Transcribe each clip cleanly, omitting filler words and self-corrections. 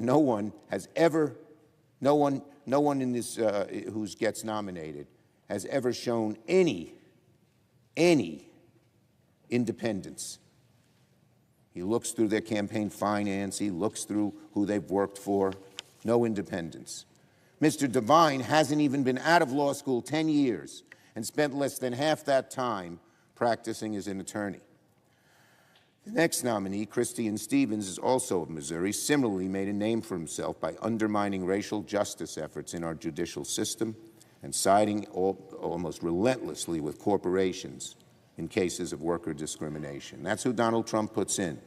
no one has ever, no one in this who gets nominated has ever shown any independence. He looks through their campaign finance, he looks through who they've worked for, no independence. Mr. Devine hasn't even been out of law school 10 years and spent less than half that time practicing as an attorney. The next nominee, Christian Stevens, is also of Missouri, similarly made a name for himself by undermining racial justice efforts in our judicial system and siding almost relentlessly with corporations in cases of worker discrimination. That's who Donald Trump puts in.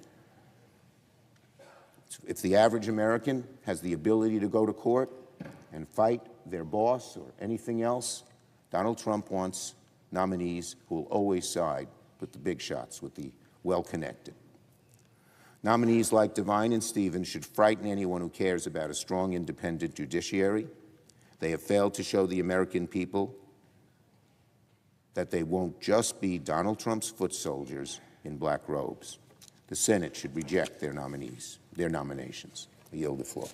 If the average American has the ability to go to court and fight their boss or anything else, Donald Trump wants nominees who will always side with the big shots, with the well-connected. Nominees like Devine and Stevens should frighten anyone who cares about a strong, independent judiciary. They have failed to show the American people that they won't just be Donald Trump's foot soldiers in black robes. The Senate should reject their nominations. I yield the floor.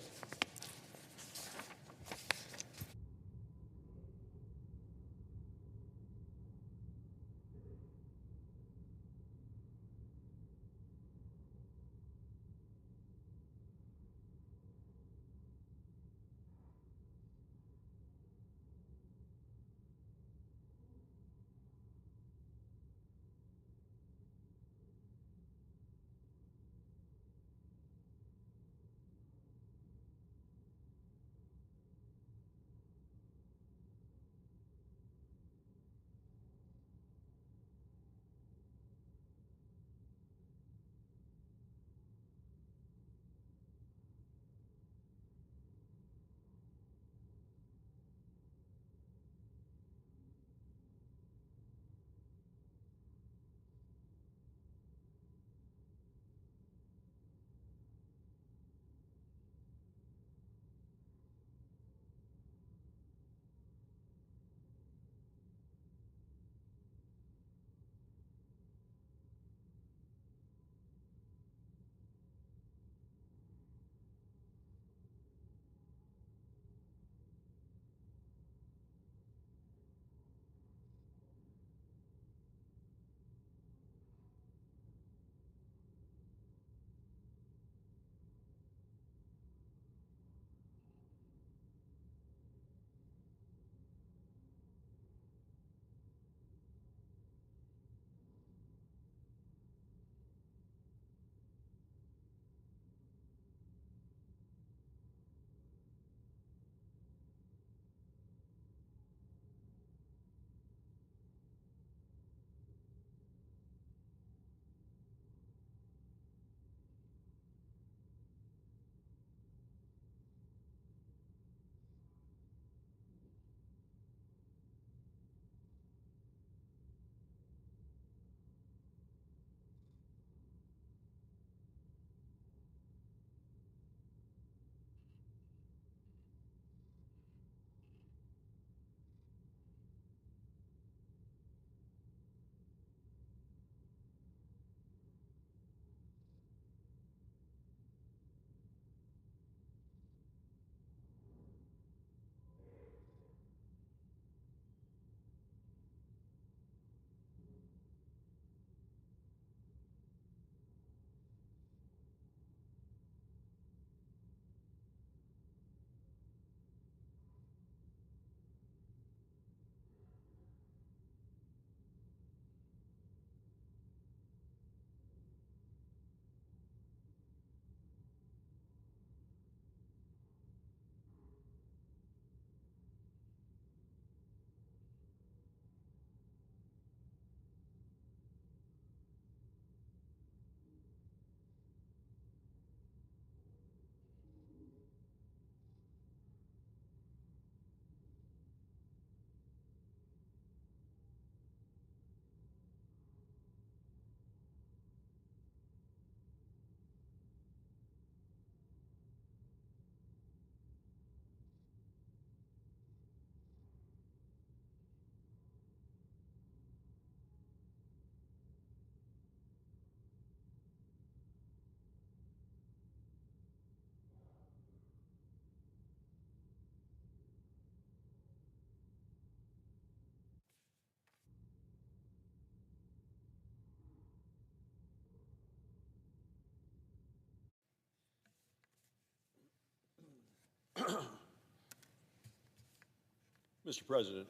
Mr. President.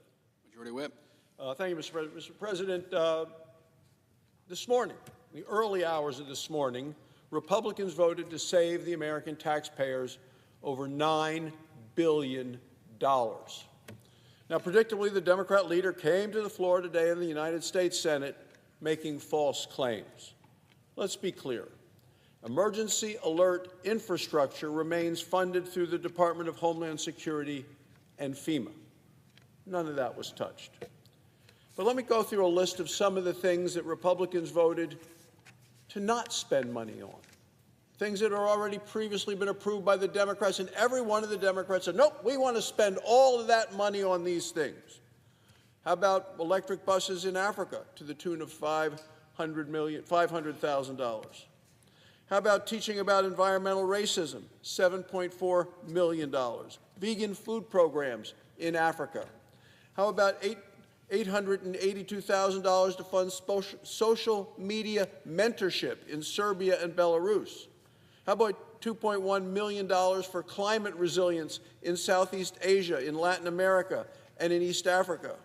Majority Whip. Thank you, Mr. President. Mr. President, this morning, in the early hours of this morning, Republicans voted to save the American taxpayers over $9 billion. Now, predictably, the Democrat leader came to the floor today in the United States Senate making false claims. Let's be clear. Emergency alert infrastructure remains funded through the Department of Homeland Security and FEMA. None of that was touched. But let me go through a list of some of the things that Republicans voted to not spend money on. Things that are already previously been approved by the Democrats, and every one of the Democrats said, nope, we want to spend all of that money on these things. How about electric buses in Africa to the tune of $500,000? How about teaching about environmental racism, $7.4 million? Vegan food programs in Africa. How about $882,000 to fund social media mentorship in Serbia and Belarus? How about $2.1 million for climate resilience in Southeast Asia, in Latin America, and in East Africa?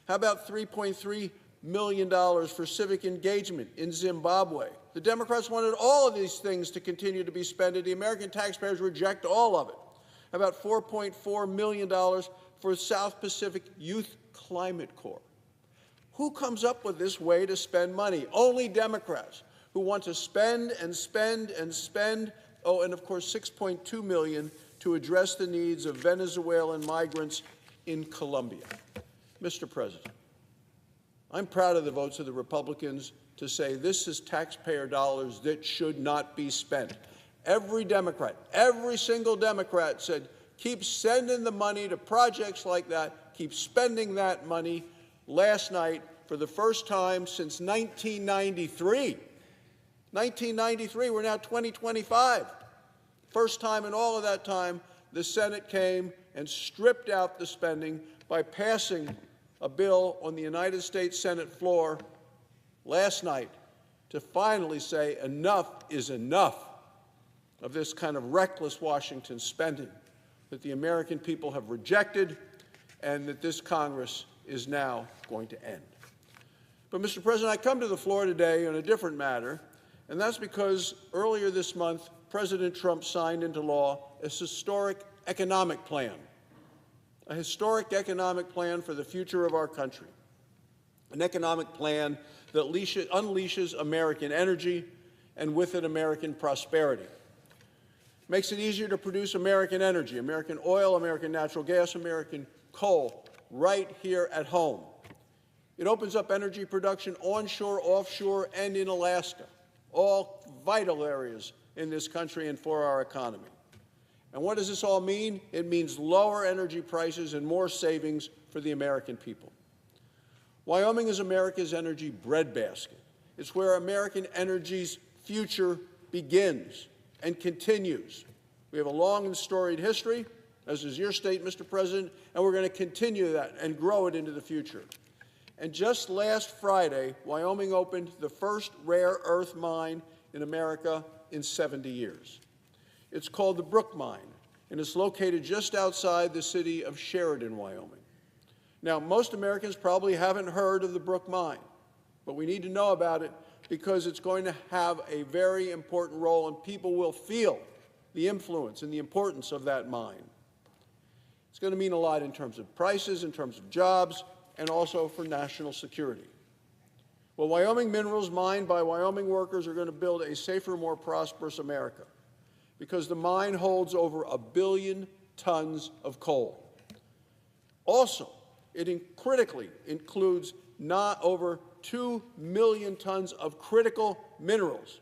How about $3.3 million for civic engagement in Zimbabwe? The Democrats wanted all of these things to continue to be spent. The American taxpayers reject all of it. How about $4.4 million for South Pacific Youth Climate Corps? Who comes up with this way to spend money? Only Democrats, who want to spend and spend and spend. Oh, and of course, $6.2 million to address the needs of Venezuelan migrants in Colombia. Mr. President, I'm proud of the votes of the Republicans to say this is taxpayer dollars that should not be spent. Every Democrat, every single Democrat said, keep sending the money to projects like that, keep spending that money. Last night, for the first time since 1993, we're now 2025. First time in all of that time, the Senate came and stripped out the spending by passing a bill on the United States Senate floor last night to finally say enough is enough of this kind of reckless Washington spending that the American people have rejected and that this Congress is now going to end. But, Mr. President, I come to the floor today on a different matter, and that's because earlier this month, President Trump signed into law a historic economic plan, a historic economic plan for the future of our country, an economic plan that unleashes American energy and with it American prosperity. Makes it easier to produce American energy, American oil, American natural gas, American coal, right here at home. It opens up energy production onshore, offshore, and in Alaska, all vital areas in this country and for our economy. And what does this all mean? It means lower energy prices and more savings for the American people. Wyoming is America's energy breadbasket. It's where American energy's future begins and continues. We have a long and storied history, as is your state, Mr. President, and we're going to continue that and grow it into the future. And just last Friday, Wyoming opened the first rare earth mine in America in 70 years. It's called the Brook Mine, and it's located just outside the city of Sheridan, Wyoming. Now, most Americans probably haven't heard of the Brook Mine, but we need to know about it because it's going to have a very important role, and people will feel the influence and the importance of that mine. It's going to mean a lot in terms of prices, in terms of jobs, and also for national security. Well, Wyoming minerals mined by Wyoming workers are going to build a safer, more prosperous America because the mine holds over 1 billion tons of coal. Also, it critically includes not over 2 million tons of critical minerals.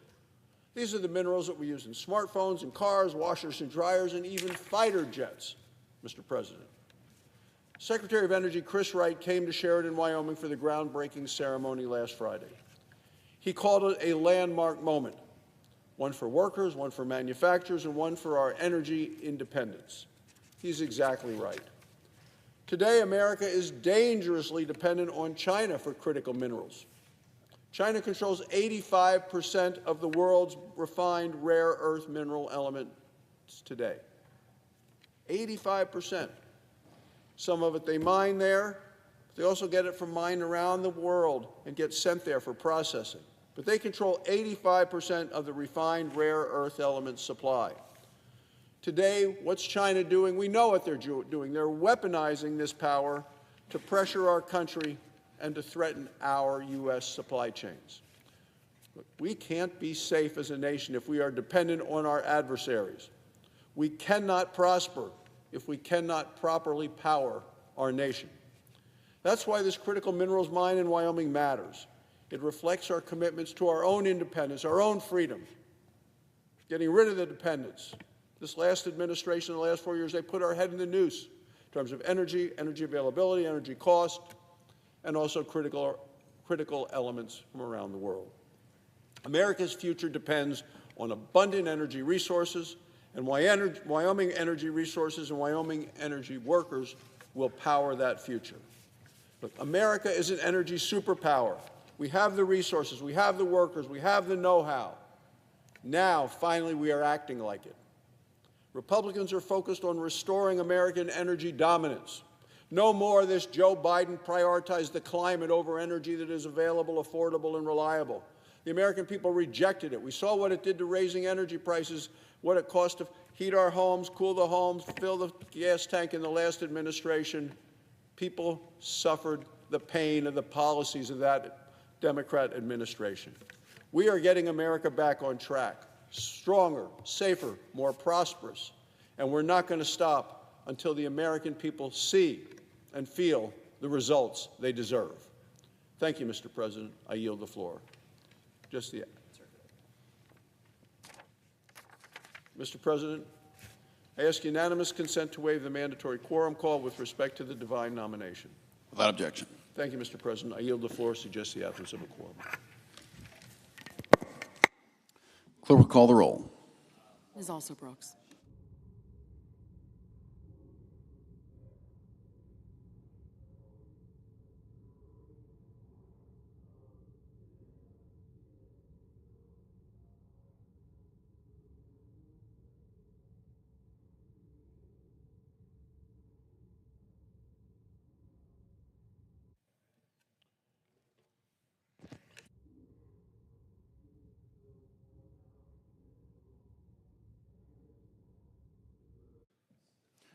These are the minerals that we use in smartphones and cars, washers and dryers, and even fighter jets, Mr. President. Secretary of Energy Chris Wright came to Sheridan, Wyoming for the groundbreaking ceremony last Friday. He called it a landmark moment, one for workers, one for manufacturers, and one for our energy independence. He's exactly right. Today, America is dangerously dependent on China for critical minerals. China controls 85% of the world's refined rare earth mineral elements today. 85%. Some of it they mine there. They also get it from mines around the world and get sent there for processing. But they control 85% of the refined rare earth elements supply. Today, what's China doing? We know what they're doing. They're weaponizing this power to pressure our country and to threaten our U.S. supply chains. Look, we can't be safe as a nation if we are dependent on our adversaries. We cannot prosper if we cannot properly power our nation. That's why this critical minerals mine in Wyoming matters. It reflects our commitments to our own independence, our own freedom, getting rid of the dependence. This last administration, in the last 4 years, they put our head in the noose in terms of energy, energy availability, energy cost, and also critical elements from around the world. America's future depends on abundant energy resources, and Wyoming energy resources and Wyoming energy workers will power that future. Look, America is an energy superpower. We have the resources, we have the workers, we have the know-how. Now, finally, we are acting like it. Republicans are focused on restoring American energy dominance. No more this Joe Biden prioritized the climate over energy that is available, affordable, and reliable. The American people rejected it. We saw what it did to raising energy prices, what it cost to heat our homes, cool the homes, fill the gas tank in the last administration. People suffered the pain of the policies of that Democrat administration. We are getting America back on track, stronger, safer, more prosperous, and we're not going to stop until the American people see and feel the results they deserve. Thank you, Mr. President. I yield the floor. Mr. President, I ask unanimous consent to waive the mandatory quorum call with respect to the Devine nomination. Without objection. Thank you, Mr. President. I yield the floor. Suggest the absence of a quorum. Clerk will call the roll. Ms. Also Brooks.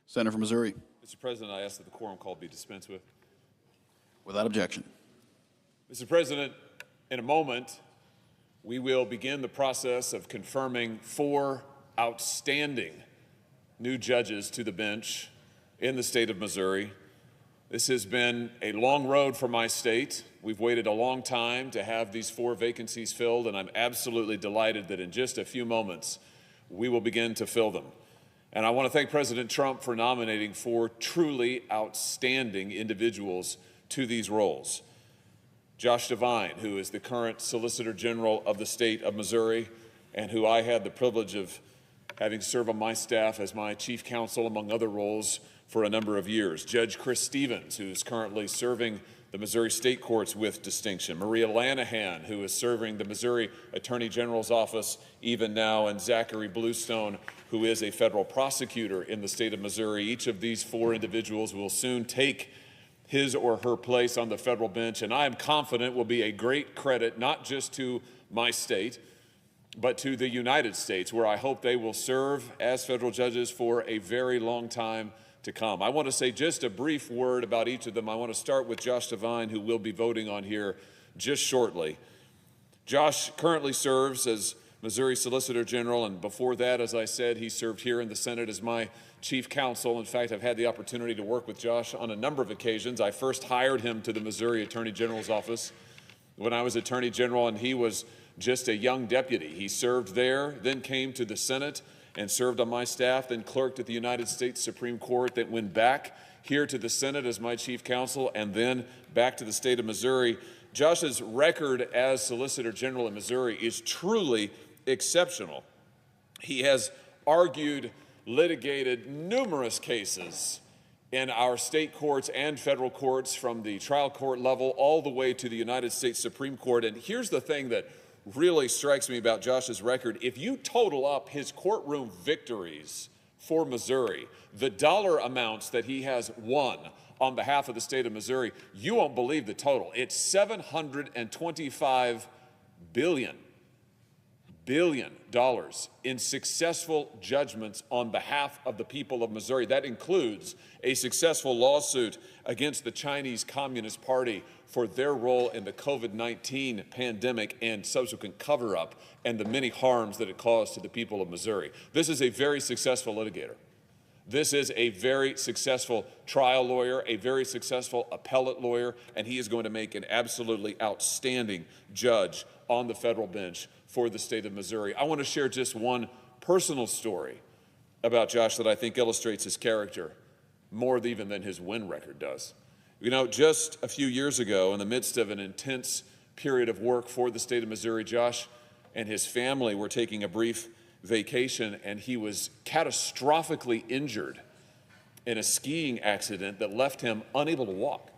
Senator from Missouri. Mr. President, I ask that the quorum call be dispensed with. Without objection. Mr. President, in a moment, we will begin the process of confirming 4 outstanding new judges to the bench in the state of Missouri. This has been a long road for my state. We've waited a long time to have these 4 vacancies filled, and I'm absolutely delighted that in just a few moments, we will begin to fill them. And I want to thank President Trump for nominating 4 truly outstanding individuals to these roles. Josh Devine, who is the current Solicitor General of the state of Missouri, and who I had the privilege of having served on my staff as my chief counsel, among other roles, for a number of years. Judge Chris Stevens, who is currently serving the Missouri State Courts with distinction. Maria Lanahan, who is serving the Missouri Attorney General's office even now, and Zachary Bluestone, who is a federal prosecutor in the state of Missouri. Each of these 4 individuals will soon take his or her place on the federal bench, and I am confident will be a great credit not just to my state, but to the United States, where I hope they will serve as federal judges for a very long time to come. I want to say just a brief word about each of them. I want to start with Josh Devine, who we'll be voting on here just shortly. Josh currently serves as Missouri Solicitor General, and before that, as I said, he served here in the Senate as my chief counsel. In fact, I've had the opportunity to work with Josh on a number of occasions. I first hired him to the Missouri Attorney General's office when I was Attorney General, and he was just a young deputy. He served there, then came to the Senate and served on my staff, then clerked at the United States Supreme Court, then went back here to the Senate as my chief counsel, and then back to the state of Missouri. Josh's record as Solicitor General in Missouri is truly exceptional. He has argued, litigated numerous cases in our state courts and federal courts, from the trial court level all the way to the United States Supreme Court. And here's the thing that really strikes me about Josh's record. If you total up his courtroom victories for Missouri, the dollar amounts that he has won on behalf of the state of Missouri, you won't believe the total. It's $725 billion in successful judgments on behalf of the people of Missouri. That includes a successful lawsuit against the Chinese Communist Party for their role in the COVID-19 pandemic and subsequent cover-up and the many harms that it caused to the people of Missouri. This is a very successful litigator. This is a very successful trial lawyer, a very successful appellate lawyer, and he is going to make an absolutely outstanding judge on the federal bench for the state of Missouri. I want to share just one personal story about Josh that I think illustrates his character more even than his win record does. You know, just a few years ago, in the midst of an intense period of work for the state of Missouri, Josh and his family were taking a brief vacation, and he was catastrophically injured in a skiing accident that left him unable to walk.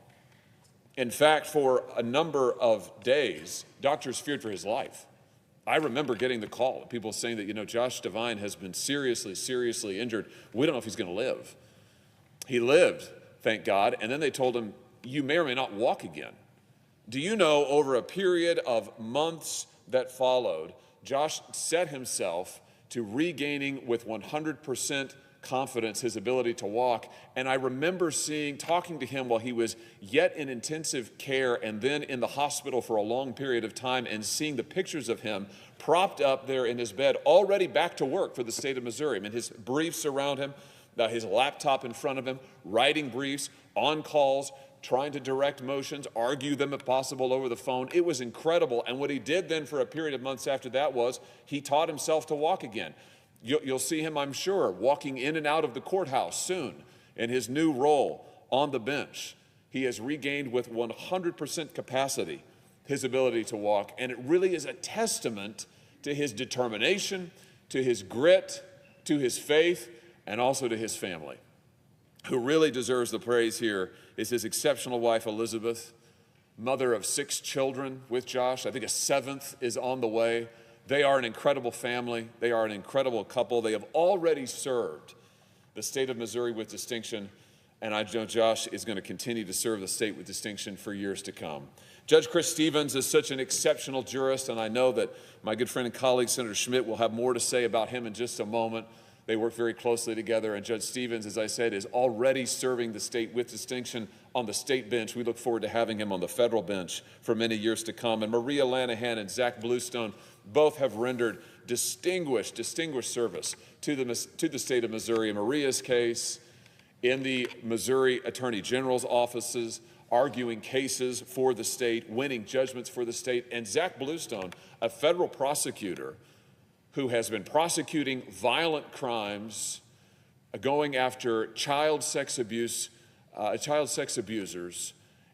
In fact, for a number of days, doctors feared for his life. I remember getting the call, people saying that, you know, Josh Devine has been seriously injured. We don't know if he's going to live. He lived, thank God, and then they told him, you may or may not walk again. Do you know, over a period of months that followed, Josh set himself to regaining with 100% confidence his ability to walk. And I remember talking to him while he was yet in intensive care and then in the hospital for a long period of time, and seeing the pictures of him propped up there in his bed, already back to work for the state of Missouri. I mean, his briefs around him, his laptop in front of him, writing briefs, on calls, trying to direct motions, argue them if possible over the phone. It was incredible. And what he did then for a period of months after that was he taught himself to walk again. You'll see him, I'm sure, walking in and out of the courthouse soon in his new role on the bench. He has regained with 100% capacity his ability to walk. And it really is a testament to his determination, to his grit, to his faith, and also to his family. Who really deserves the praise here is his exceptional wife, Elizabeth, mother of 6 children with Josh. I think a 7th is on the way. They are an incredible family. They are an incredible couple. They have already served the state of Missouri with distinction, and I know Josh is going to continue to serve the state with distinction for years to come. Judge Chris Stevens is such an exceptional jurist, and I know that my good friend and colleague, Senator Schmidt, will have more to say about him in just a moment. They work very closely together, and Judge Stevens, as I said, is already serving the state with distinction on the state bench. We look forward to having him on the federal bench for many years to come. And Maria Lanahan and Zach Bluestone both have rendered distinguished service to the state of Missouri. In Maria's case, in the Missouri Attorney General's offices, arguing cases for the state, winning judgments for the state. And Zach Bluestone, a federal prosecutor who has been prosecuting violent crimes, going after child sex abusers,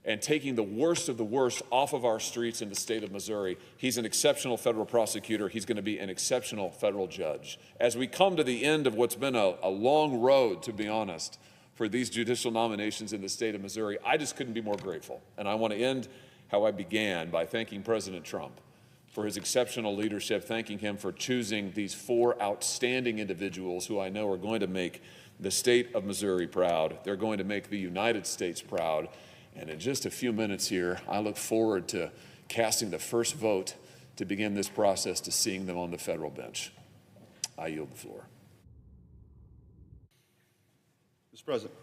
and taking the worst of the worst off of our streets in the state of Missouri. He's an exceptional federal prosecutor. He's going to be an exceptional federal judge. As we come to the end of what's been a long road, to be honest, for these judicial nominations in the state of Missouri, I just couldn't be more grateful. And I want to end how I began, by thanking President Trump for his exceptional leadership, thanking him for choosing these 4 outstanding individuals who I know are going to make the state of Missouri proud. They're going to make the United States proud. And in just a few minutes here, I look forward to casting the first vote to begin this process, to seeing them on the federal bench. I yield the floor. Mr. President.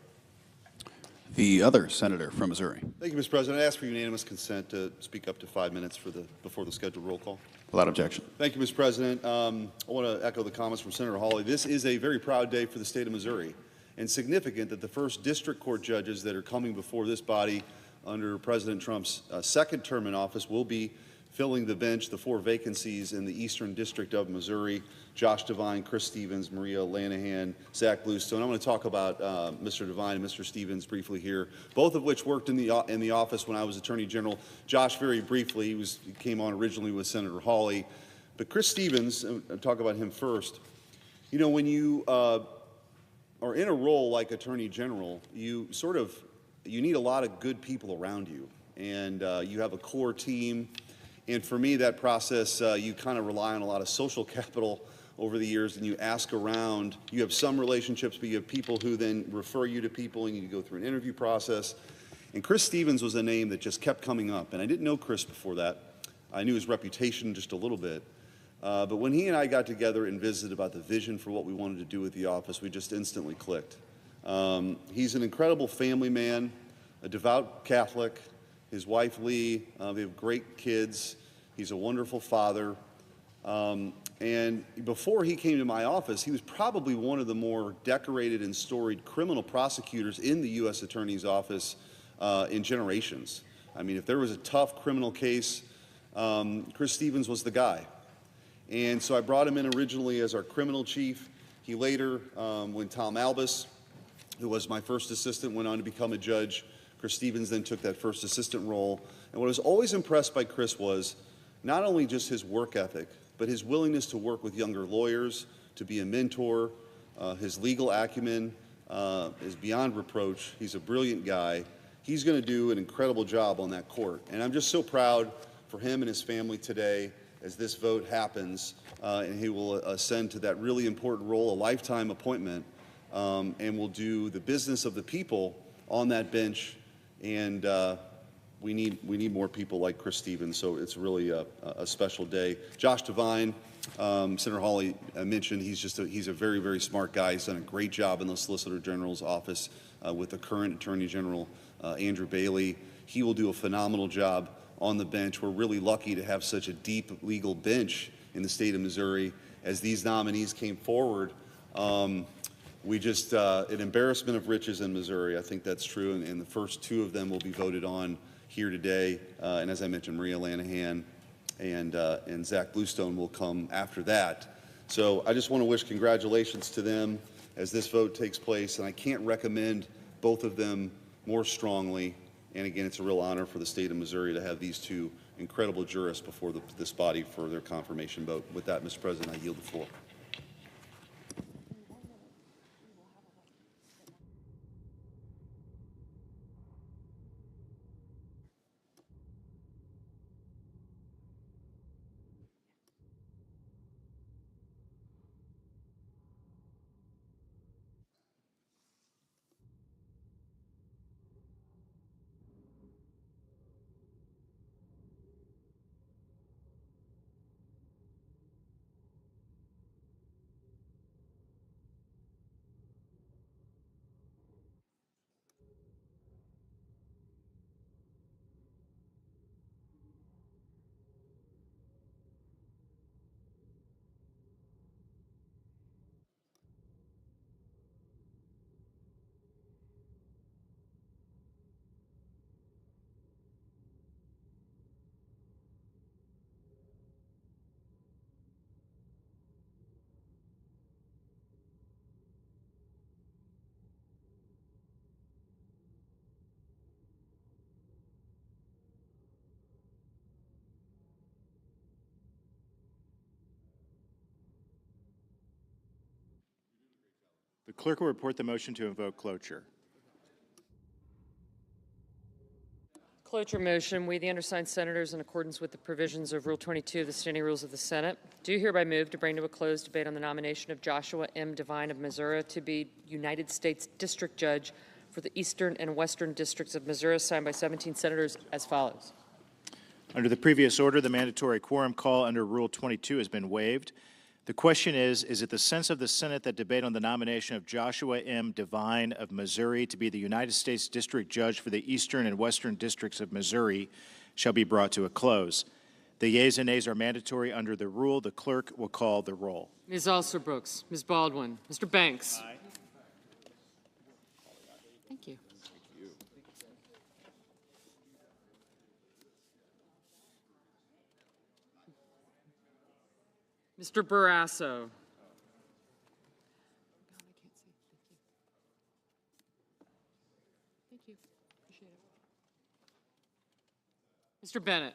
The other senator from Missouri. Thank you, Mr. President. I ask for unanimous consent to speak up to 5 minutes before the scheduled roll call. Without objection. Thank you, Mr. President. I want to echo the comments from Senator Hawley. This is a very proud day for the state of Missouri, and significant that the first district court judges that are coming before this body under President Trump's second term in office will be filling the bench, the 4 vacancies in the Eastern District of Missouri: Josh Devine, Chris Stevens, Maria Lanahan, Zach Bluestone. I'm going to talk about Mr. Devine and Mr. Stevens briefly here, both of which worked in the office when I was Attorney General. Josh, very briefly, he came on originally with Senator Hawley. But Chris Stevens, I'll talk about him first. You know, when you are in a role like Attorney General, you need a lot of good people around you, and you have a core team. And for me, that process, you kind of rely on a lot of social capital over the years, and you ask around. You have some relationships, but you have people who then refer you to people, and you go through an interview process. And Chris Stevens was a name that just kept coming up, and I didn't know Chris before that. I knew his reputation just a little bit. But when he and I got together and visited about the vision for what we wanted to do with the office, we just instantly clicked. He's an incredible family man, a devout Catholic. His wife, Lee, they have great kids. He's a wonderful father. And before he came to my office, he was probably one of the more decorated and storied criminal prosecutors in the U.S. Attorney's Office in generations. I mean, if there was a tough criminal case, Chris Stevens was the guy. And so I brought him in originally as our criminal chief. He later, when Tom Albus, who was my first assistant, went on to become a judge, Chris Stevens then took that first assistant role. And what I was always impressed by Chris was not only just his work ethic, but his willingness to work with younger lawyers, to be a mentor. His legal acumen is beyond reproach. He's a brilliant guy. He's going to do an incredible job on that court. And I'm just so proud for him and his family today as this vote happens, and he will ascend to that really important role, a lifetime appointment, and will do the business of the people on that bench. And we need more people like Chris Stevens, so it's really a special day. Josh Devine, Senator Hawley mentioned, he's a very, very smart guy. He's done a great job in the Solicitor General's office with the current Attorney General, Andrew Bailey. He will do a phenomenal job on the bench. We're really lucky to have such a deep legal bench in the state of Missouri. As these nominees came forward, we just, an embarrassment of riches in Missouri. I think that's true, and the first two of them will be voted on here today. And as I mentioned, Maria Lanahan and Zach Bluestone will come after that. So I just want to wish congratulations to them as this vote takes place, and I can't recommend both of them more strongly. And again, it's a real honor for the state of Missouri to have these two incredible jurists before this body for their confirmation vote. With that, Mr. President, I yield the floor. The clerk will report the motion to invoke cloture. Cloture motion. We, the undersigned senators, in accordance with the provisions of Rule 22 of the Standing Rules of the Senate, do hereby move to bring to a close debate on the nomination of Joshua M. Devine of Missouri to be United States District Judge for the Eastern and Western Districts of Missouri, signed by 17 senators as follows. Under the previous order, the mandatory quorum call under Rule 22 has been waived. The question is it the sense of the Senate that debate on the nomination of Joshua M. Devine of Missouri to be the United States District Judge for the Eastern and Western Districts of Missouri shall be brought to a close? The yeas and nays are mandatory under the rule. The clerk will call the roll. Ms. Alsterbrooks, Ms. Baldwin, Mr. Banks. Aye. Thank you. Mr. Barrasso. Thank you. Appreciate it. Mr. Bennett.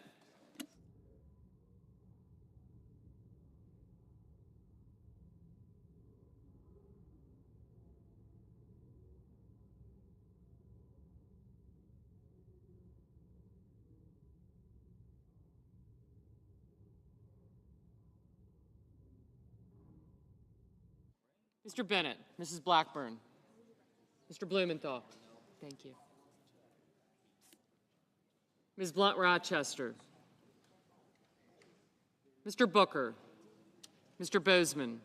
Mr. Bennett, Mrs. Blackburn, Mr. Blumenthal. Thank you. Ms. Blunt-Rochester, Mr. Booker, Mr. Bozeman,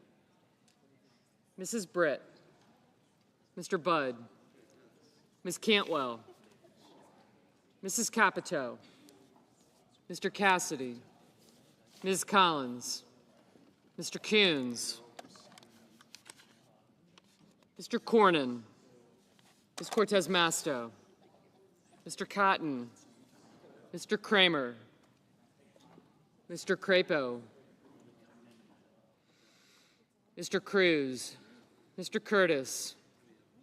Mrs. Britt, Mr. Budd, Ms. Cantwell, Mrs. Capito, Mr. Cassidy, Ms. Collins, Mr. Coons, Mr. Cornyn, Ms. Cortez Masto, Mr. Cotton, Mr. Kramer, Mr. Crapo, Mr. Cruz, Mr. Curtis,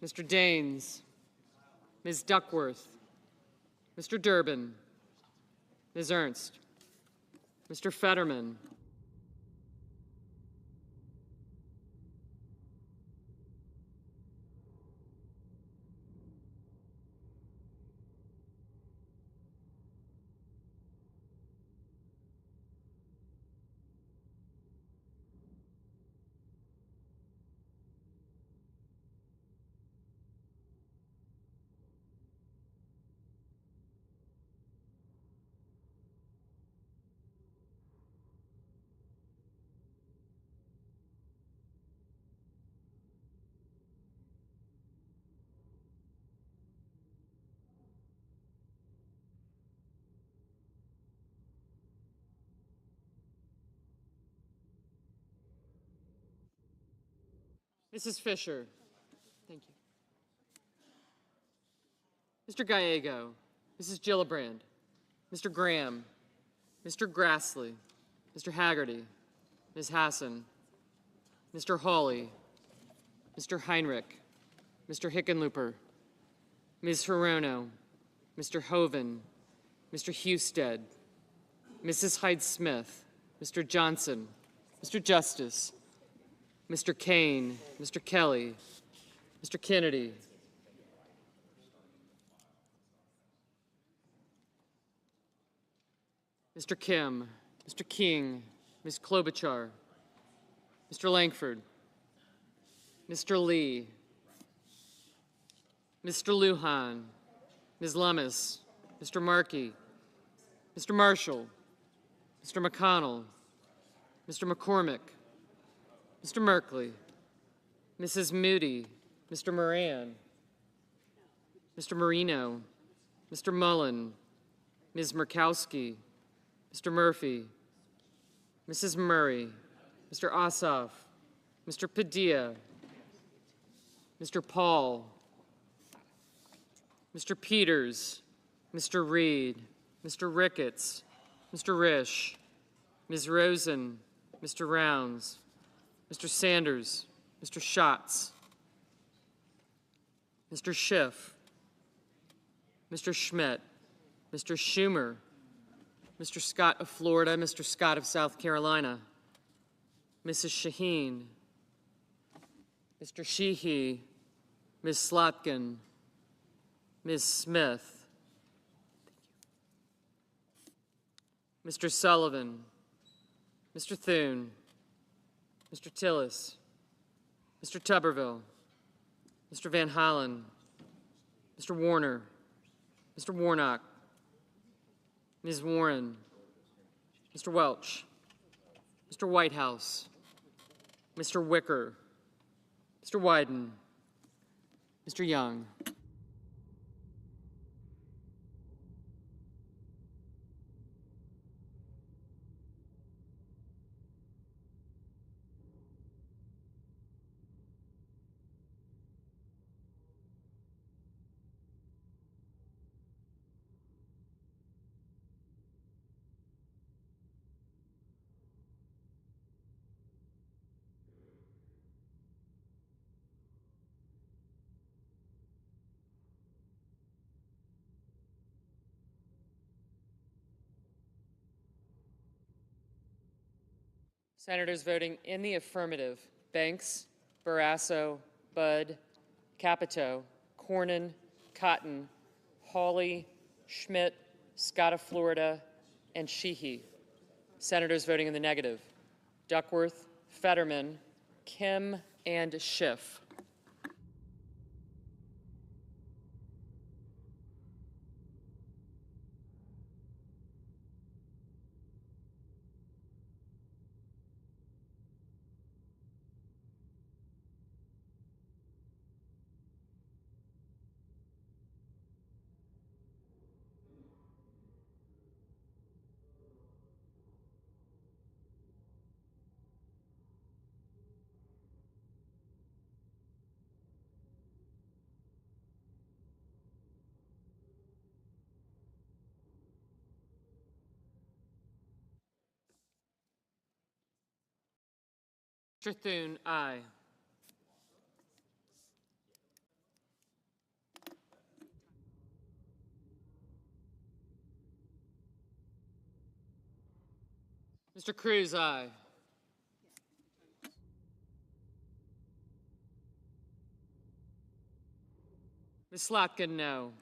Mr. Daines, Ms. Duckworth, Mr. Durbin, Ms. Ernst, Mr. Fetterman, Mrs. Fisher. Thank you. Mr. Gallego, Mrs. Gillibrand, Mr. Graham, Mr. Grassley, Mr. Haggerty, Ms. Hassan, Mr. Hawley, Mr. Heinrich, Mr. Hickenlooper, Ms. Hirono, Mr. Hoven, Mr. Husted, Mrs. Hyde-Smith, Mr. Johnson, Mr. Justice, Mr. Kane, Mr. Kelly, Mr. Kennedy, Mr. Kim, Mr. King, Ms. Klobuchar, Mr. Langford, Mr. Lee, Mr. Lujan, Ms. Lummis, Mr. Markey, Mr. Marshall, Mr. McConnell, Mr. McCormick, Mr. Merkley, Mrs. Moody, Mr. Moran, Mr. Marino, Mr. Mullen, Ms. Murkowski, Mr. Murphy, Mrs. Murray, Mr. Ossoff, Mr. Padilla, Mr. Paul, Mr. Peters, Mr. Reed, Mr. Ricketts, Mr. Risch, Ms. Rosen, Mr. Rounds, Mr. Sanders, Mr. Schatz, Mr. Schiff, Mr. Schmidt, Mr. Schumer, Mr. Scott of Florida, Mr. Scott of South Carolina, Mrs. Shaheen, Mr. Sheehy, Ms. Slotkin, Ms. Smith, Mr. Sullivan, Mr. Thune, Mr. Tillis, Mr. Tuberville, Mr. Van Hollen, Mr. Warner, Mr. Warnock, Ms. Warren, Mr. Welch, Mr. Whitehouse, Mr. Wicker, Mr. Wyden, Mr. Young. Senators voting in the affirmative: Banks, Barrasso, Budd, Capito, Cornyn, Cotton, Hawley, Schmidt, Scott of Florida, and Sheehy. Senators voting in the negative: Duckworth, Fetterman, Kim, and Schiff. Mr. Thune, aye. Mr. Cruz, aye. Ms. Slotkin, no.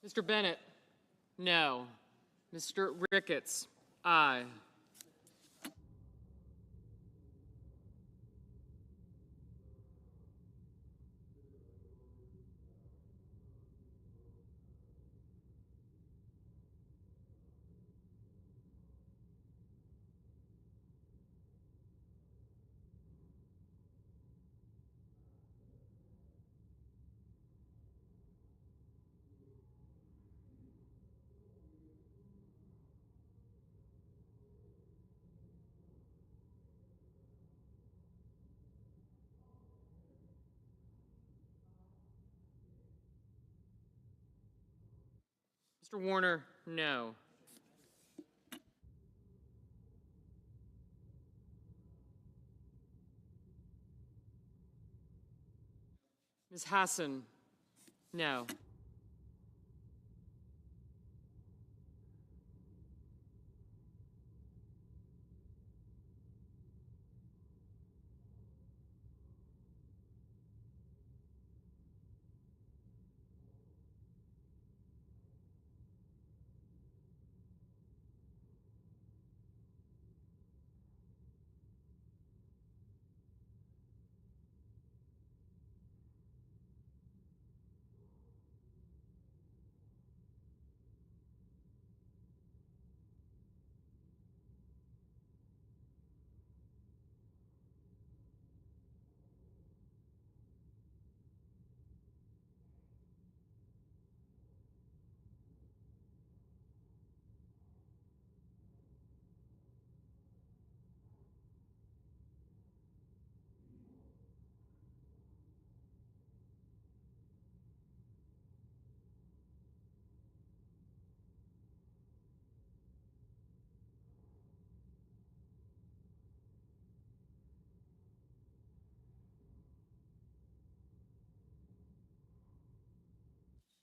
Mr. Bennett, no. Mr. Ricketts, aye. Mr. Warner, no. Ms. Hassan, no.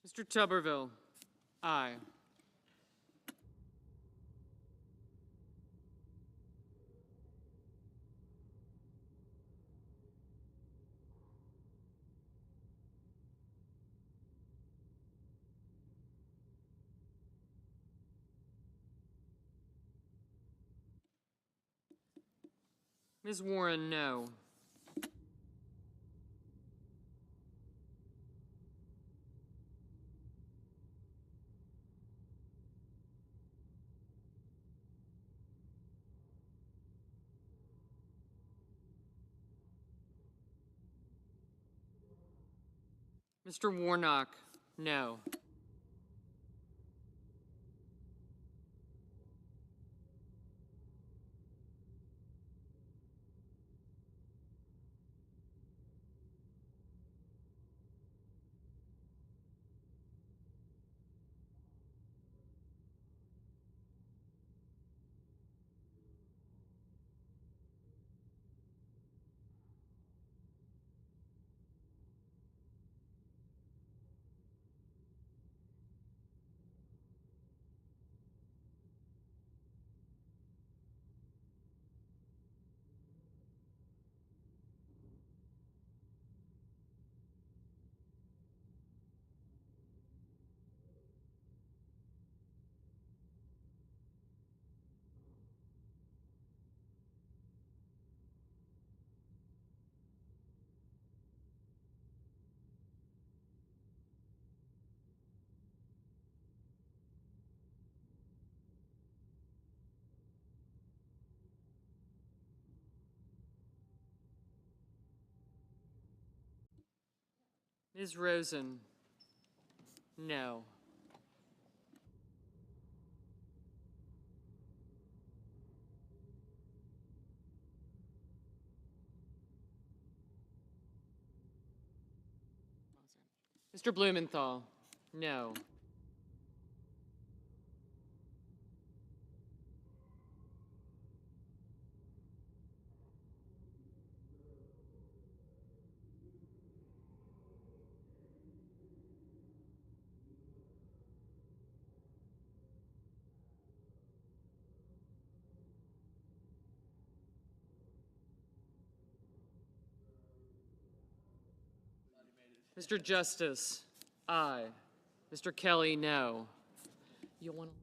Mr. Tuberville, aye. Ms. Warren, no. Mr. Warnock, no. Ms. Rosen, no. Mr. Blumenthal, no. Mr. Justice, aye. Mr. Kelly, no. You want to?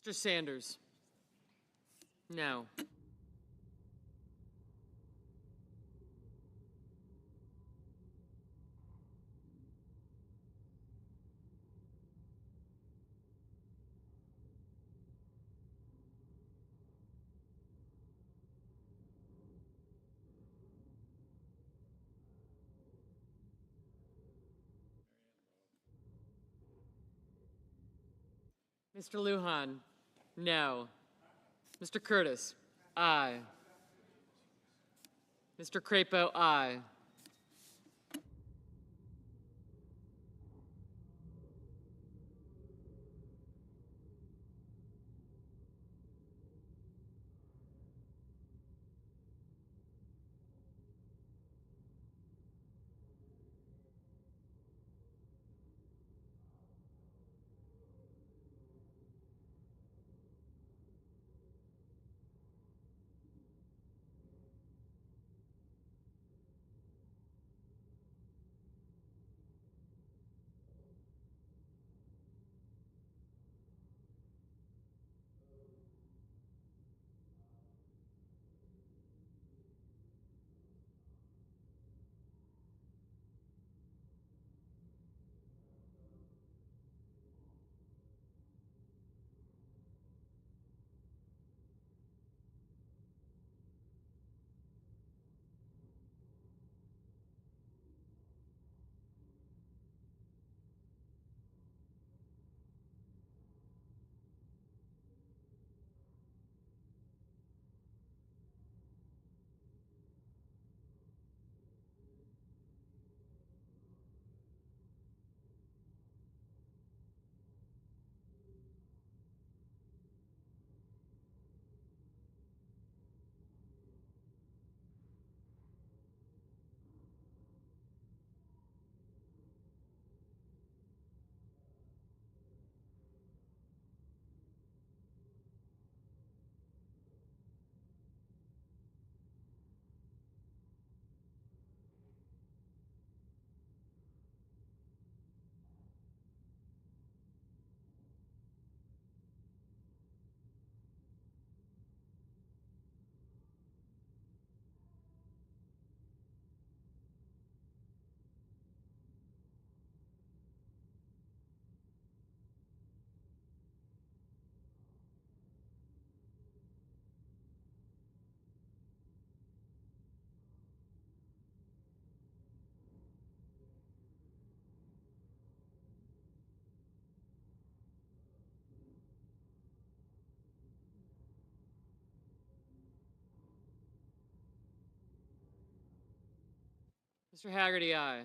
Mr. Sanders, no. Mr. Lujan, no. Mr. Curtis, aye. Mr. Crapo, aye. Mr. Haggerty, aye.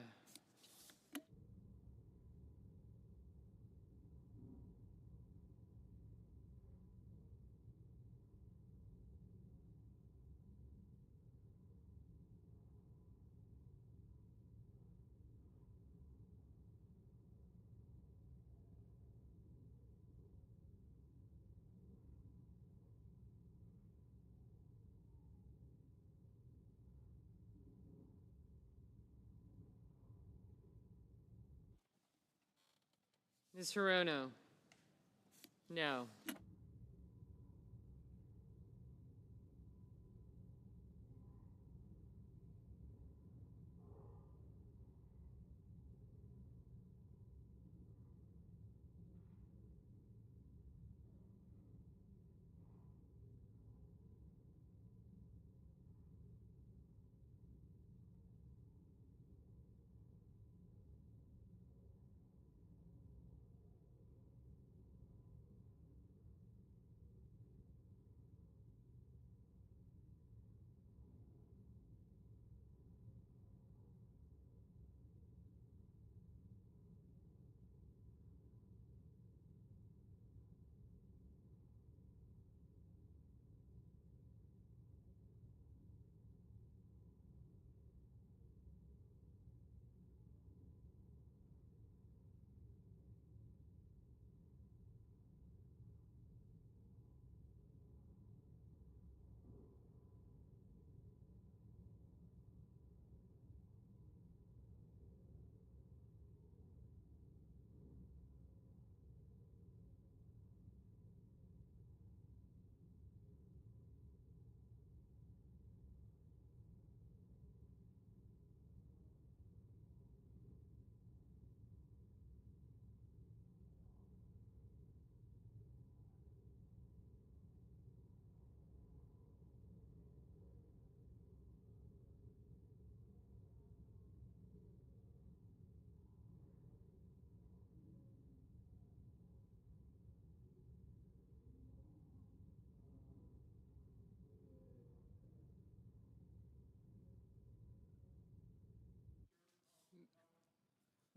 Ms. Hirono? No.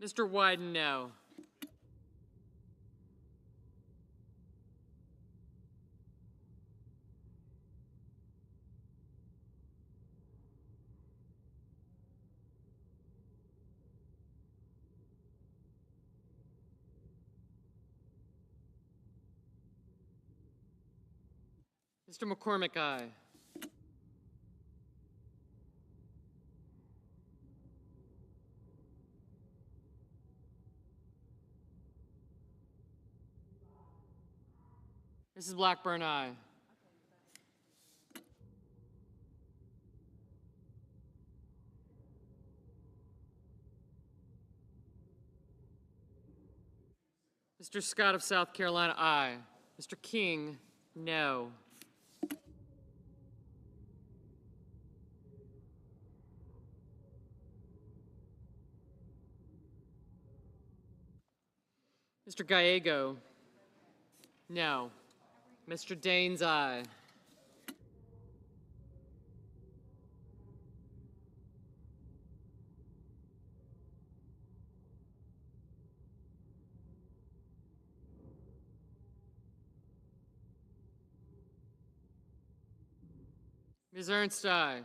Mr. Wyden, no. Mr. McCormick, aye. Mrs. Blackburn, aye. Mr. Scott of South Carolina, aye. Mr. King, no. Mr. Gallego, no. Mr. Daines, aye. Ms. Ernst, aye.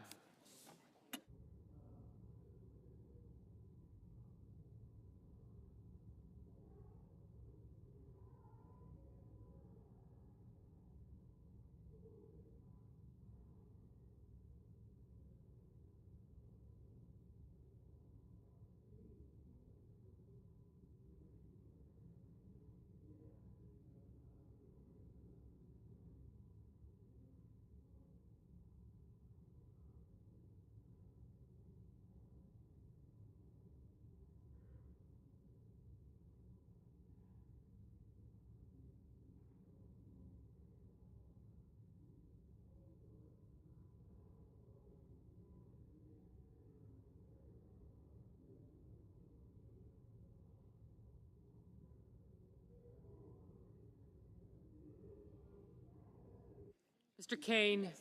Mr. Kane,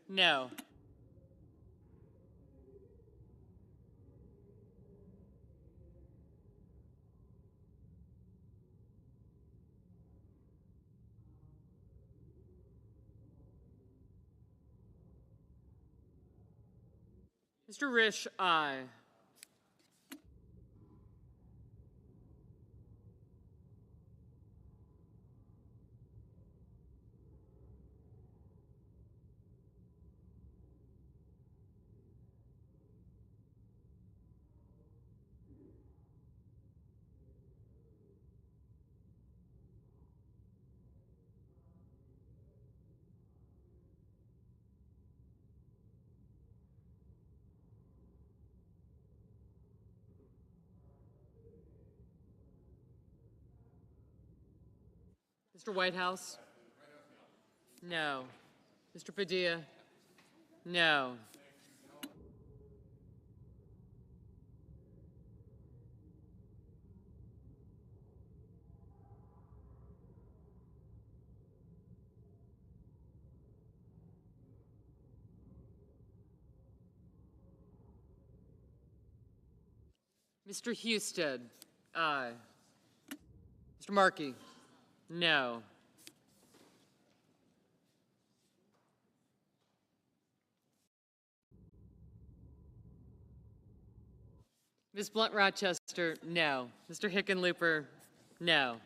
no. Mr. Risch, aye. Mr. Whitehouse? No. Mr. Padilla? No. Mr. Husted? Aye. Mr. Markey? No. Ms. Blunt Rochester? No. Mr. Hickenlooper? No.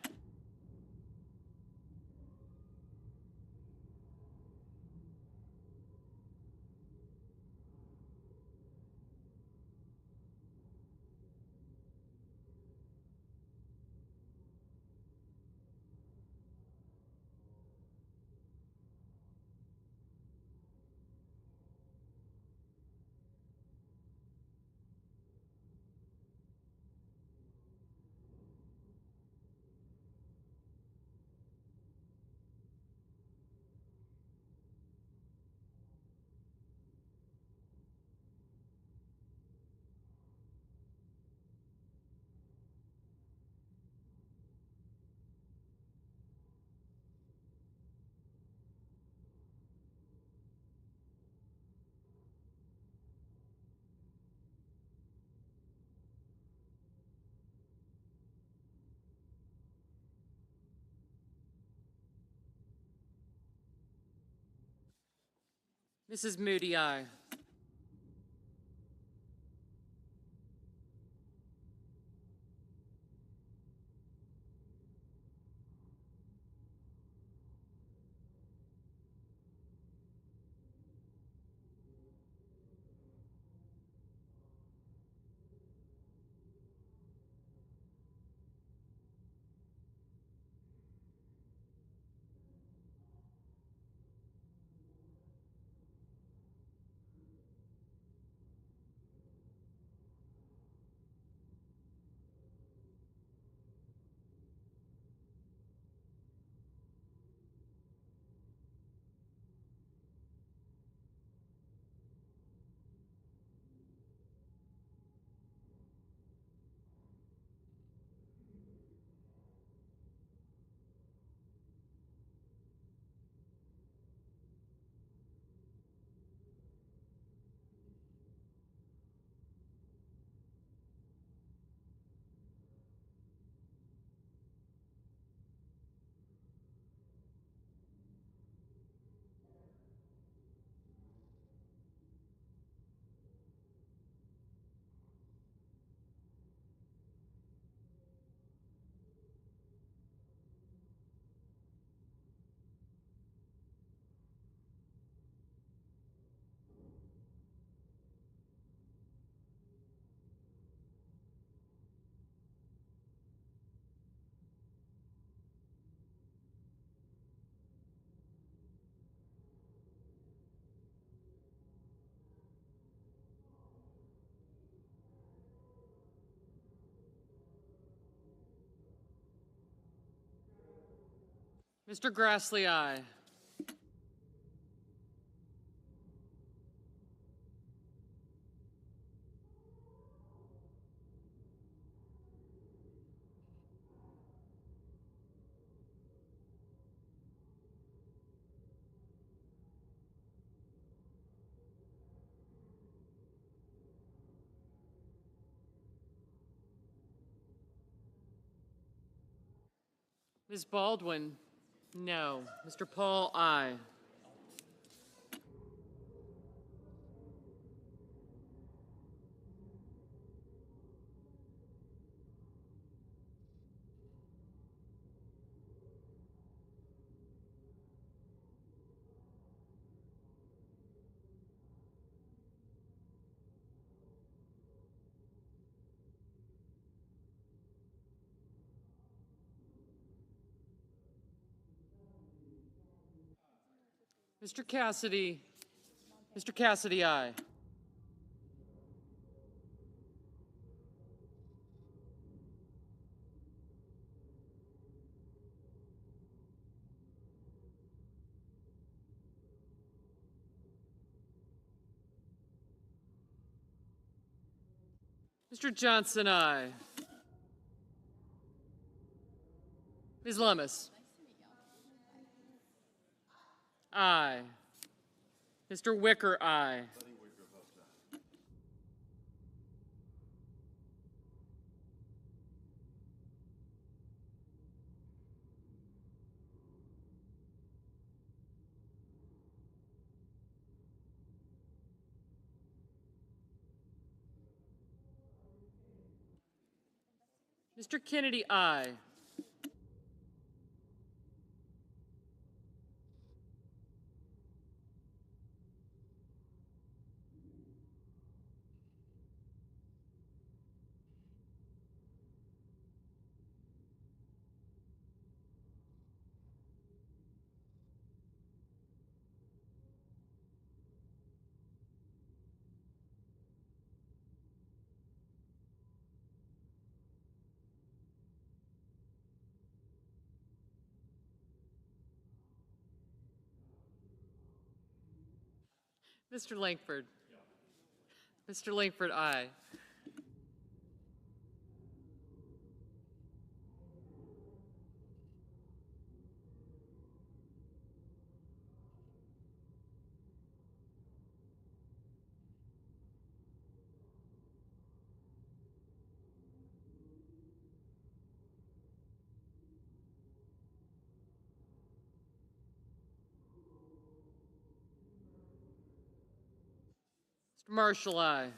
Mrs. Moody, aye. Mr. Grassley, aye. Ms. Baldwin? No. Mr. Paul, aye. Mr. Cassidy. Mr. Cassidy, aye. Mr. Johnson, aye. Ms. Lummis. Aye. Mr. Wicker, aye. Mr. Kennedy, aye. Mr. Langford. Mr. Langford, aye. Mr. Marshall, aye.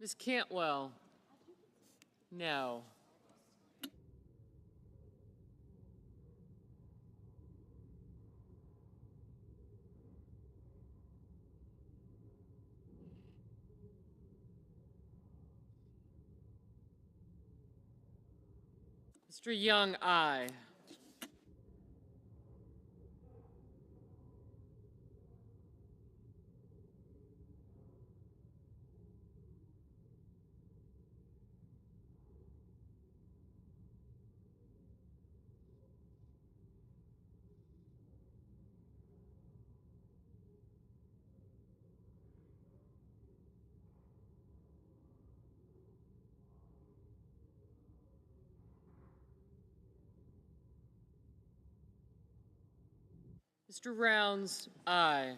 Ms. Cantwell. No. Mr. Young, aye. Mr. Rounds, aye.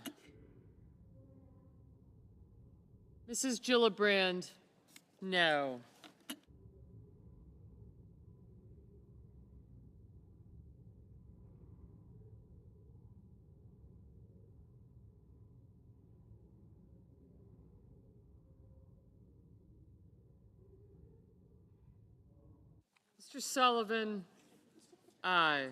Mrs. Gillibrand, no. Mr. Sullivan, aye.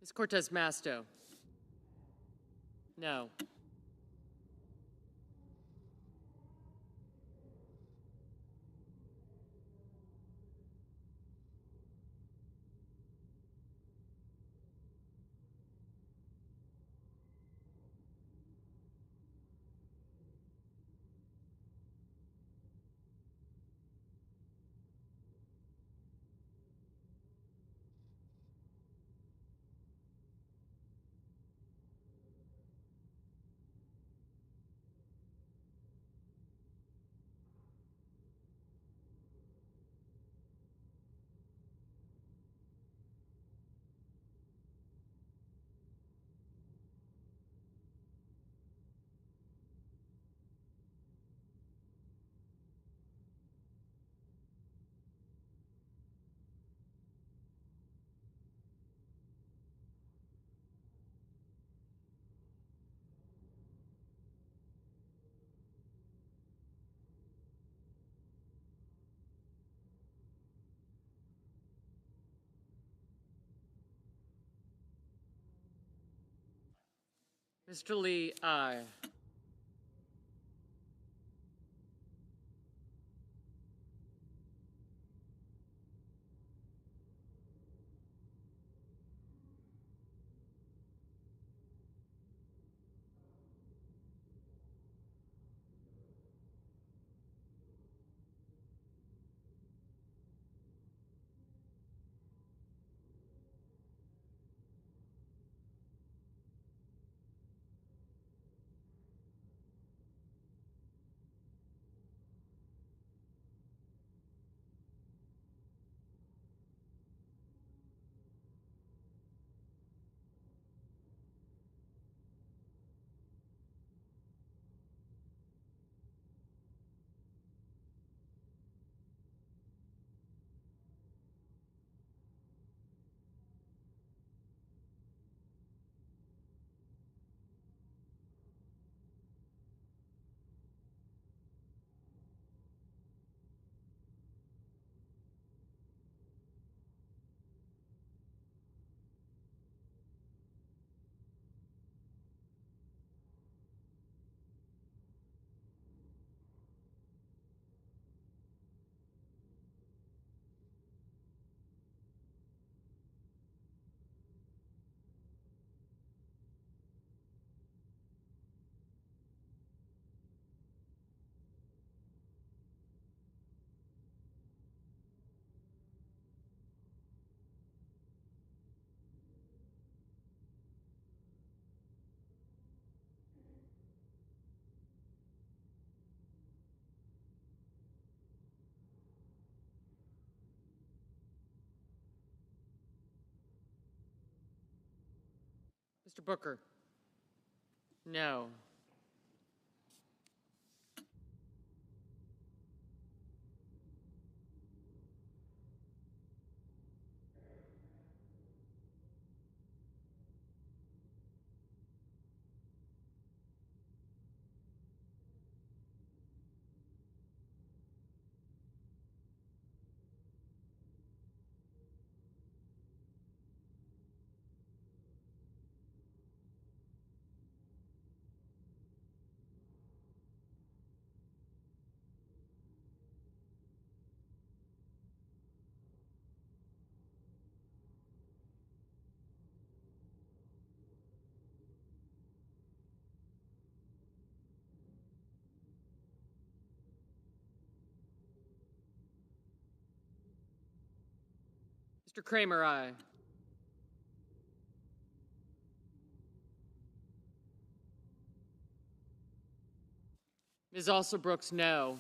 Ms. Cortez Masto. No. Mr. Lee, aye. Mr. Booker? No. Mr. Kramer, aye. Ms. Alsobrooks, no.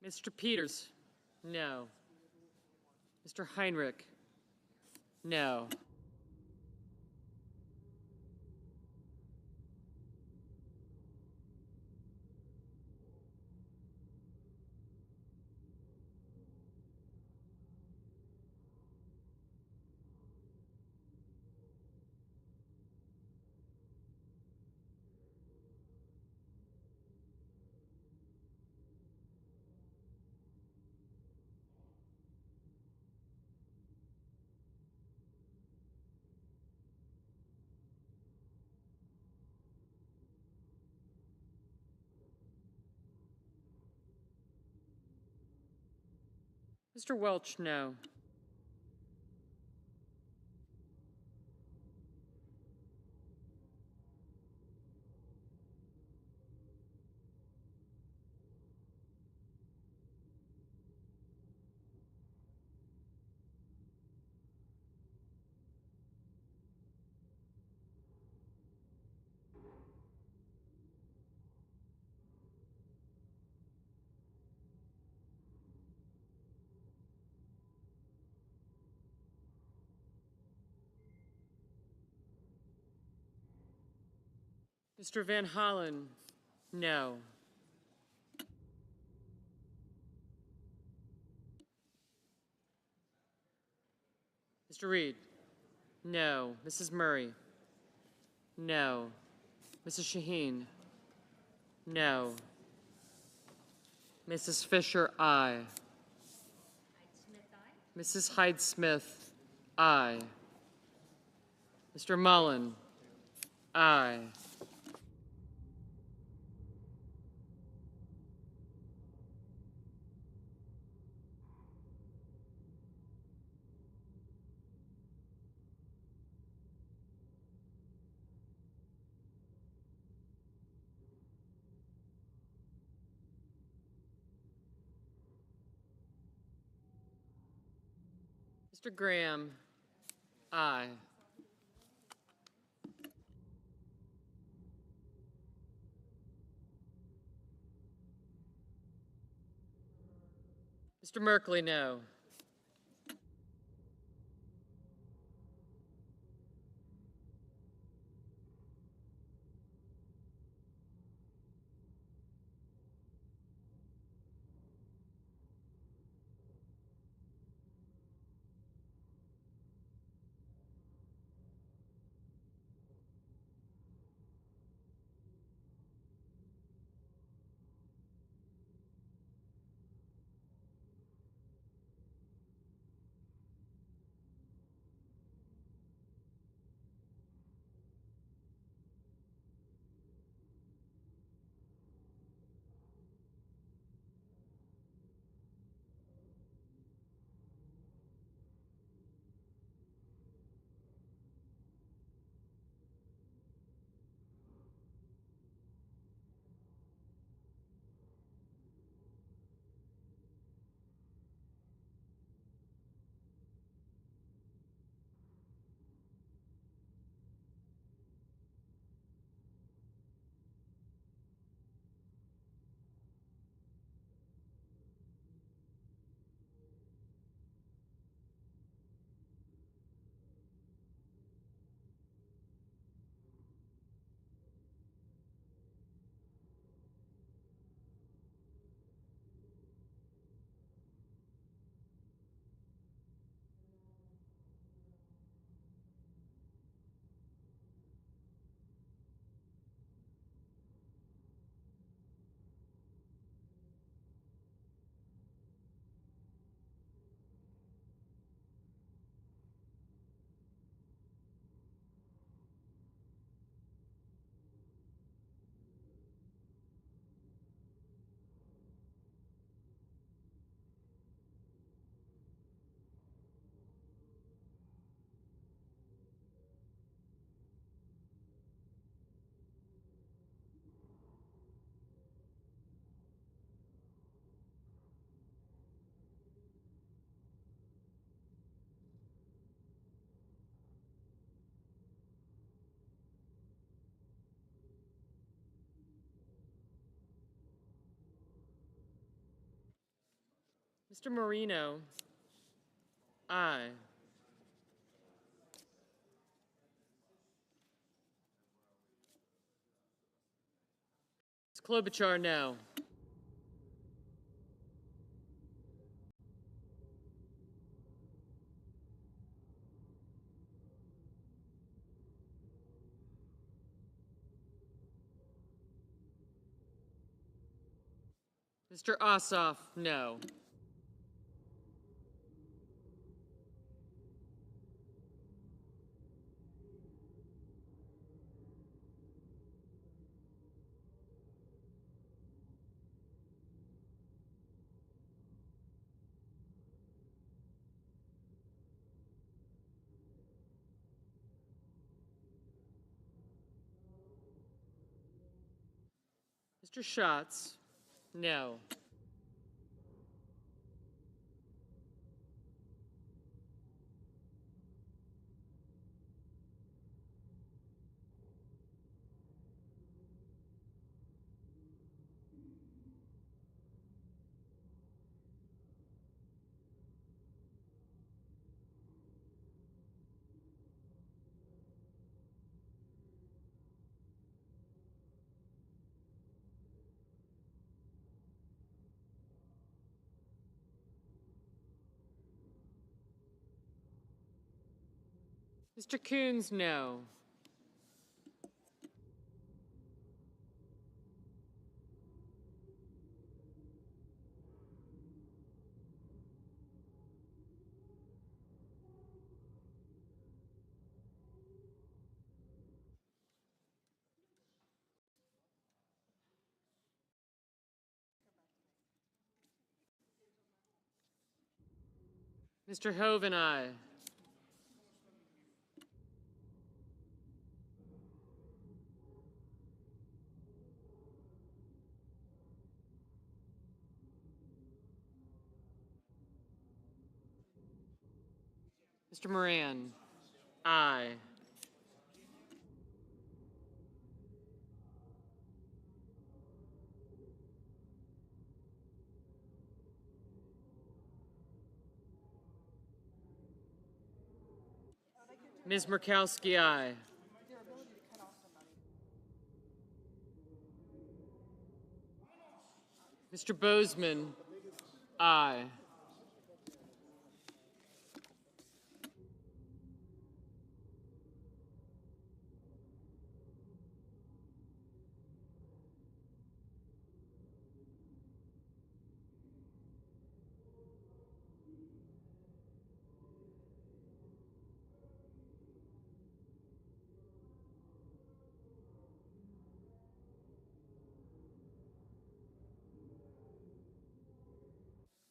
Mr. Peters, no. Mr. Heinrich, no. Mr. Welch, no. Mr. Van Hollen, no. Mr. Reed, no. Mrs. Murray, no. Mrs. Shaheen, no. Mrs. Fisher, aye. Mrs. Hyde-Smith, aye. Mr. Mullen, aye. Mr. Graham, aye. Mr. Merkley, no. Mr. Marino, aye. Ms. Klobuchar, no. Mr. Ossoff, no. Mr. Schatz, no. Mr. Coons, no. Mr. Hoven, aye. Mr. Moran, aye. Ms. Murkowski, aye. Mr. Bozeman, aye.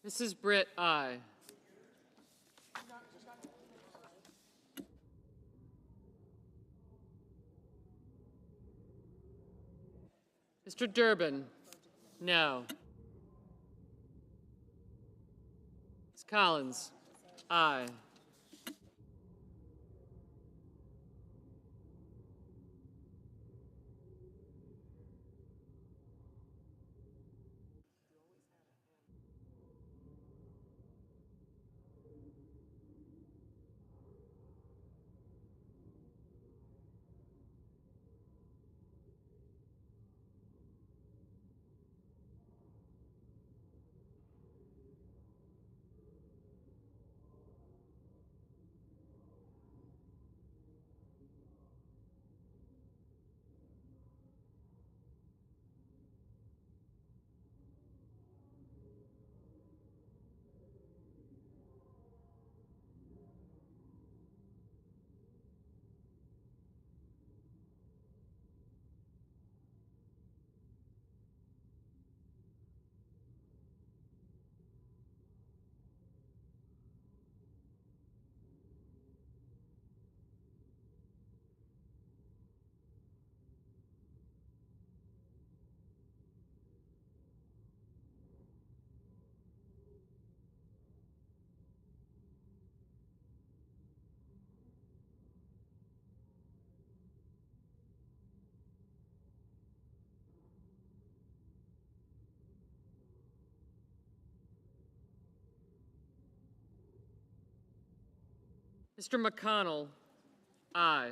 Mrs. Britt, aye. Mr. Durbin, no. Ms. Collins, aye. Mr. McConnell, aye.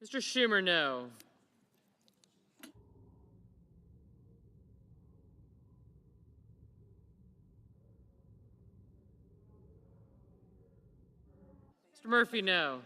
Mr. Schumer, no. Mr. Murphy, no.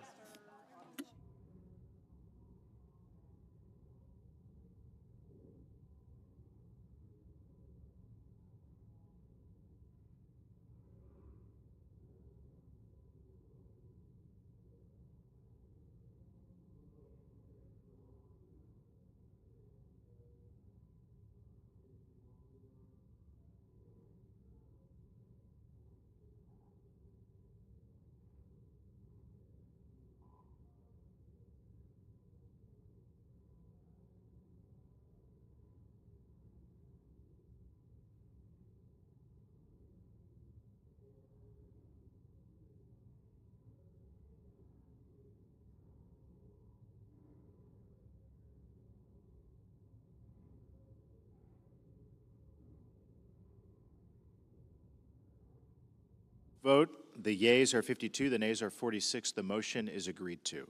Vote. The yeas are 52, the nays are 46. The motion is agreed to.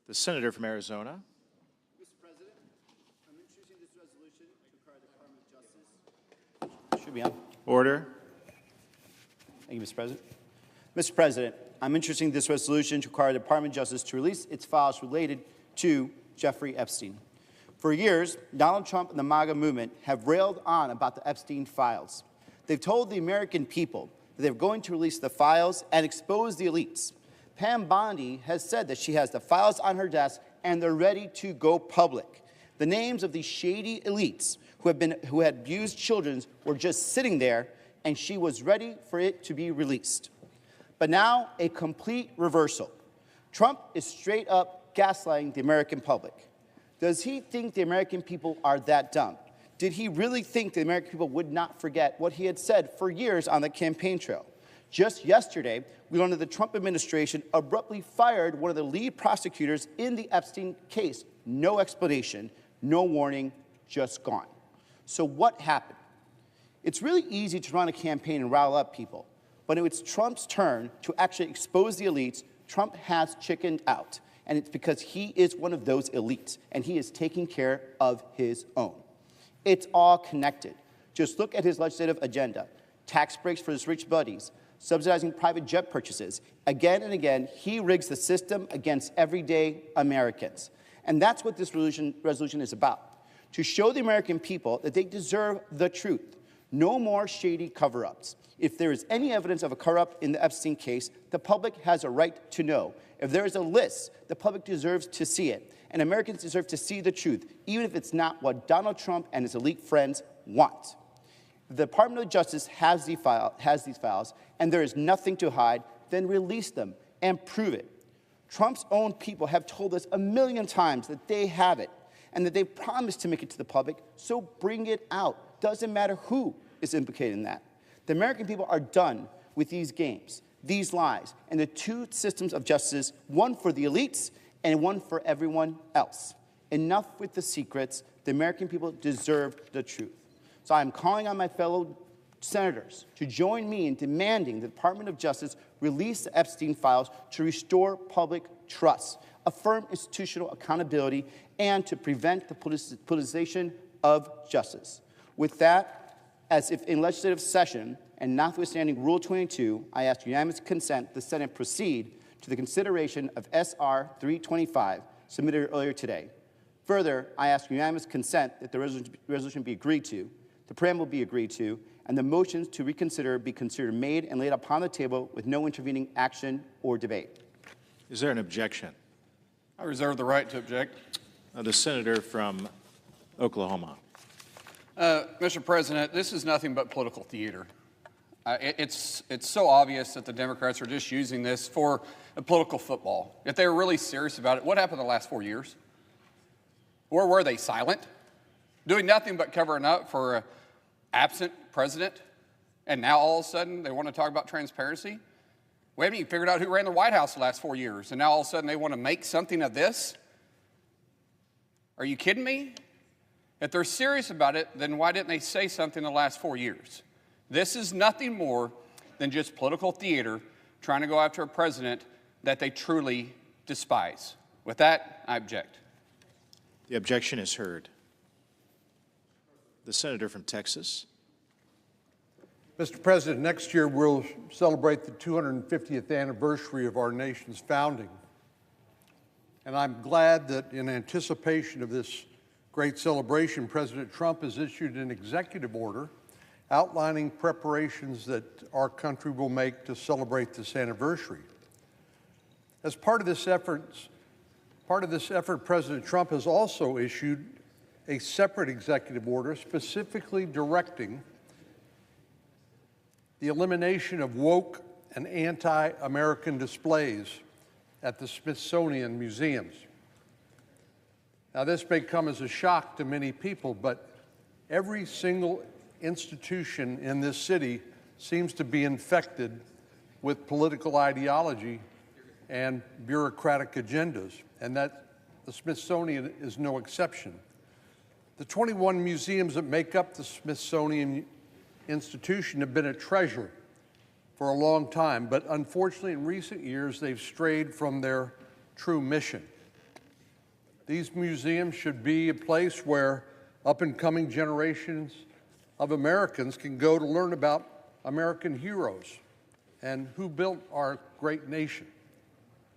The senator from Arizona. Mr. President, I'm introducing this resolution to require the Department of Justice. Should be on. Order. Thank you, Mr. President. Mr. President, I'm introducing this resolution to require the Department of Justice to release its files related to Jeffrey Epstein. For years, Donald Trump and the MAGA movement have railed on about the Epstein files. They've told the American people that they're going to release the files and expose the elites. Pam Bondi has said that she has the files on her desk and they're ready to go public. The names of these shady elites who had abused children were just sitting there, and she was ready for it to be released. But now, a complete reversal. Trump is straight up gaslighting the American public. Does he think the American people are that dumb? Did he really think the American people would not forget what he had said for years on the campaign trail? Just yesterday, we learned that the Trump administration abruptly fired one of the lead prosecutors in the Epstein case. No explanation, no warning, just gone. So what happened? It's really easy to run a campaign and rile up people. But when it's Trump's turn to actually expose the elites, Trump has chickened out. And it's because he is one of those elites, and he is taking care of his own. It's all connected. Just look at his legislative agenda. Tax breaks for his rich buddies, subsidizing private jet purchases. Again and again, he rigs the system against everyday Americans. And that's what this resolution is about, to show the American people that they deserve the truth. No more shady cover-ups. If there is any evidence of a cover-up in the Epstein case, the public has a right to know. If there is a list, the public deserves to see it. And Americans deserve to see the truth, even if it's not what Donald Trump and his elite friends want. The Department of Justice has these files, and there is nothing to hide, then release them and prove it. Trump's own people have told us 1,000,000 times that they have it and that they promised to make it to the public, so bring it out. Doesn't matter who is implicated in that. The American people are done with these games, these lies, and the two systems of justice, one for the elites and one for everyone else. Enough with the secrets. The American people deserve the truth. So I'm calling on my fellow senators to join me in demanding the Department of Justice release the Epstein files to restore public trust, affirm institutional accountability, and to prevent the politicization of justice. With that, as if in legislative session, and notwithstanding Rule 22, I ask unanimous consent the Senate proceed to the consideration of S.R. 325, submitted earlier today. Further, I ask unanimous consent that the resolution be agreed to, the preamble be agreed to, and the motions to reconsider be considered made and laid upon the table with no intervening action or debate. Is there an objection? I reserve the right to object. The senator from Oklahoma. Mr. President, this is nothing but political theater. It's so obvious that the Democrats are just using this for a political football. If they were really serious about it, what happened the last 4 years? Or were they silent, doing nothing but covering up for an absent president? And now all of a sudden they want to talk about transparency? We haven't even figured out who ran the White House the last 4 years, and now all of a sudden they want to make something of this? Are you kidding me? If they're serious about it, then why didn't they say something in the last 4 years? This is nothing more than just political theater trying to go after a president that they truly despise. With that, I object. The objection is heard. The senator from Texas. Mr. President, next year we'll celebrate the 250th anniversary of our nation's founding. And I'm glad that in anticipation of this great celebration, President Trump has issued an executive order outlining preparations that our country will make to celebrate this anniversary. As part of this effort, President Trump has also issued a separate executive order specifically directing the elimination of woke and anti-American displays at the Smithsonian museums. Now, this may come as a shock to many people, but every single institution in this city seems to be infected with political ideology and bureaucratic agendas, and that the Smithsonian is no exception. The 21 museums that make up the Smithsonian institution have been a treasure for a long time, but unfortunately in recent years they've strayed from their true mission. These museums should be a place where up-and-coming generations of Americans can go to learn about American heroes and who built our great nation.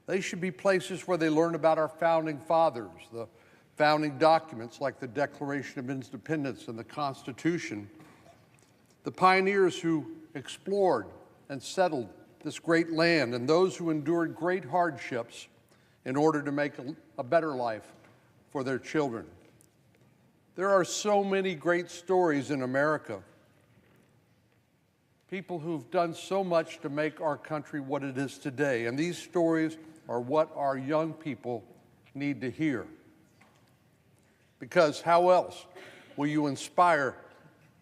They should be places where they learn about our founding fathers, the founding documents like the Declaration of Independence and the Constitution, the pioneers who explored and settled this great land, and those who endured great hardships in order to make a better life for their children. There are so many great stories in America. People who've done so much to make our country what it is today, and these stories are what our young people need to hear. Because how else will you inspire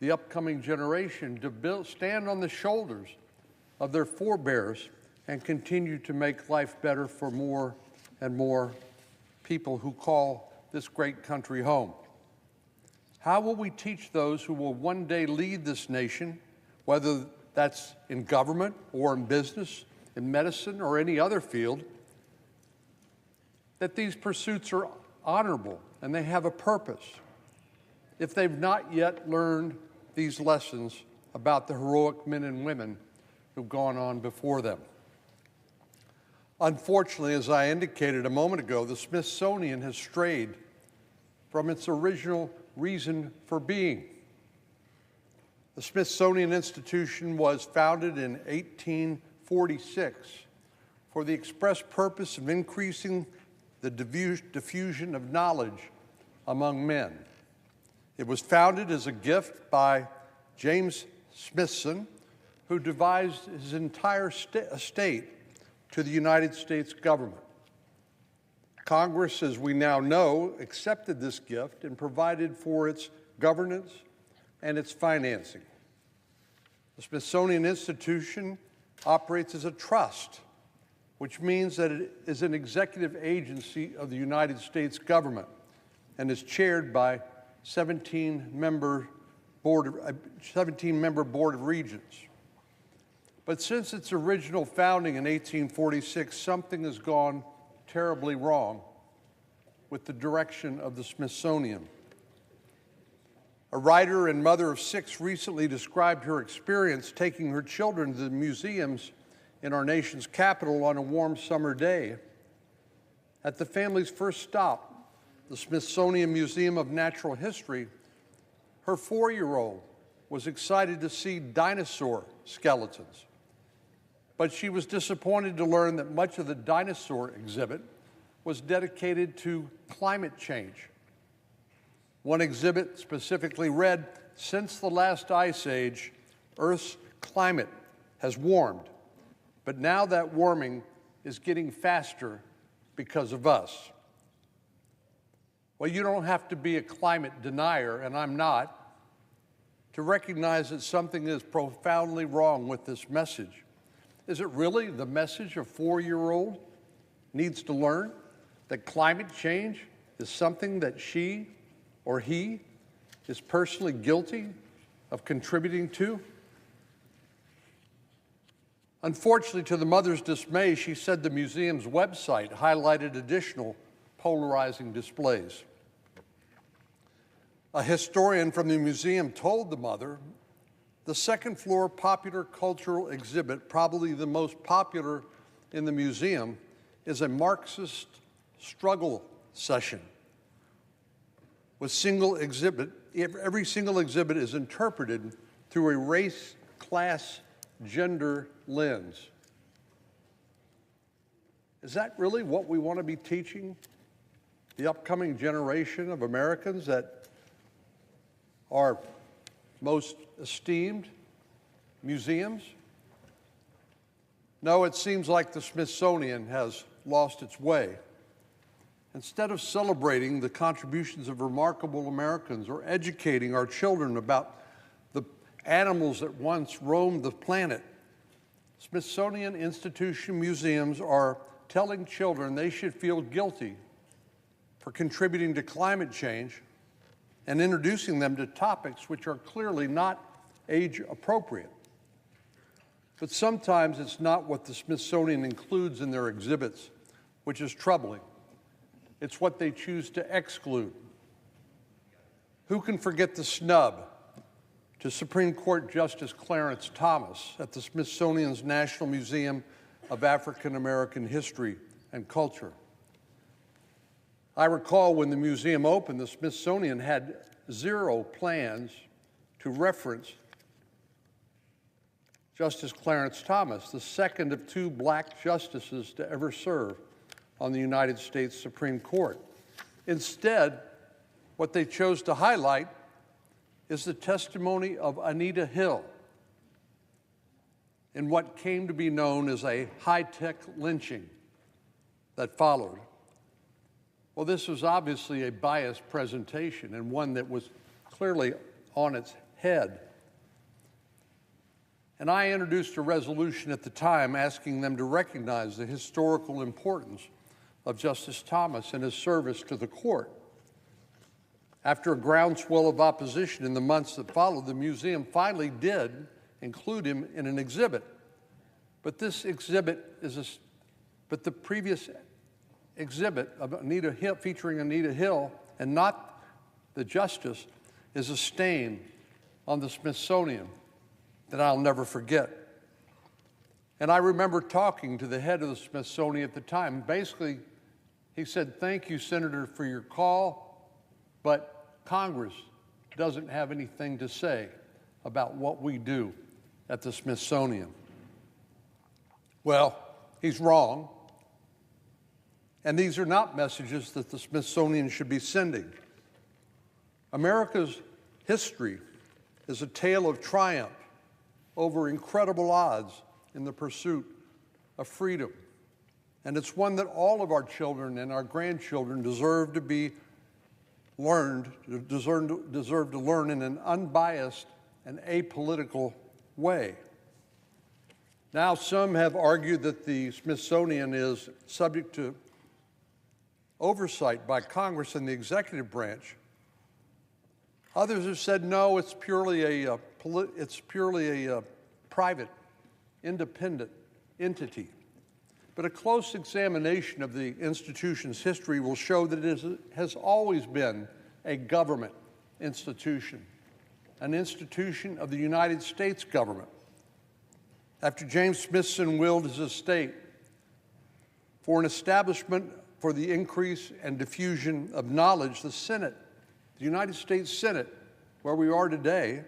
the upcoming generation to stand on the shoulders of their forebears and continue to make life better for more and more people who call this great country home? How will we teach those who will one day lead this nation, whether that's in government or in business, in medicine or any other field, that these pursuits are honorable and they have a purpose, if they've not yet learned these lessons about the heroic men and women who've gone on before them? Unfortunately, as I indicated a moment ago, the Smithsonian has strayed from its original reason for being. The Smithsonian Institution was founded in 1846 for the express purpose of increasing the diffusion of knowledge among men. It was founded as a gift by James Smithson, who devised his entire estate to the United States government. Congress, as we now know, accepted this gift and provided for its governance and its financing. The Smithsonian Institution operates as a trust, which means that it is an executive agency of the United States government and is chaired by 17-member board of regents. But since its original founding in 1846, something has gone terribly wrong with the direction of the Smithsonian. A writer and mother of 6 recently described her experience taking her children to the museums in our nation's capital on a warm summer day. At the family's first stop, the Smithsonian Museum of Natural History, her 4-year-old was excited to see dinosaur skeletons. But she was disappointed to learn that much of the dinosaur exhibit was dedicated to climate change. One exhibit specifically read, "Since the last ice age, Earth's climate has warmed, but now that warming is getting faster because of us." Well, you don't have to be a climate denier, and I'm not, to recognize that something is profoundly wrong with this message. Is it really the message a 4-year-old needs to learn? That climate change is something that she or he is personally guilty of contributing to? Unfortunately, to the mother's dismay, she said the museum's website highlighted additional polarizing displays. A historian from the museum told the mother, the second floor popular cultural exhibit, probably the most popular in the museum, is a Marxist struggle session. With every single exhibit is interpreted through a race, class, gender lens. Is that really what we want to be teaching the upcoming generation of Americans, that our most esteemed museums? No, it seems like the Smithsonian has lost its way. Instead of celebrating the contributions of remarkable Americans or educating our children about the animals that once roamed the planet, Smithsonian Institution museums are telling children they should feel guilty for contributing to climate change and introducing them to topics which are clearly not age appropriate. But sometimes it's not what the Smithsonian includes in their exhibits, which is troubling. It's what they choose to exclude. Who can forget the snub to Supreme Court Justice Clarence Thomas at the Smithsonian's National Museum of African American History and Culture? I recall when the museum opened, the Smithsonian had zero plans to reference Justice Clarence Thomas, the second of two black justices to ever serve on the United States Supreme Court. Instead, what they chose to highlight is the testimony of Anita Hill in what came to be known as a high-tech lynching that followed. Well, this was obviously a biased presentation and one that was clearly on its head. And I introduced a resolution at the time asking them to recognize the historical importance of Justice Thomas and his service to the court. After a groundswell of opposition in the months that followed, the museum finally did include him in an exhibit. But this exhibit but the previous exhibit of Anita Hill, featuring Anita Hill and not the justice, is a stain on the Smithsonian that I'll never forget. And I remember talking to the head of the Smithsonian at the time. Basically, he said, "Thank you, Senator, for your call, but Congress doesn't have anything to say about what we do at the Smithsonian." Well, he's wrong. And these are not messages that the Smithsonian should be sending. America's history is a tale of triumph over incredible odds in the pursuit of freedom. And it's one that all of our children and our grandchildren deserve to learn in an unbiased and apolitical way. Now, some have argued that the Smithsonian is subject to oversight by Congress and the executive branch. Others have said, no, it's purely a private, independent entity. But a close examination of the institution's history will show that it has always been a government institution, an institution of the United States government. After James Smithson willed his estate for an establishment for the increase and diffusion of knowledge, the Senate, the United States Senate, where we are today,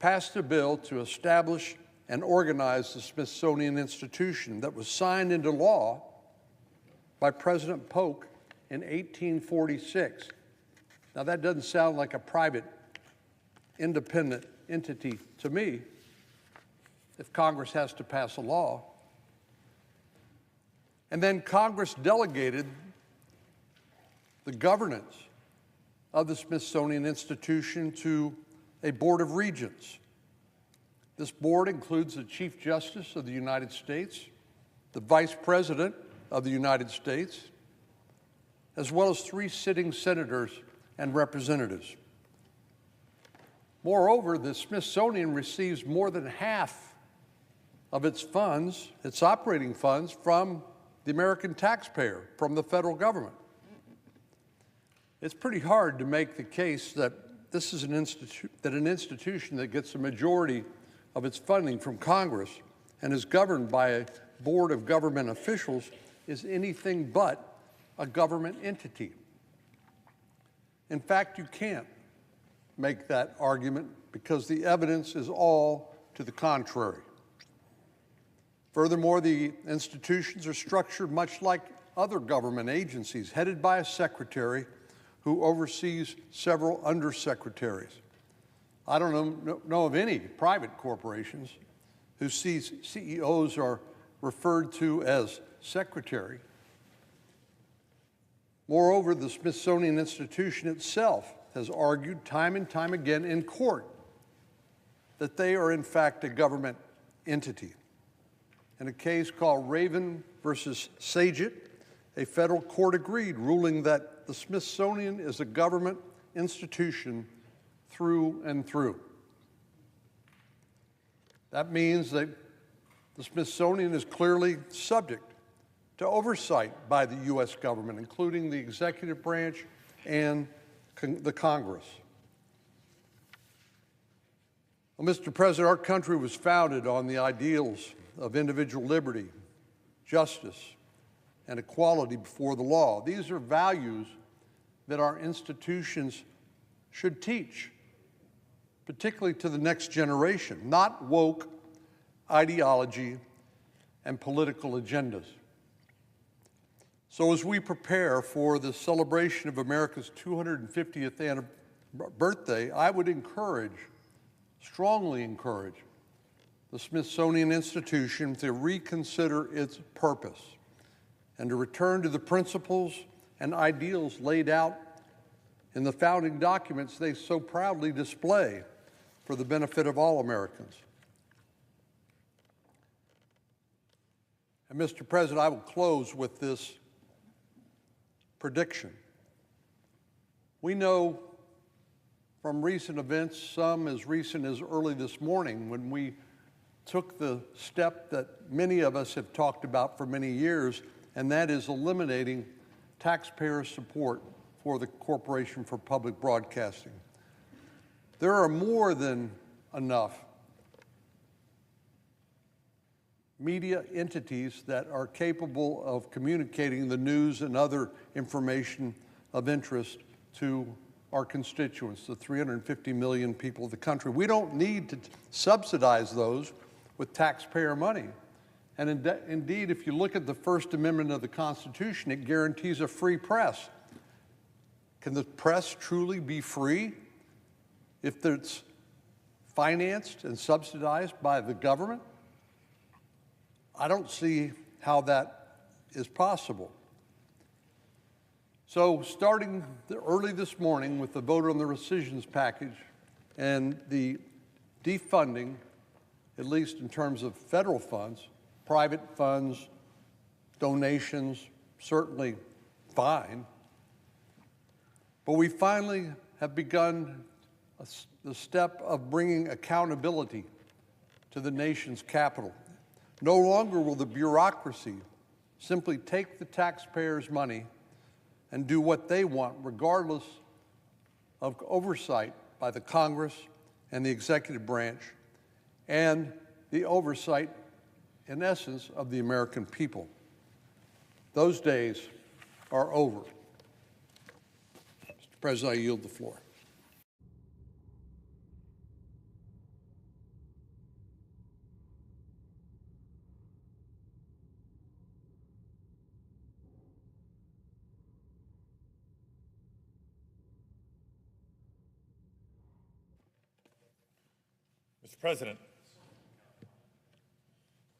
passed a bill to establish and organize the Smithsonian Institution that was signed into law by President Polk in 1846. Now, that doesn't sound like a private, independent entity to me if Congress has to pass a law. And then Congress delegated the governance of the Smithsonian Institution to a Board of Regents. This board includes the Chief Justice of the United States, the Vice President of the United States, as well as 3 sitting senators and representatives. Moreover, the Smithsonian receives more than half of its funds, its operating funds, from the American taxpayer, from the federal government. It's pretty hard to make the case that this is an institution that gets a majority of its funding from Congress and is governed by a board of government officials is anything but a government entity. In fact, you can't make that argument because the evidence is all to the contrary. Furthermore, the institutions are structured much like other government agencies, headed by a secretary who oversees several undersecretaries. I don't know of any private corporations whose CEOs are referred to as secretary. Moreover, the Smithsonian Institution itself has argued time and time again in court that they are in fact a government entity. In a case called Raven versus Saget, a federal court agreed, ruling that the Smithsonian is a government institution through and through. That means that the Smithsonian is clearly subject to oversight by the U.S. government, including the executive branch and the Congress. Well, Mr. President, our country was founded on the ideals of individual liberty, justice, and equality before the law. These are values that our institutions should teach, particularly to the next generation, not woke ideology and political agendas. So as we prepare for the celebration of America's 250th birthday, I would strongly encourage, the Smithsonian Institution to reconsider its purpose and to return to the principles and ideals laid out in the founding documents they so proudly display for the benefit of all Americans. And Mr. President, I will close with this prediction. We know from recent events, some as recent as early this morning, when we took the step that many of us have talked about for many years, and that is eliminating taxpayer support for the Corporation for Public Broadcasting. There are more than enough media entities that are capable of communicating the news and other information of interest to our constituents, the 350 million people of the country. We don't need to subsidize those with taxpayer money. And indeed, if you look at the First Amendment of the Constitution, it guarantees a free press. Can the press truly be free if it's financed and subsidized by the government? I don't see how that is possible. So starting early this morning with the vote on the rescissions package and the defunding, at least in terms of federal funds, private funds, donations, certainly fine. But we finally have begun the step of bringing accountability to the nation's capital. No longer will the bureaucracy simply take the taxpayers' money and do what they want, regardless of oversight by the Congress and the executive branch, and the oversight, in essence, of the American people. Those days are over. Mr. President, I yield the floor.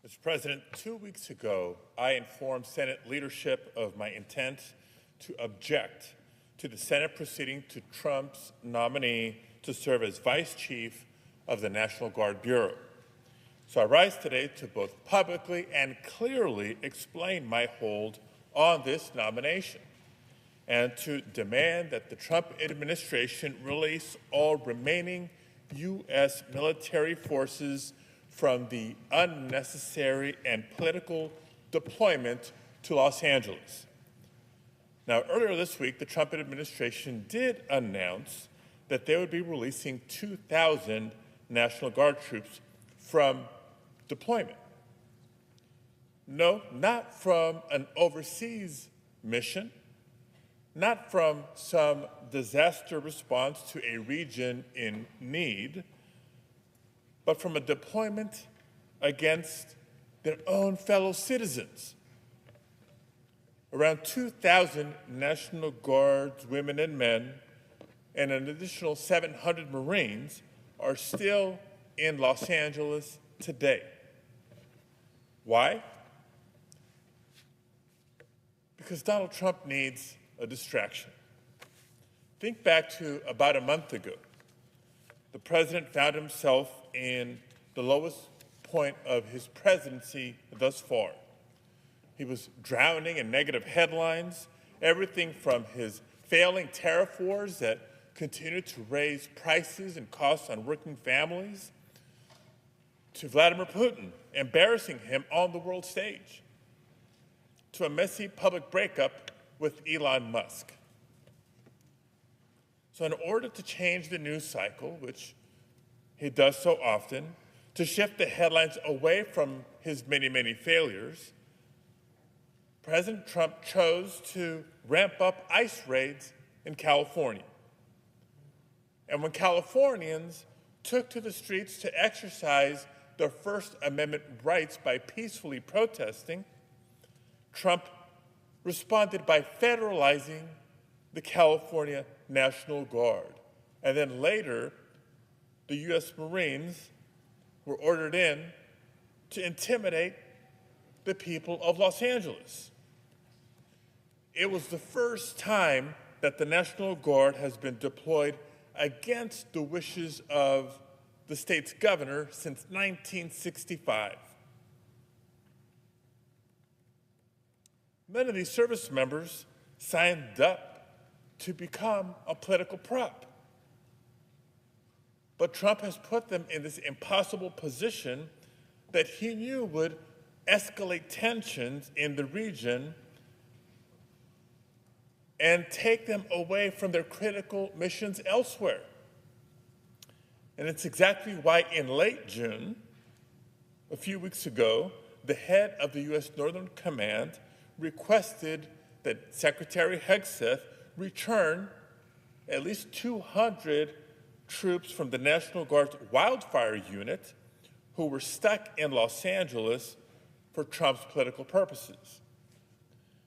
Mr. President, 2 weeks ago, I informed Senate leadership of my intent to object to the Senate proceeding to Trump's nominee to serve as Vice Chief of the National Guard Bureau. So I rise today to both publicly and clearly explain my hold on this nomination. and to demand that the Trump administration release all remaining U.S. military forces from the unnecessary and political deployment to Los Angeles. Now, earlier this week, the Trump administration did announce that they would be releasing 2,000 National Guard troops from deployment. No, not from an overseas mission, not from some disaster response to a region in need, but from a deployment against their own fellow citizens. Around 2,000 National Guards women and men and an additional 700 Marines are still in Los Angeles today. Why? Because Donald Trump needs a distraction. Think back to about a month ago. The president found himself in the lowest point of his presidency thus far. He was drowning in negative headlines, everything from his failing tariff wars that continued to raise prices and costs on working families, to Vladimir Putin embarrassing him on the world stage, to a messy public breakup with Elon Musk. So in order to change the news cycle, which he does so often, to shift the headlines away from his many, many failures, President Trump chose to ramp up ICE raids in California. And when Californians took to the streets to exercise their First Amendment rights by peacefully protesting, Trump responded by federalizing the California National Guard. And then later, the U.S. Marines were ordered in to intimidate the people of Los Angeles. It was the first time that the National Guard has been deployed against the wishes of the state's governor since 1965. Many of these service members signed up to become a political prop. But Trump has put them in this impossible position that he knew would escalate tensions in the region and take them away from their critical missions elsewhere. And it's exactly why in late June, a few weeks ago, the head of the U.S. Northern Command requested that Secretary Hegseth return at least 200 troops from the National Guard's wildfire unit who were stuck in Los Angeles for Trump's political purposes.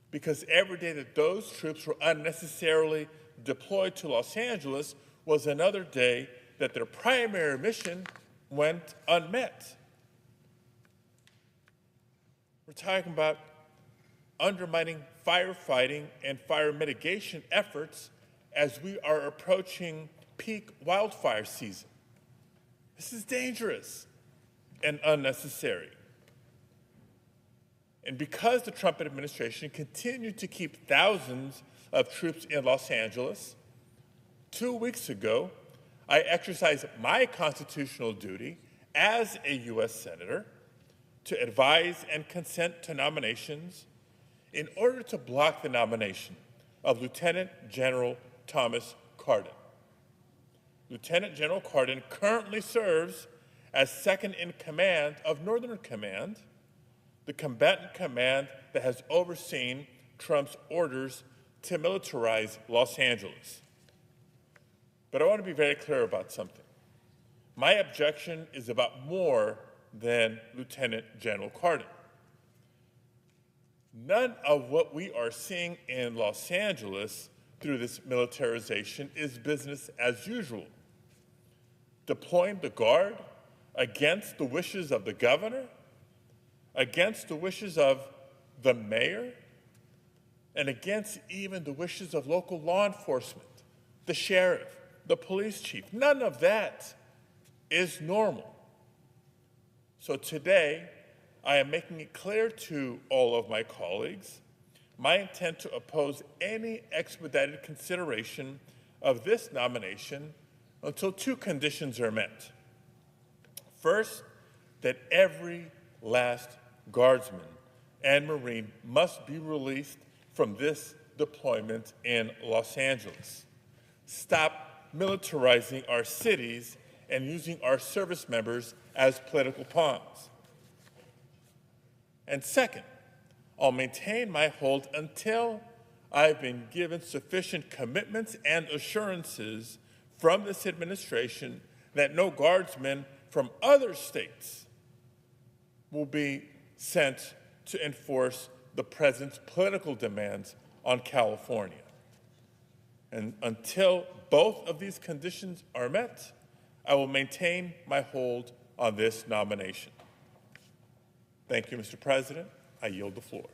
Because every day that those troops were unnecessarily deployed to Los Angeles was another day that their primary mission went unmet. We're talking about undermining firefighting and fire mitigation efforts as we are approaching peak wildfire season. This is dangerous and unnecessary. And because the Trump administration continued to keep thousands of troops in Los Angeles, 2 weeks ago, I exercised my constitutional duty as a U.S. Senator to advise and consent to nominations in order to block the nomination of Lieutenant General Thomas Cardin. Lieutenant General Cardin currently serves as second in command of Northern Command, the combatant command that has overseen Trump's orders to militarize Los Angeles. But I want to be very clear about something. My objection is about more than Lieutenant General Cardin. None of what we are seeing in Los Angeles through this militarization is business as usual. Deploying the Guard against the wishes of the governor, against the wishes of the mayor, and against even the wishes of local law enforcement, the sheriff, the police chief. None of that is normal. So today, I am making it clear to all of my colleagues my intent to oppose any expedited consideration of this nomination until two conditions are met. First, that every last Guardsman and Marine must be released from this deployment in Los Angeles. Stop militarizing our cities and using our service members as political pawns. And second, I'll maintain my hold until I've been given sufficient commitments and assurances from this administration that no Guardsmen from other states will be sent to enforce the President's political demands on California. And until both of these conditions are met, I will maintain my hold on this nomination. Thank you, Mr. President. I yield the floor.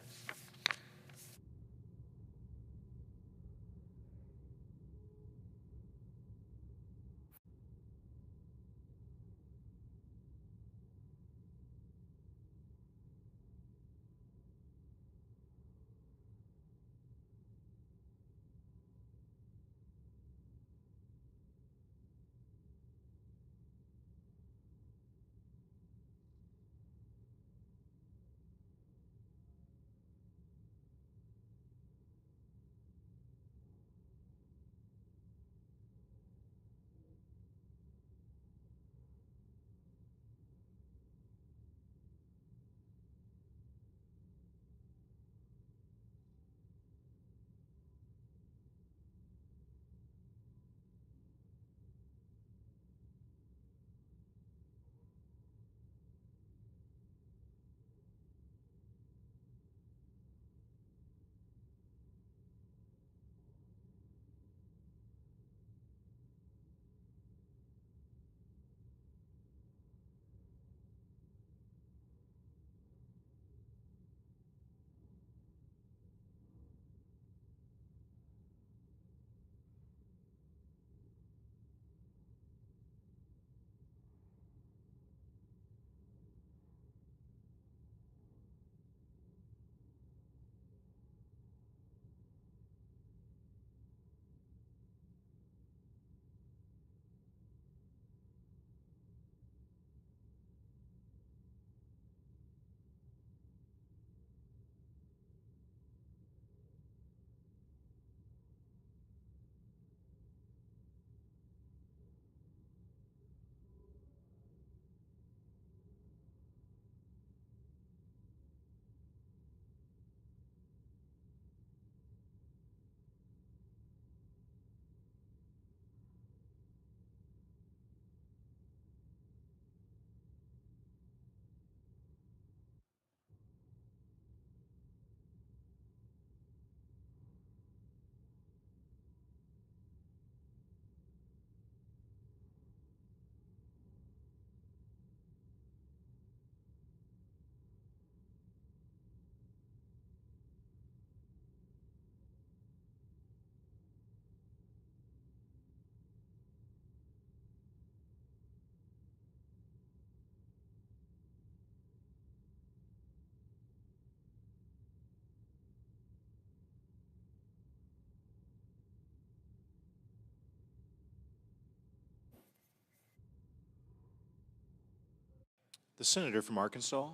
The senator from Arkansas.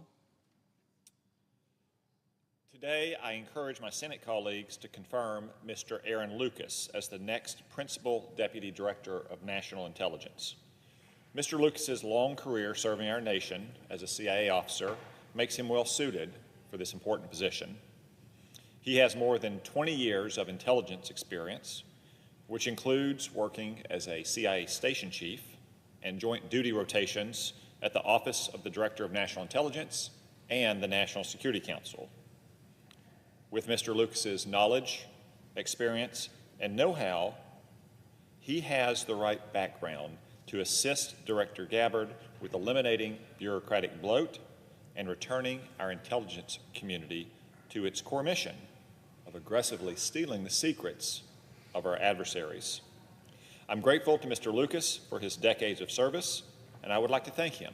Today, I encourage my Senate colleagues to confirm Mr. Aaron Lucas as the next Principal Deputy Director of National Intelligence. Mr. Lucas's long career serving our nation as a CIA officer makes him well suited for this important position. He has more than 20 years of intelligence experience, which includes working as a CIA station chief and joint duty rotations at the Office of the Director of National Intelligence and the National Security Council. With Mr. Lucas's knowledge, experience, and know-how, he has the right background to assist Director Gabbard with eliminating bureaucratic bloat and returning our intelligence community to its core mission of aggressively stealing the secrets of our adversaries. I'm grateful to Mr. Lucas for his decades of service, and I would like to thank him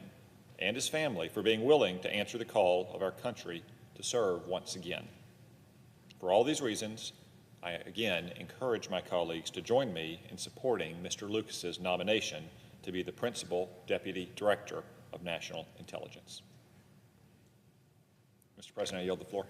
and his family for being willing to answer the call of our country to serve once again. For all these reasons, I again encourage my colleagues to join me in supporting Mr. Lucas's nomination to be the Principal Deputy Director of National Intelligence. Mr. President, I yield the floor.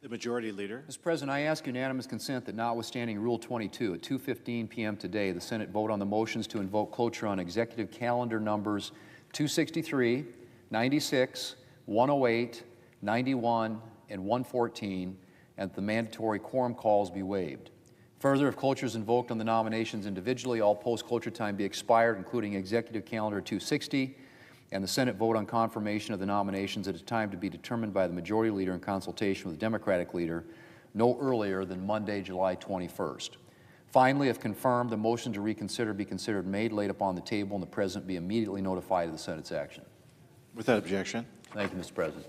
The Majority Leader. Mr. President, I ask unanimous consent that notwithstanding Rule 22, at 2:15 p.m. today, the Senate vote on the motions to invoke cloture on executive calendar numbers 263, 96, 108, 91, and 114, and that the mandatory quorum calls be waived. Further, if cloture is invoked on the nominations individually, all post-cloture time be expired, including executive calendar 260, and the Senate vote on confirmation of the nominations at a time to be determined by the Majority Leader in consultation with the Democratic Leader no earlier than Monday, July 21st. Finally, if confirmed, the motion to reconsider be considered made, laid upon the table, and the President be immediately notified of the Senate's action. Without objection. Thank you, Mr. President.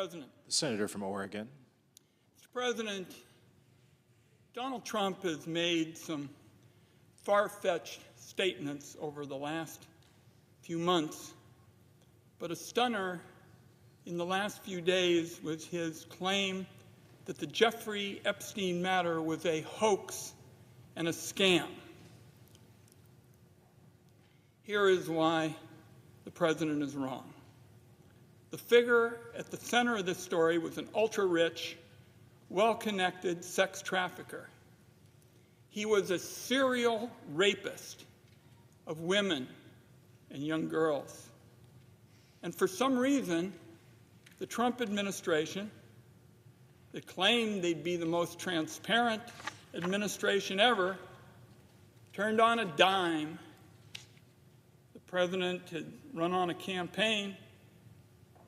President. The senator from Oregon. Mr. President, Donald Trump has made some far-fetched statements over the last few months, but a stunner in the last few days was his claim that the Jeffrey Epstein matter was a hoax and a scam. Here is why the president is wrong. The figure at the center of this story was an ultra-rich, well-connected sex trafficker. He was a serial rapist of women and young girls. And for some reason, the Trump administration, that claimed they'd be the most transparent administration ever, turned on a dime. The president had run on a campaign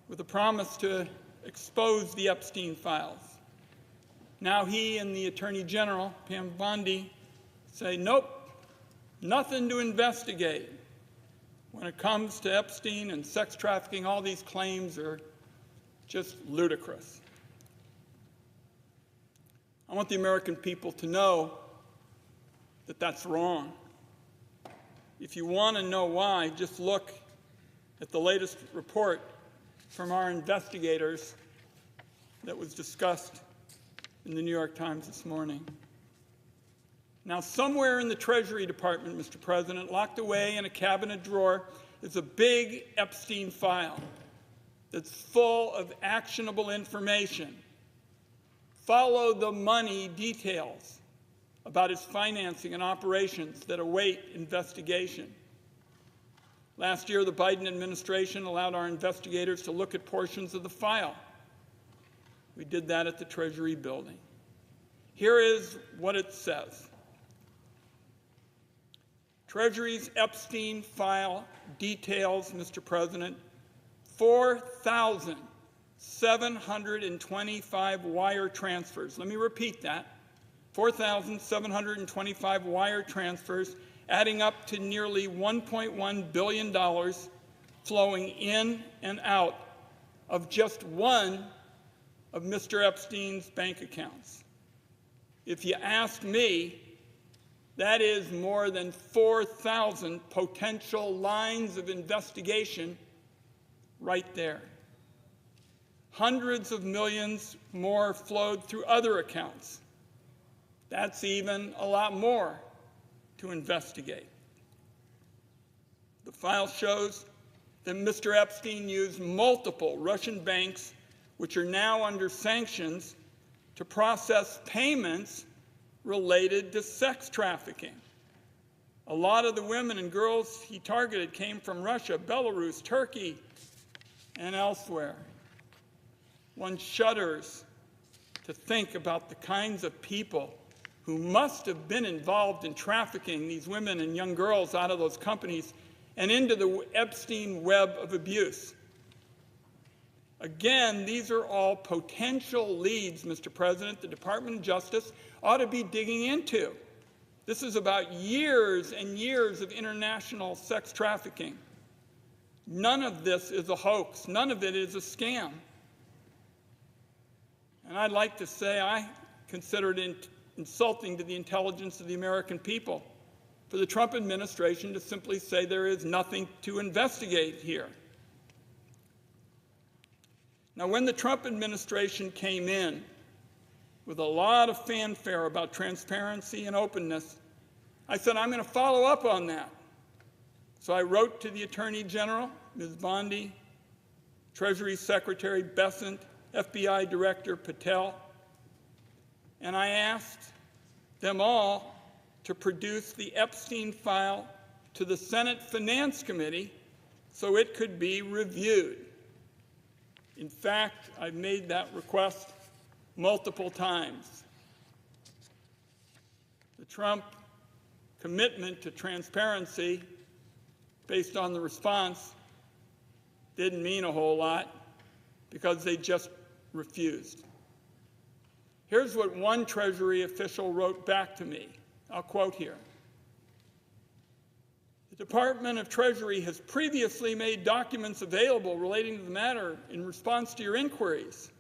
with a promise to expose the Epstein files. Now he and the Attorney General, Pam Bondi, say, nope, nothing to investigate. When it comes to Epstein and sex trafficking, all these claims are just ludicrous. I want the American people to know that that's wrong. If you want to know why, just look at the latest report from our investigators that was discussed in the New York Times this morning. Now, somewhere in the Treasury Department, Mr. President, locked away in a cabinet drawer, is a big Epstein file that's full of actionable information. Follow the money details about his financing and operations that await investigation. Last year, the Biden administration allowed our investigators to look at portions of the file. We did that at the Treasury building. Here is what it says. Treasury's Epstein file details, Mr. President, 4,725 wire transfers. Let me repeat that. 4,725 wire transfers, adding up to nearly $1.1 billion flowing in and out of just one of Mr. Epstein's bank accounts. If you ask me, that is more than 4,000 potential lines of investigation right there. Hundreds of millions more flowed through other accounts. That's even a lot more to investigate. The file shows that Mr. Epstein used multiple Russian banks, which are now under sanctions, to process payments related to sex trafficking. A lot of the women and girls he targeted came from Russia, Belarus, Turkey, and elsewhere. One shudders to think about the kinds of people who must have been involved in trafficking these women and young girls out of those companies and into the Epstein web of abuse. Again, these are all potential leads, Mr. President, the Department of Justice ought to be digging into. This is about years and years of international sex trafficking. None of this is a hoax. None of it is a scam. And I'd like to say I consider it insulting to the intelligence of the American people for the Trump administration to simply say there is nothing to investigate here. Now, when the Trump administration came in with a lot of fanfare about transparency and openness, I said, I'm going to follow up on that. So I wrote to the Attorney General, Ms. Bondi, Treasury Secretary Bessent, FBI Director Patel, and I asked them all to produce the Epstein file to the Senate Finance Committee so it could be reviewed. In fact, I've made that request multiple times. The Trump commitment to transparency based on the response didn't mean a whole lot because they just refused. Here's what one Treasury official wrote back to me. I'll quote here. The Department of Treasury has previously made documents available relating to the matter in response to your inquiries.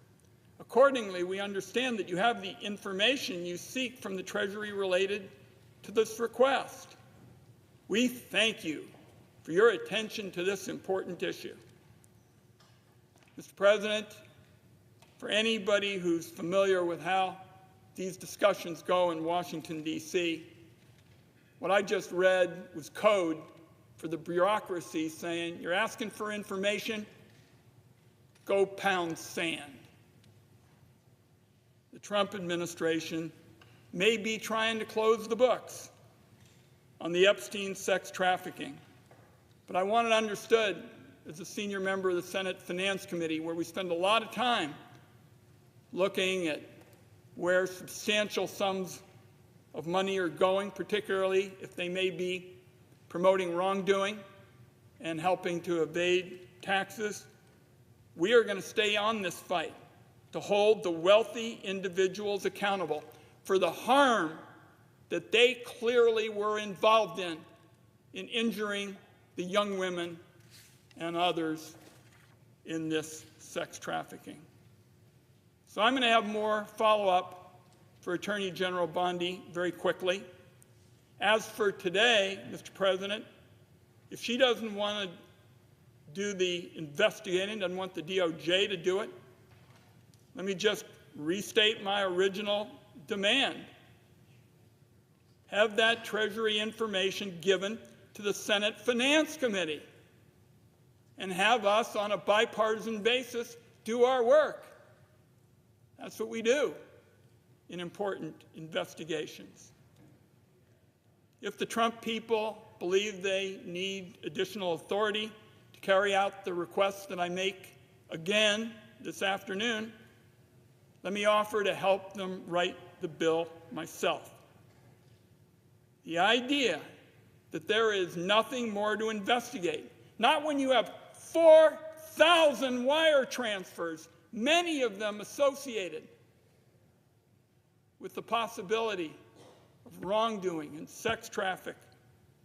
Accordingly, we understand that you have the information you seek from the Treasury related to this request. We thank you for your attention to this important issue. Mr. President, for anybody who's familiar with how these discussions go in Washington, D.C., what I just read was code for the bureaucracy saying, you're asking for information, go pound sand. The Trump administration may be trying to close the books on the Epstein sex trafficking. But I want it understood as a senior member of the Senate Finance Committee, where we spend a lot of time looking at where substantial sums of money are going, particularly if they may be promoting wrongdoing and helping to evade taxes. We are going to stay on this fight to hold the wealthy individuals accountable for the harm that they clearly were involved in injuring the young women and others in this sex trafficking. So I'm going to have more follow-up for Attorney General Bondi very quickly. As for today, Mr. President, if she doesn't want to do the investigating, doesn't want the DOJ to do it, let me just restate my original demand. Have that Treasury information given to the Senate Finance Committee and have us on a bipartisan basis do our work. That's what we do in important investigations. If the Trump people believe they need additional authority to carry out the requests that I make again this afternoon, let me offer to help them write the bill myself. The idea that there is nothing more to investigate, not when you have 4,000 wire transfers, many of them associated with the possibility of wrongdoing and sex traffic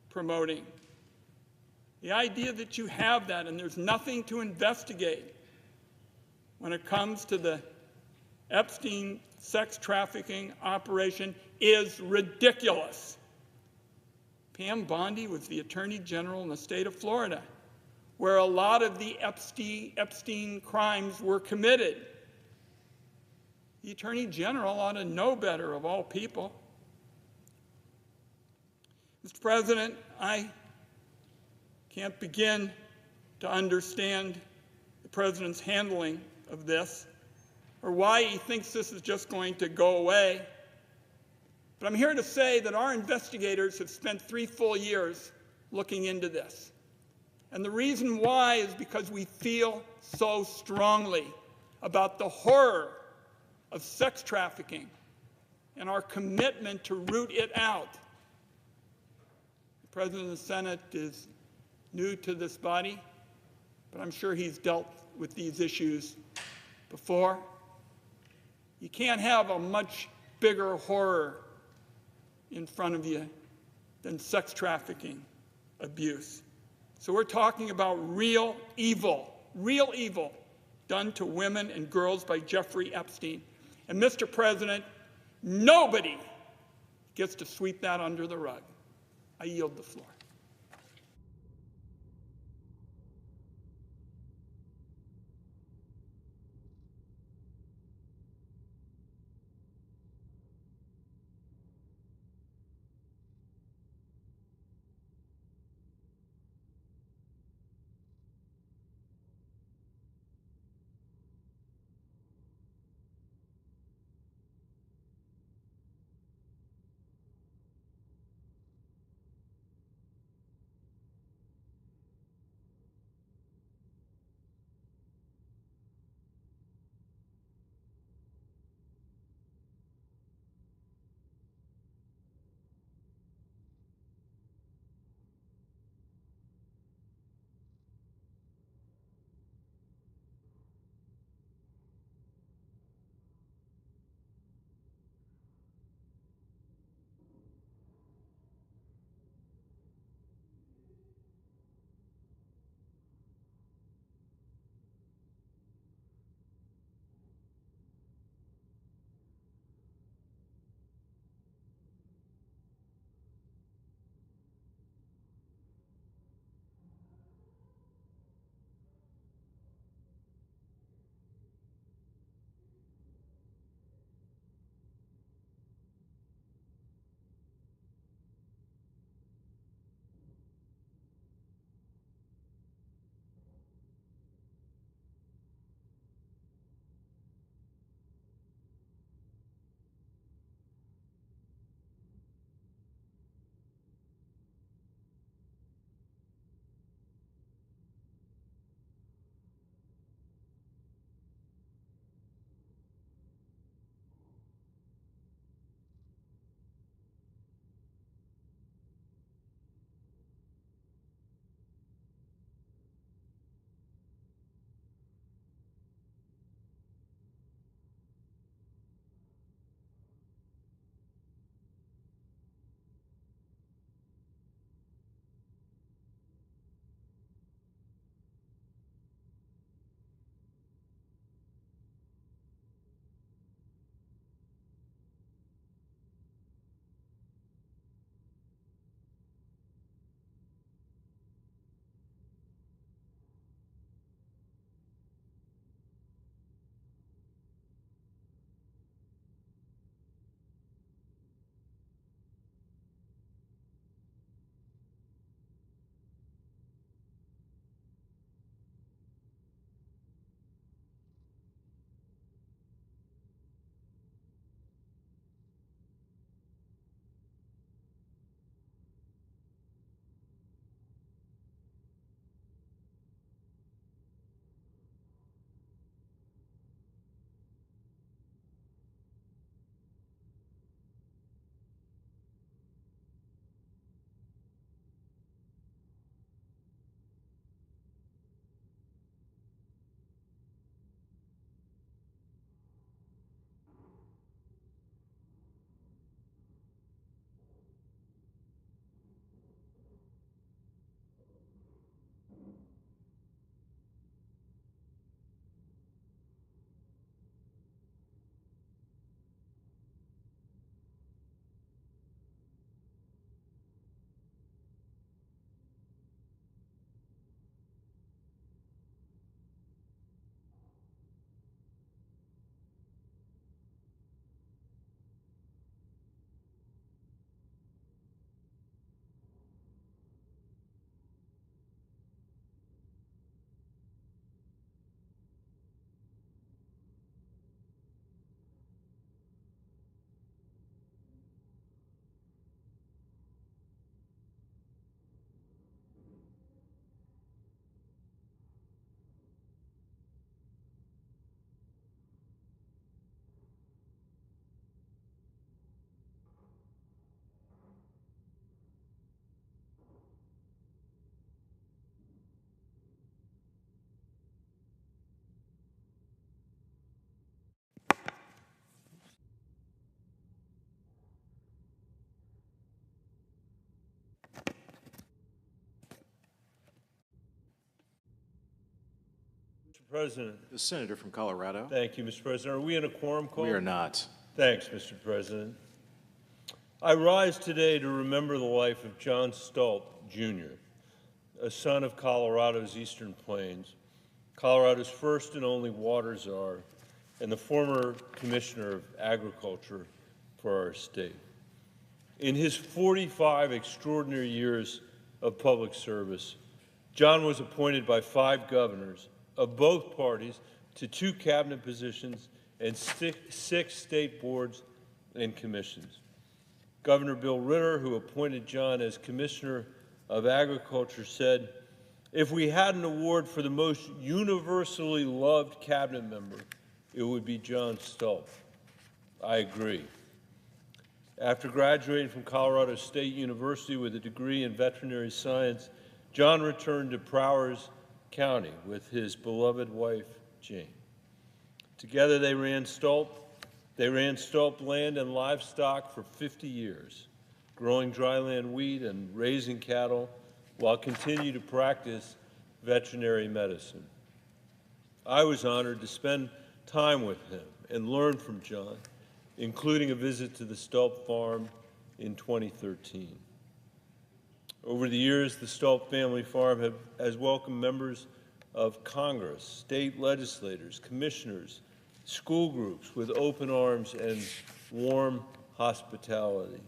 promoting. The idea that you have that and there's nothing to investigate when it comes to the Epstein sex trafficking operation is ridiculous. Pam Bondi was the Attorney General in the state of Florida, where a lot of the Epstein crimes were committed. The Attorney General ought to know better, of all people. Mr. President, I can't begin to understand the President's handling of this or why he thinks this is just going to go away. But I'm here to say that our investigators have spent 3 full years looking into this. And the reason why is because we feel so strongly about the horror of sex trafficking and our commitment to root it out. The President of the Senate is new to this body, but I'm sure he's dealt with these issues before. You can't have a much bigger horror in front of you than sex trafficking abuse. So we're talking about real evil done to women and girls by Jeffrey Epstein. And Mr. President, nobody gets to sweep that under the rug. I yield the floor. President. The senator from Colorado. Thank you, Mr. President. Are we in a quorum call? We are not. Thanks, Mr. President. I rise today to remember the life of John Stalp, Jr., a son of Colorado's Eastern Plains, Colorado's first and only water czar, and the former Commissioner of Agriculture for our state. In his 45 extraordinary years of public service, John was appointed by 5 governors of both parties to 2 cabinet positions and 6 state boards and commissions. Governor Bill Ritter, who appointed John as Commissioner of Agriculture, said, "If we had an award for the most universally loved cabinet member, it would be John Stalp." I agree. After graduating from Colorado State University with a degree in veterinary science, John returned to Prowers County with his beloved wife, Jane. Together they ran Stalp land and livestock for 50 years, growing dryland wheat and raising cattle while continuing to practice veterinary medicine. I was honored to spend time with him and learn from John, including a visit to the Stalp farm in 2013. Over the years, the Stalp family farm has welcomed members of Congress, state legislators, commissioners, school groups with open arms and warm hospitality.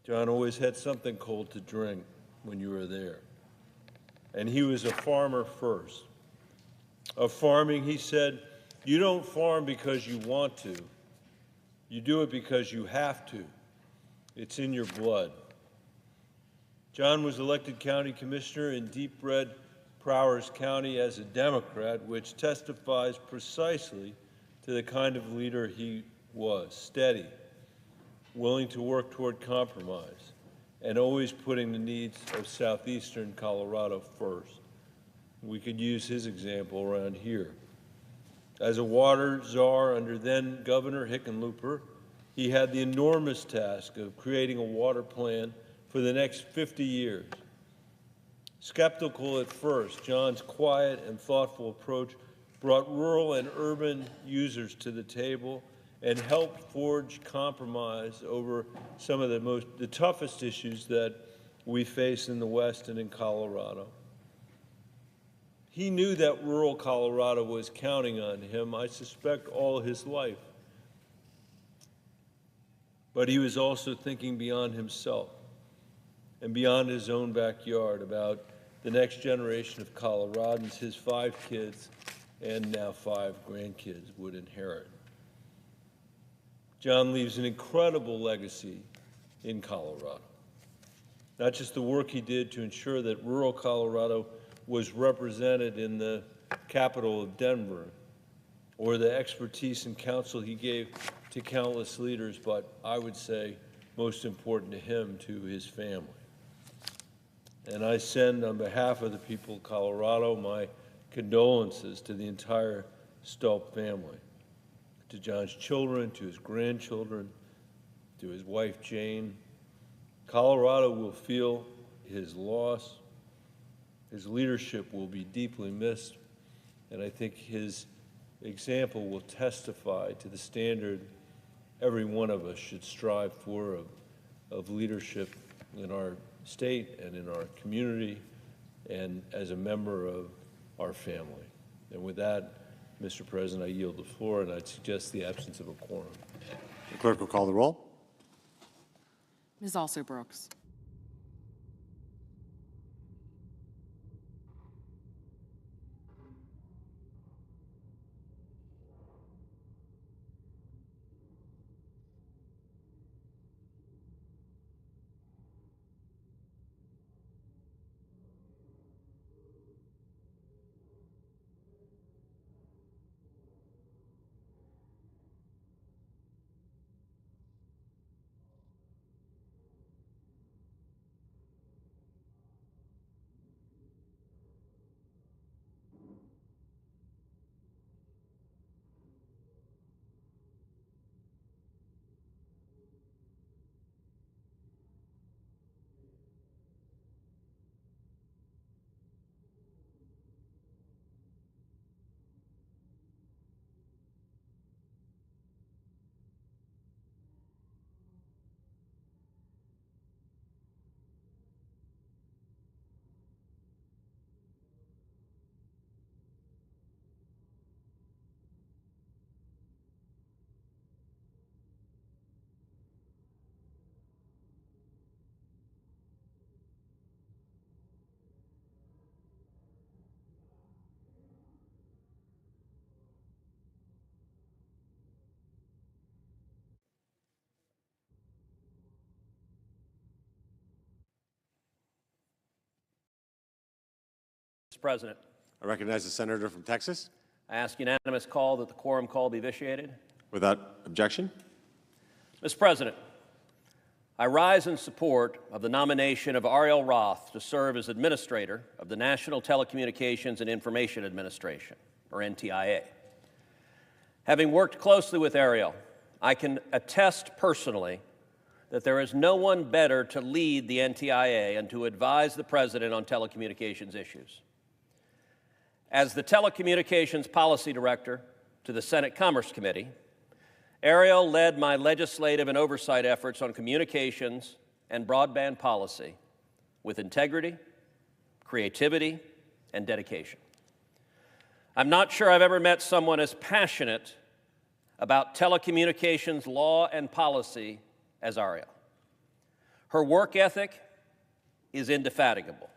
John always had something cold to drink when you were there. And he was a farmer first. Of farming, he said, "You don't farm because you want to. You do it because you have to. It's in your blood." John was elected county commissioner in deep red Prowers County as a Democrat, which testifies precisely to the kind of leader he was: steady, willing to work toward compromise, and always putting the needs of southeastern Colorado first. We could use his example around here. As a water czar under then Governor Hickenlooper, he had the enormous task of creating a water plan for the next 50 years. Skeptical at first, John's quiet and thoughtful approach brought rural and urban users to the table and helped forge compromise over some of the toughest issues that we face in the West and in Colorado. He knew that rural Colorado was counting on him, I suspect, all his life. But he was also thinking beyond himself and beyond his own backyard about the next generation of Coloradans his 5 kids and now 5 grandkids would inherit. John leaves an incredible legacy in Colorado. Not just the work he did to ensure that rural Colorado was represented in the capital of Denver, or the expertise and counsel he gave to countless leaders, but I would say most important to him, to his family. And I send, on behalf of the people of Colorado, my condolences to the entire Stalp family, to John's children, to his grandchildren, to his wife, Jane. Colorado will feel his loss. His leadership will be deeply missed, and I think his example will testify to the standard every one of us should strive for of leadership in our state and in our community and as a member of our family. And with that, Mr. President, I yield the floor, and I'd suggest the absence of a quorum. The clerk will call the roll. Ms. Also-Brooks. Mr. President, I recognize the senator from Texas. I ask unanimous call that the quorum call be vitiated. Without objection. Mr. President, I rise in support of the nomination of Ariel Roth to serve as Administrator of the National Telecommunications and Information Administration, or NTIA. Having worked closely with Ariel, I can attest personally that there is no one better to lead the NTIA and to advise the President on telecommunications issues. As the Telecommunications Policy Director to the Senate Commerce Committee, Ariel led my legislative and oversight efforts on communications and broadband policy with integrity, creativity, and dedication. I'm not sure I've ever met someone as passionate about telecommunications law and policy as Ariel. Her work ethic is indefatigable,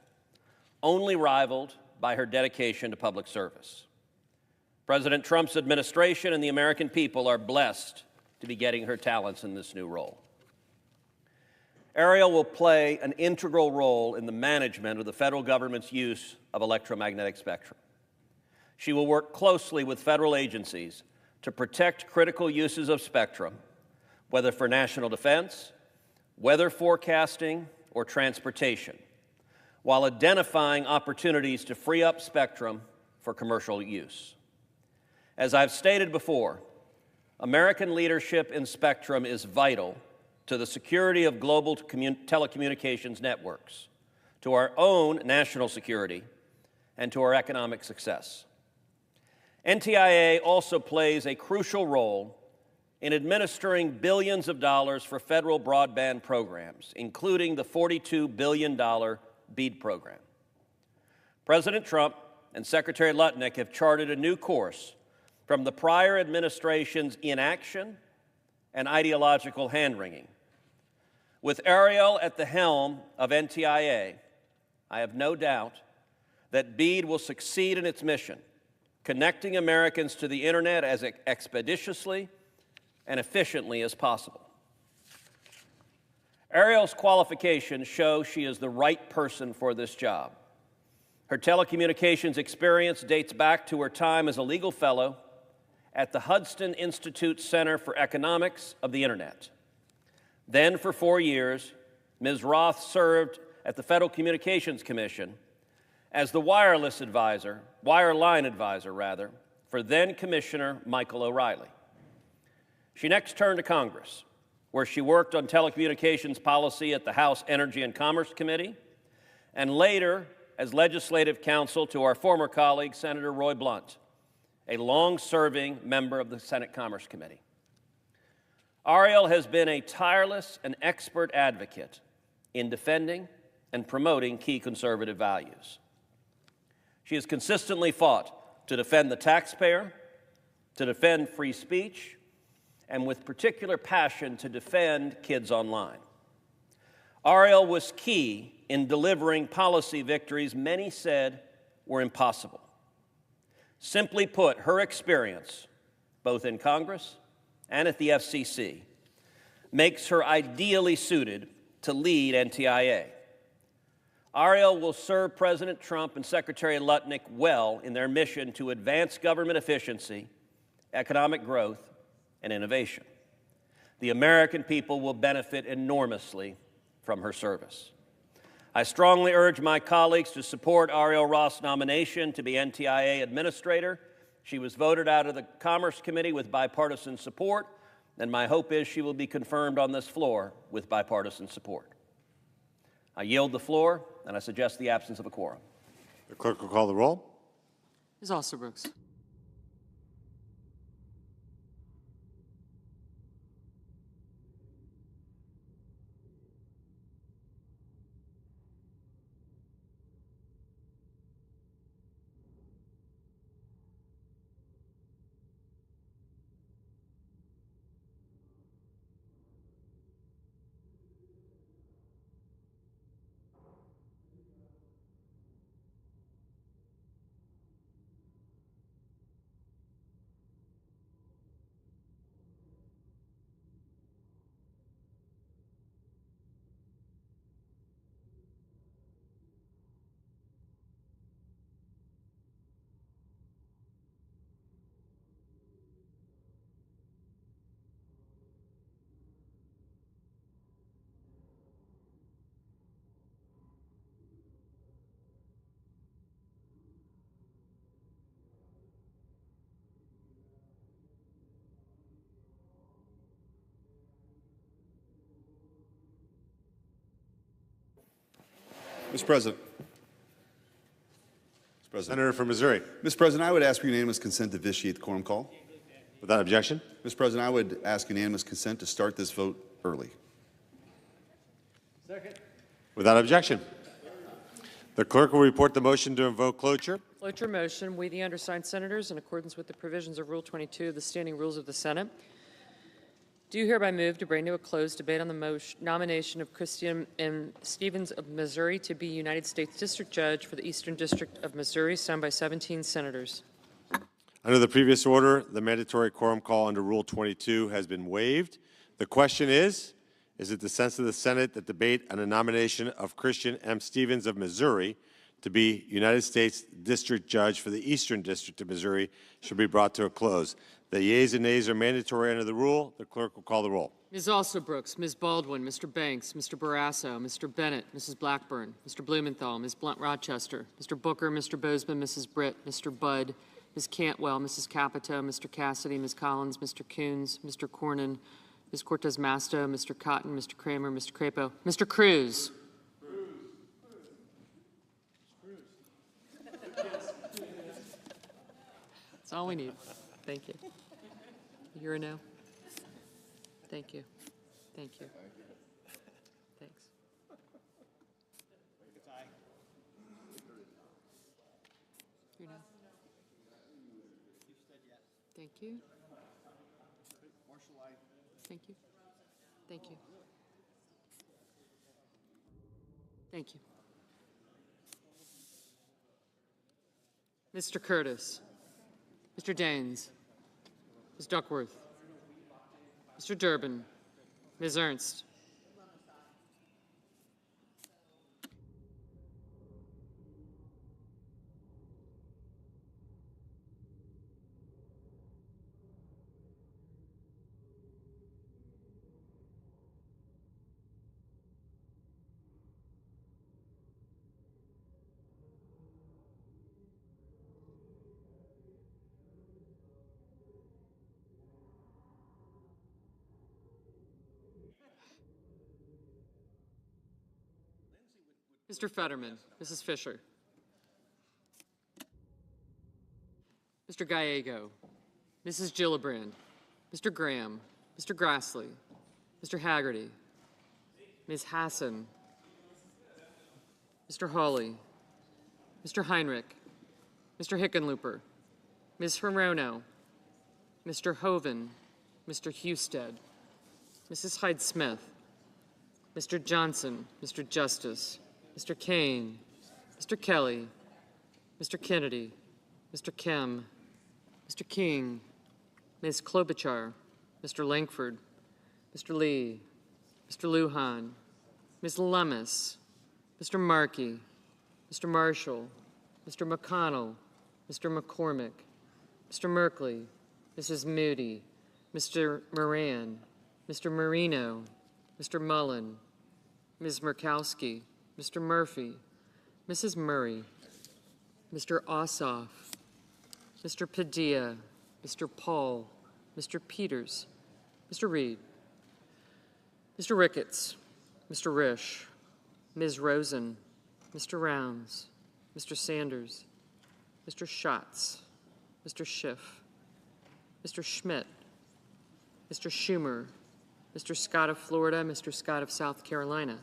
only rivaled by her dedication to public service. President Trump's administration and the American people are blessed to be getting her talents in this new role. Ariel will play an integral role in the management of the federal government's use of electromagnetic spectrum. She will work closely with federal agencies to protect critical uses of spectrum, whether for national defense, weather forecasting, or transportation, while identifying opportunities to free up spectrum for commercial use. As I've stated before, American leadership in spectrum is vital to the security of global telecommunications networks, to our own national security, and to our economic success. NTIA also plays a crucial role in administering billions of dollars for federal broadband programs, including the $42 billion BEAD program. President Trump and Secretary Lutnick have charted a new course from the prior administration's inaction and ideological hand-wringing. With Ariel at the helm of NTIA, I have no doubt that BEAD will succeed in its mission, connecting Americans to the internet as expeditiously and efficiently as possible. Ariel's qualifications show she is the right person for this job. Her telecommunications experience dates back to her time as a legal fellow at the Hudson Institute Center for Economics of the Internet. Then, for 4 years, Ms. Roth served at the Federal Communications Commission as the wireline advisor, for then Commissioner Michael O'Reilly. She next turned to Congress, where she worked on telecommunications policy at the House Energy and Commerce Committee, and later as legislative counsel to our former colleague, Senator Roy Blunt, a long-serving member of the Senate Commerce Committee. Ariel has been a tireless and expert advocate in defending and promoting key conservative values. She has consistently fought to defend the taxpayer, to defend free speech, and with particular passion to defend kids online. Ariel was key in delivering policy victories many said were impossible. Simply put, her experience, both in Congress and at the FCC, makes her ideally suited to lead NTIA. Ariel will serve President Trump and Secretary Lutnick well in their mission to advance government efficiency, economic growth, and innovation. The American people will benefit enormously from her service. I strongly urge my colleagues to support Ariel Roth's nomination to be NTIA Administrator. She was voted out of the Commerce Committee with bipartisan support, and my hope is she will be confirmed on this floor with bipartisan support. I yield the floor, and I suggest the absence of a quorum. The clerk will call the roll. Ms. Alsobrooks. Mr. President. Senator from Missouri. Mr. President, I would ask for unanimous consent to vitiate the quorum call. Without objection. Mr. President, I would ask unanimous consent to start this vote early. Second. Without objection. The clerk will report the motion to invoke cloture. Cloture motion. We, the undersigned senators, in accordance with the provisions of Rule 22 of the Standing Rules of the Senate, do hereby move to bring to a close debate on the nomination of Christian M. Stevens of Missouri to be United States District Judge for the Eastern District of Missouri, signed by 17 senators. Under the previous order, the mandatory quorum call under Rule 22 has been waived. The question is it the sense of the Senate that debate on the nomination of Christian M. Stevens of Missouri to be United States District Judge for the Eastern District of Missouri should be brought to a close? The yeas and nays are mandatory under the rule. The clerk will call the roll. Ms. Alsobrooks, Ms. Baldwin, Mr. Banks, Mr. Barrasso, Mr. Bennett, Mrs. Blackburn, Mr. Blumenthal, Ms. Blunt-Rochester, Mr. Booker, Mr. Bozeman, Mrs. Britt, Mr. Budd, Ms. Cantwell, Mrs. Capito, Mr. Cassidy, Ms. Collins, Mr. Coons, Mr. Cornyn, Ms. Cortez Masto, Mr. Cotton, Mr. Kramer, Mr. Crapo, Mr. Cruz. That's all we need. Thank you. You're a no? Thank you. Thank you. Thanks. You're no? Thank you. Thank you. Thank you. Thank you. Mr. Curtis. Mr. Daines. Ms. Duckworth. Mr. Durbin. Ms. Ernst. Mr. Fetterman, Mrs. Fisher. Mr. Gallego, Mrs. Gillibrand, Mr. Graham, Mr. Grassley, Mr. Haggerty, Ms. Hassan, Mr. Hawley, Mr. Heinrich, Mr. Hickenlooper, Ms. Hirono, Mr. Hoven, Mr. Husted, Mrs. Hyde-Smith, Mr. Johnson, Mr. Justice, Mr. Kane, Mr. Kelly, Mr. Kennedy, Mr. Kem, Mr. King, Ms. Klobuchar, Mr. Langford, Mr. Lee, Mr. Lujan, Ms. Lummis, Mr. Markey, Mr. Marshall, Mr. McConnell, Mr. McCormick, Mr. Merkley, Mrs. Moody, Mr. Moran, Mr. Marino, Mr. Mullen, Ms. Murkowski, Mr. Murphy, Mrs. Murray, Mr. Ossoff, Mr. Padilla, Mr. Paul, Mr. Peters, Mr. Reed, Mr. Ricketts, Mr. Risch, Ms. Rosen, Mr. Rounds, Mr. Sanders, Mr. Schatz, Mr. Schiff, Mr. Schmidt, Mr. Schumer, Mr. Scott of Florida, Mr. Scott of South Carolina.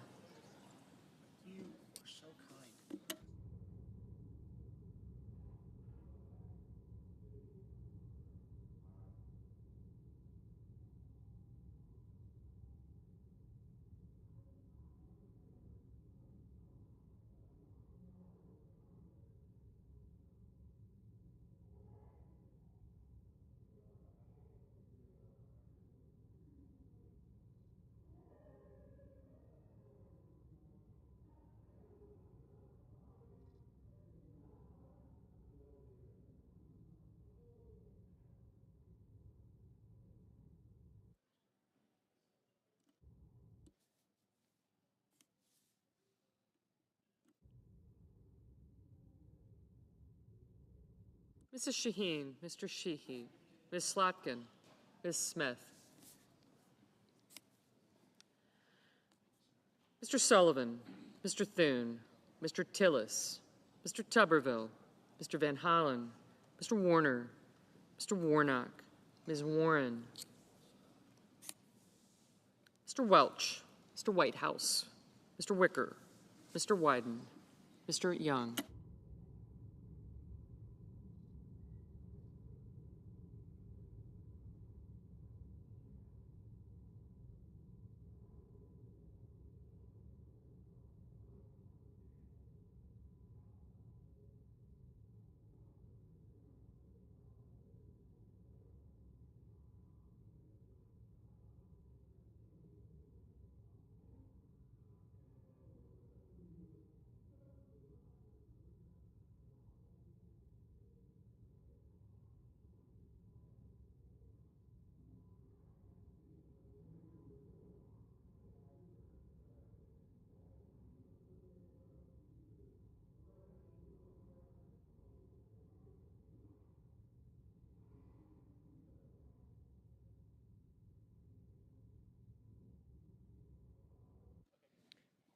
Mrs. Shaheen, Mr. Sheehy, Ms. Slotkin, Ms. Smith, Mr. Sullivan, Mr. Thune, Mr. Tillis, Mr. Tuberville, Mr. Van Hollen, Mr. Warner, Mr. Warnock, Ms. Warren, Mr. Welch, Mr. Whitehouse, Mr. Wicker, Mr. Wyden, Mr. Young.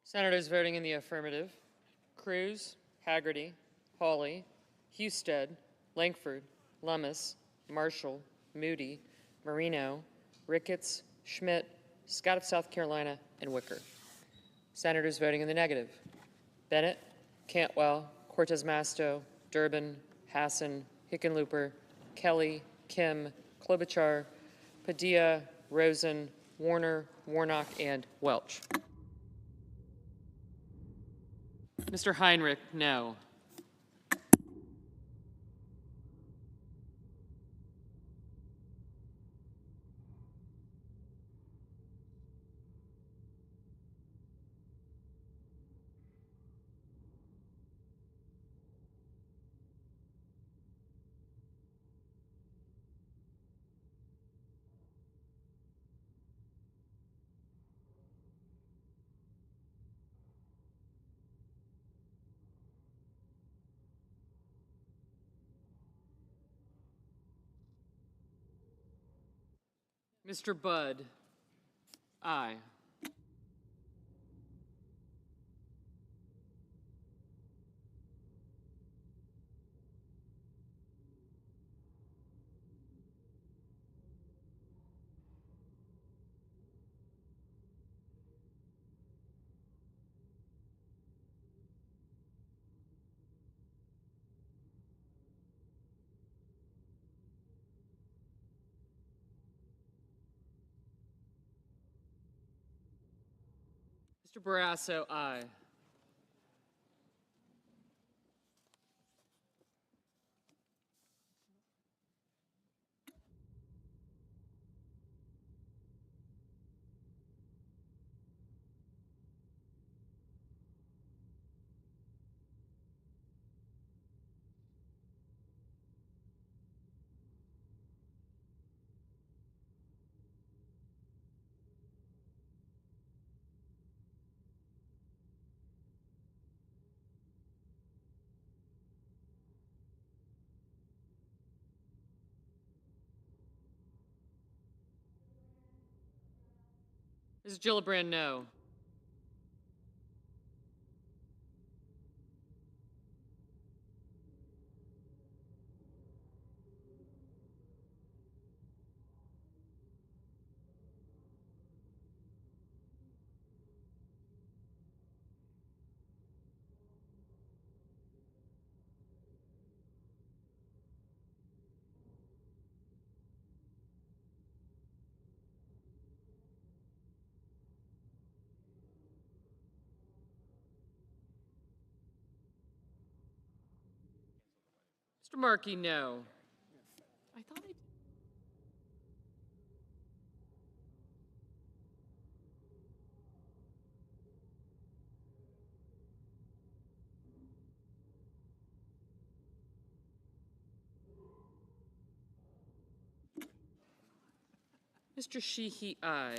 Senators voting in the affirmative: Cruz, Haggerty, Hawley, Husted, Lankford, Lummis, Marshall, Moody, Marino, Ricketts, Schmidt, Scott of South Carolina, and Wicker. Senators voting in the negative: Bennett, Cantwell, Cortez Masto, Durbin, Hassan, Hickenlooper, Kelly, Kim, Klobuchar, Padilla, Rosen, Warner, Warnock, and Welch. Mr. Heinrich, no. Mr. Budd, aye. Mr. Barrasso, aye. Ms. Gillibrand, no. Mr. Markey, no. I thought I... Mr. Sheehy, aye.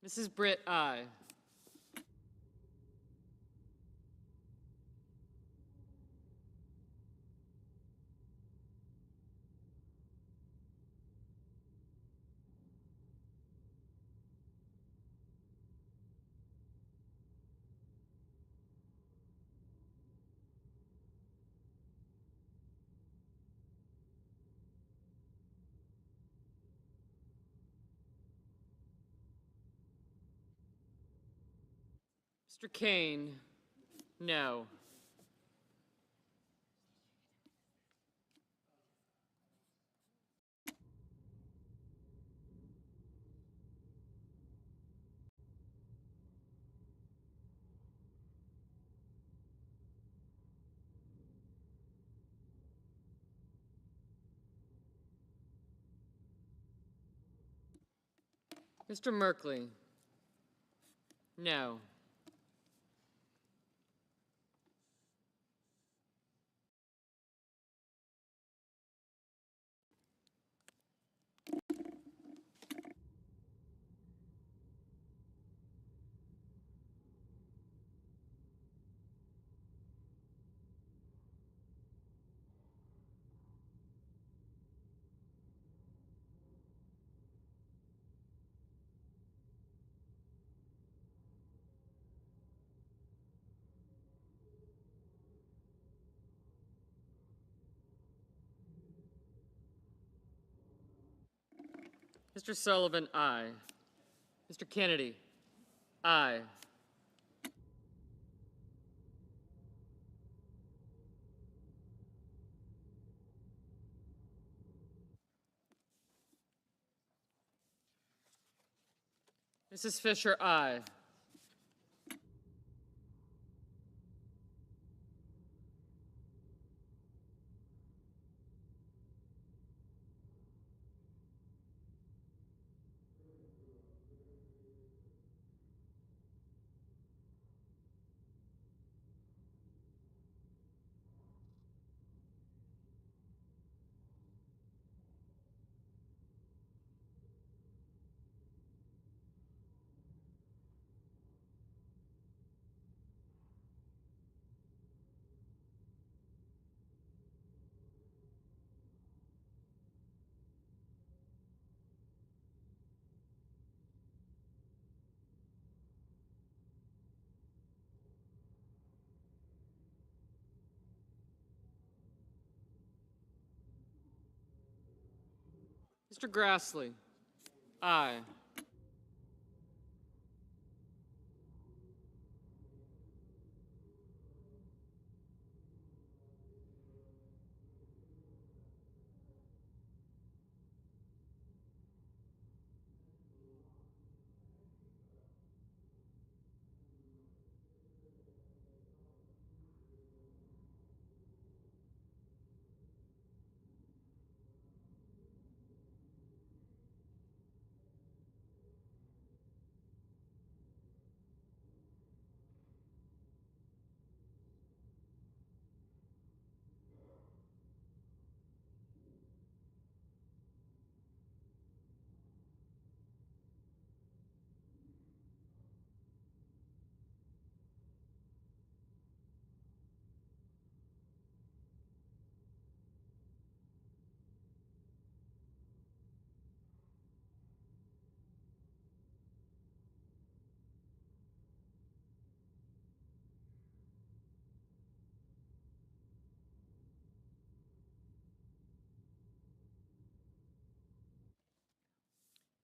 Mrs. Britt, aye. Mr. Kane, no. Mr. Merkley, no. Mr. Sullivan, aye. Mr. Kennedy, aye. Mrs. Fisher, aye. Mr. Grassley, aye.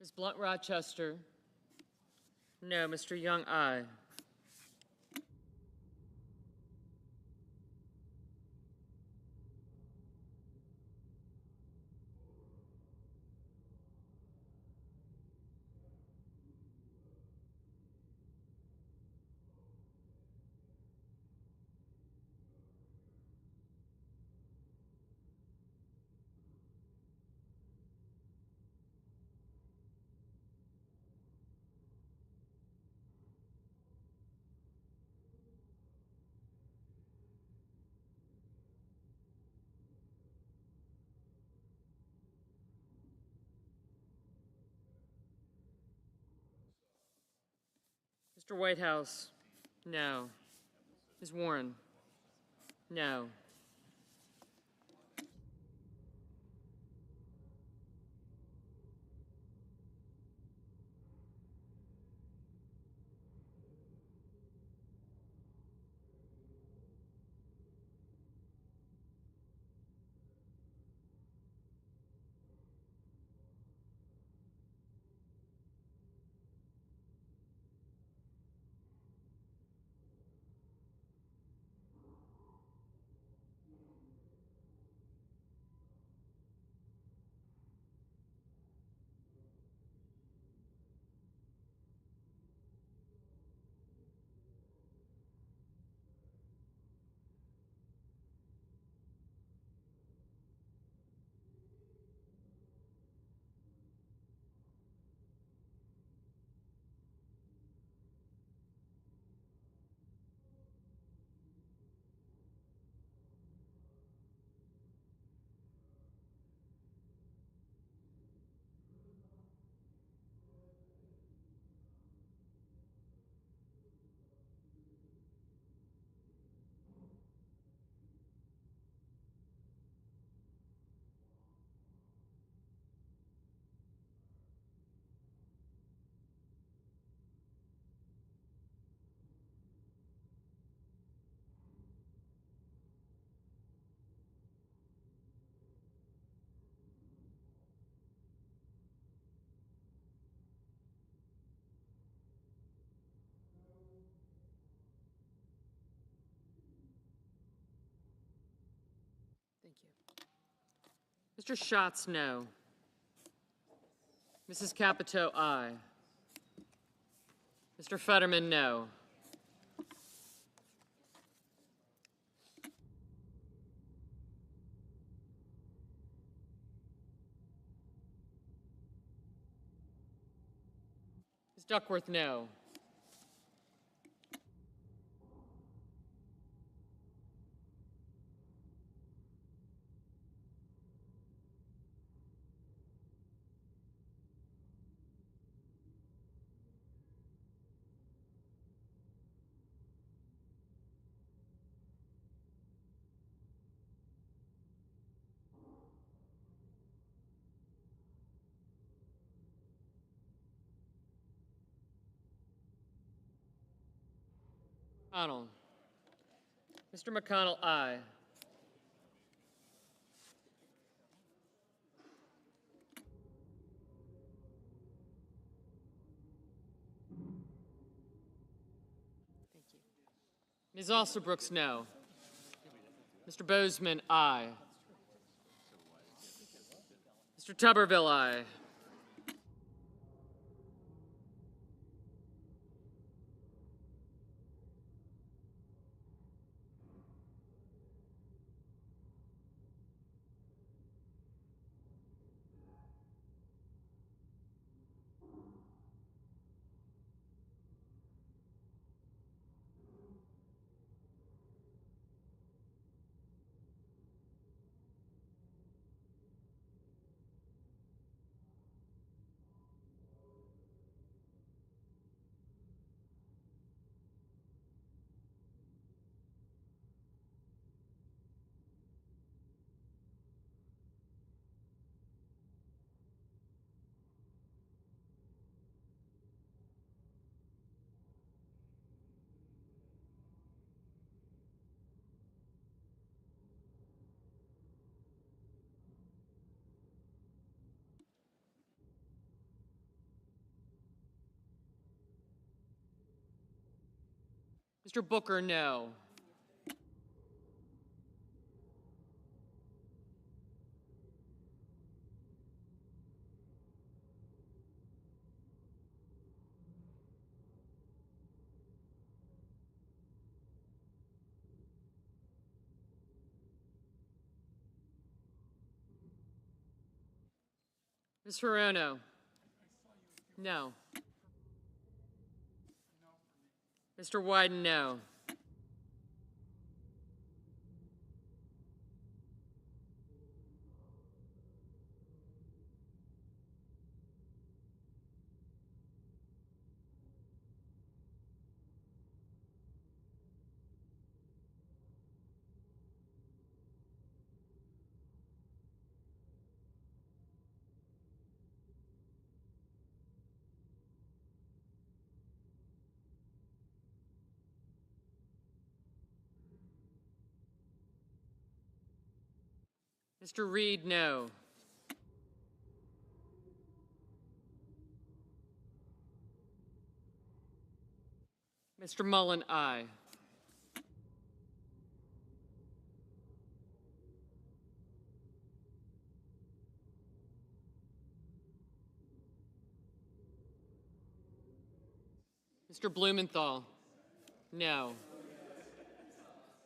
Ms. Blunt Rochester, no. Mr. Young, aye. Mr. Whitehouse, no. Ms. Warren, no. Thank you. Mr. Schatz, no. Mrs. Capito, aye. Mr. Fetterman, no. Ms. Duckworth, no. McConnell. Mr. McConnell, aye. Thank you. Ms. Alsobrooks, no. Mr. Bozeman, aye. Mr. Tuberville, aye. Mr. Booker, no. Ms. Hirono, no. Mr. Wyden, no. Mr. Reed, no. Mr. Mullen, aye. Mr. Blumenthal, no.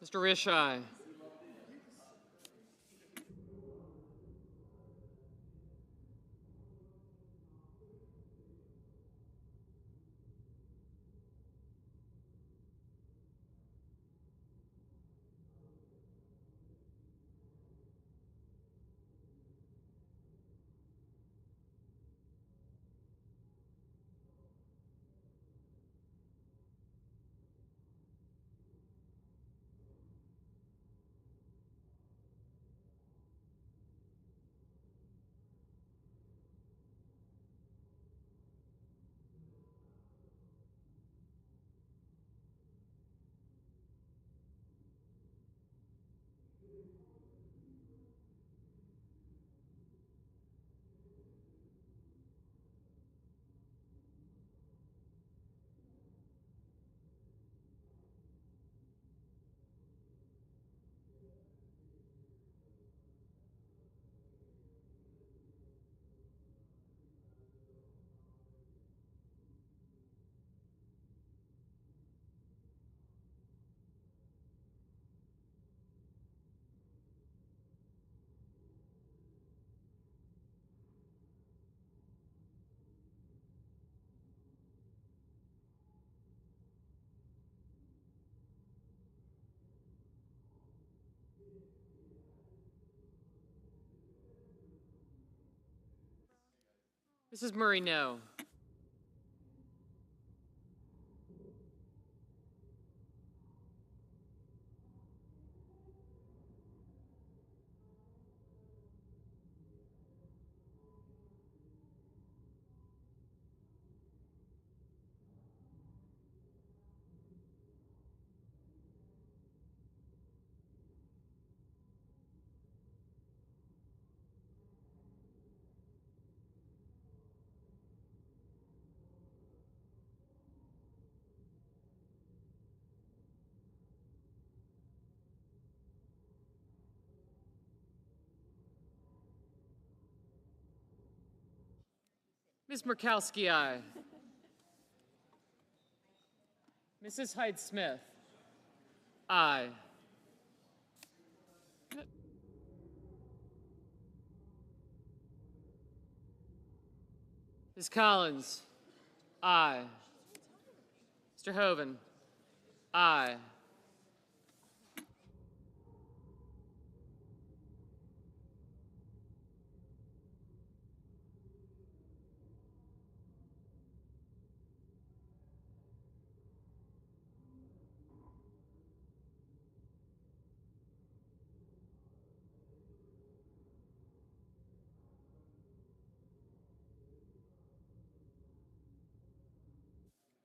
Mr. Risch, aye. Mrs. Murray, no. Ms. Murkowski, aye. Mrs. Hyde-Smith, aye. Ms. Collins, aye. Mr. Hoven, aye.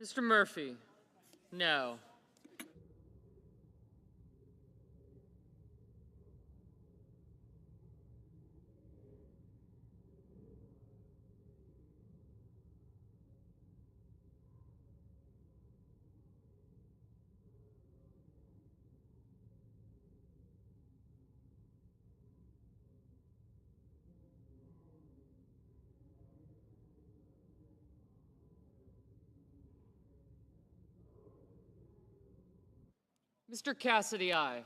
Mr. Murphy, no. Mr. Cassidy, aye.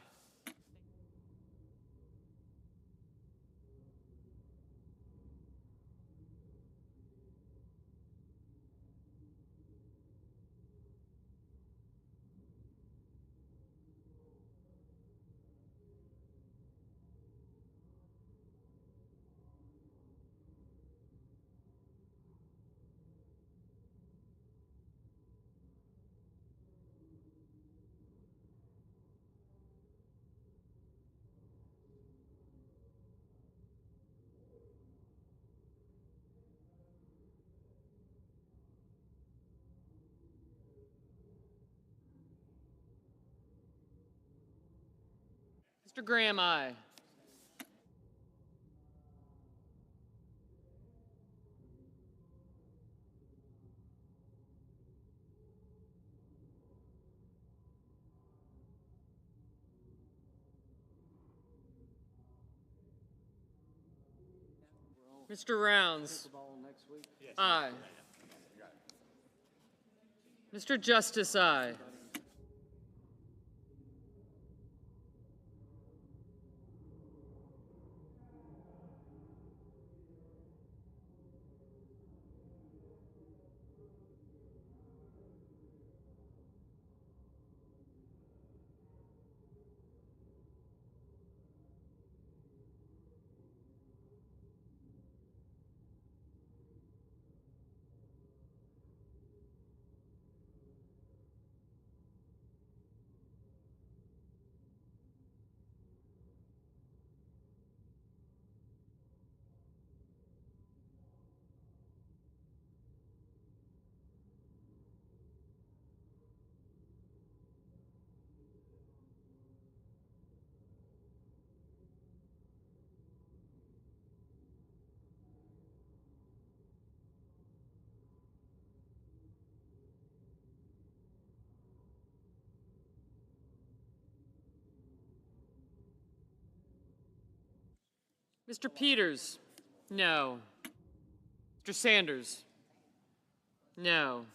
Mr. Graham, aye. Mr. Rounds. Aye. Mr. Justice, aye. Mr. Peters? No. Mr. Sanders? No.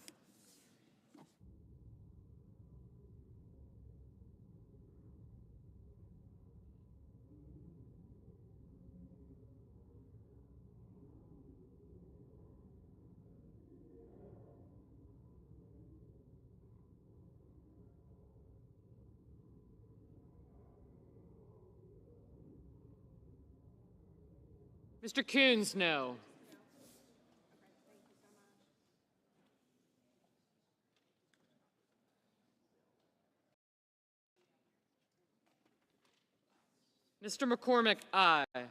Mr. Coons, no. Mr. McCormick, aye.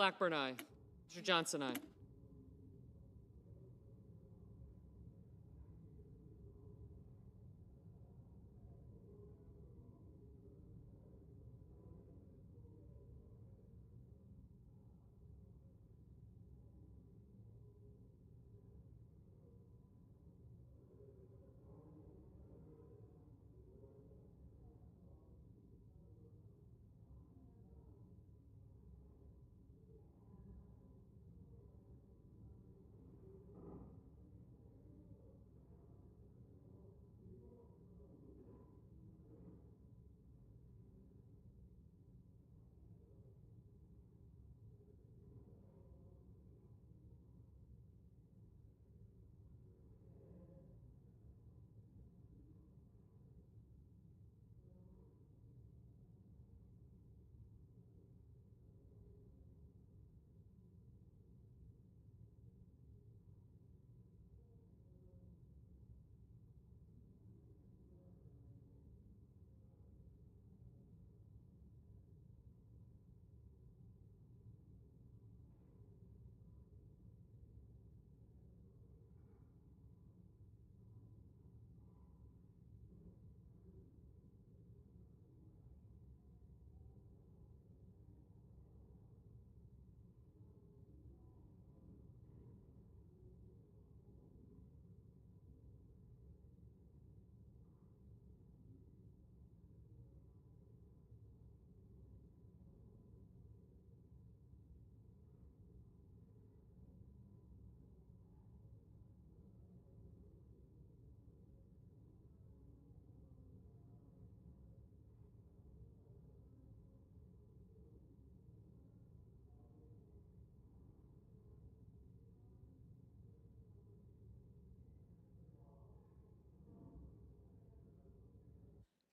Blackburn, aye. Mr. Johnson, aye.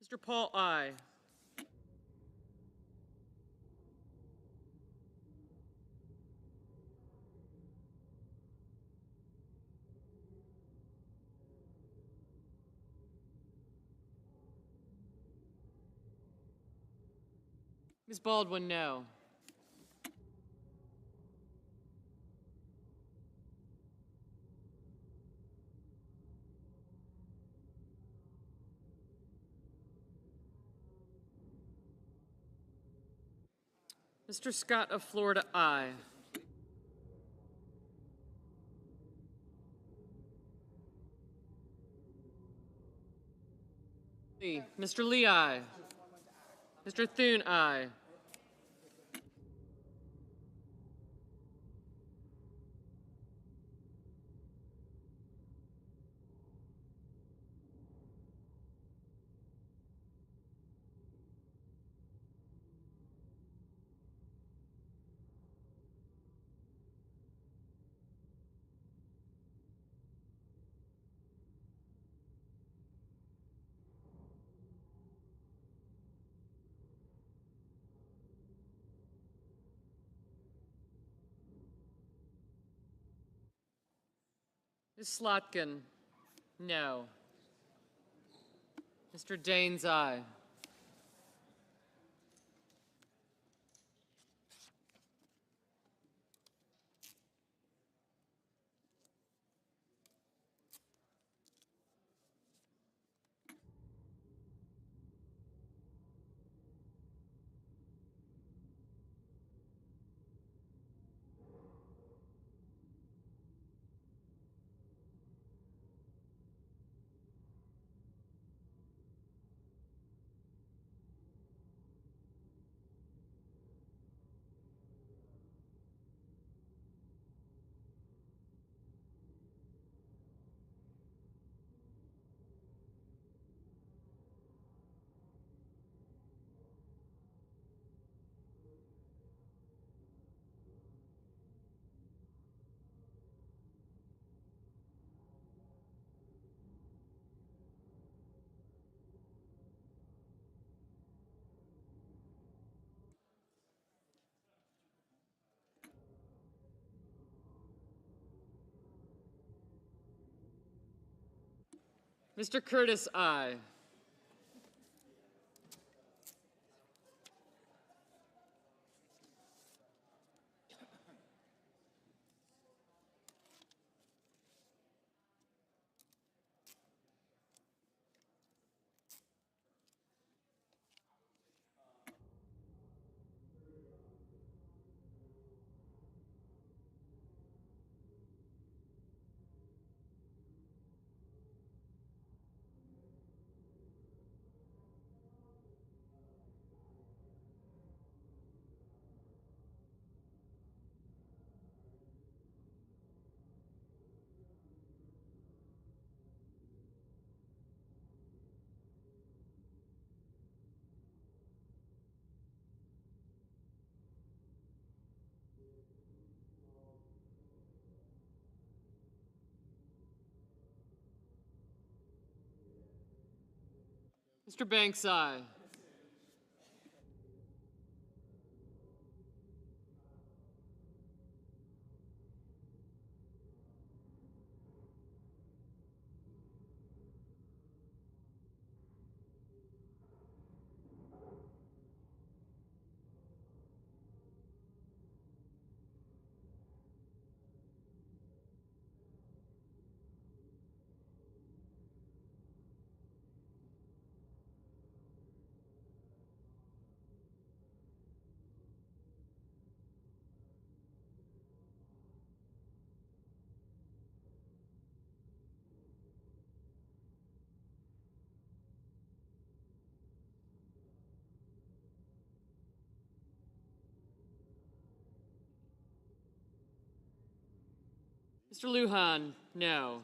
Mr. Paul, aye. Ms. Baldwin, no. Mr. Scott of Florida, aye. Mr. Lee, aye. Mr. Thune, aye. Ms. Slotkin, no. Mr. Daines, aye. Mr. Curtis, aye. Mr. Banks, aye. Mr. Lujan, no.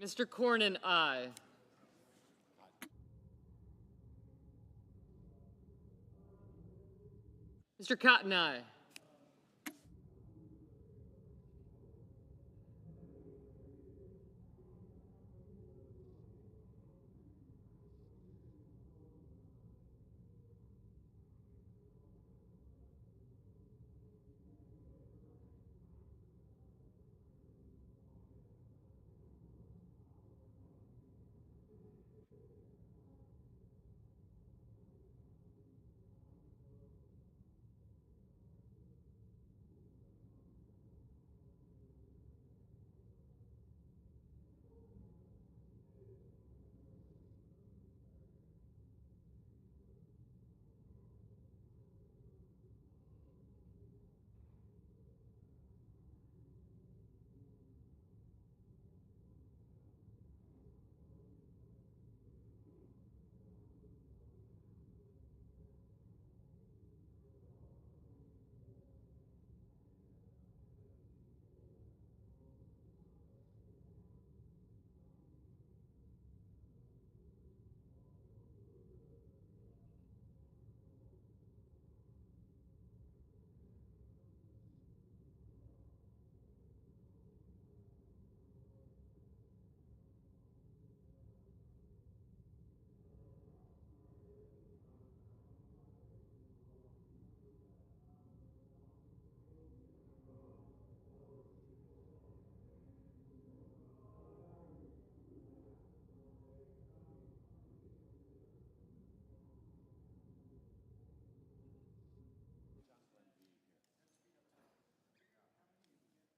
Mr. Cornyn, aye. Mr. Cotton, aye.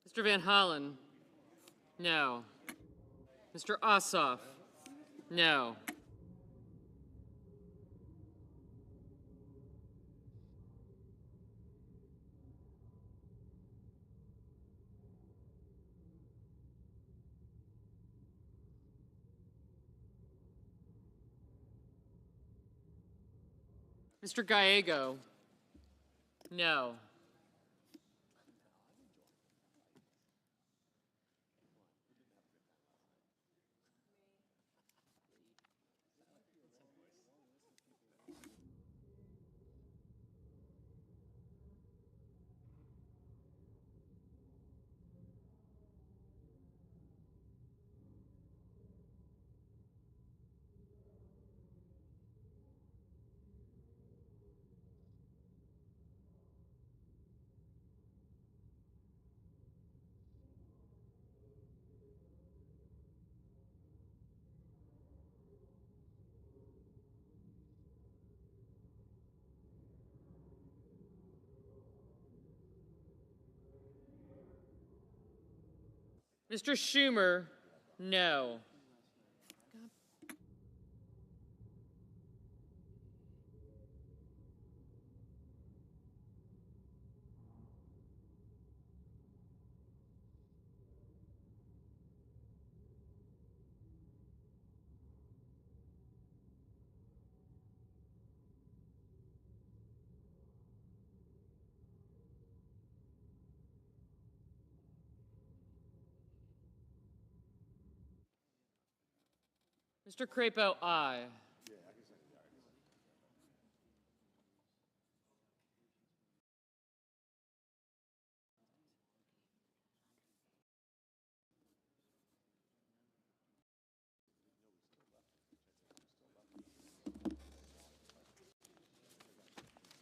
Mr. Van Hollen, no. Mr. Ossoff, no. Mr. Gallego, no. Mr. Schumer, no. Mr. Crapo, aye.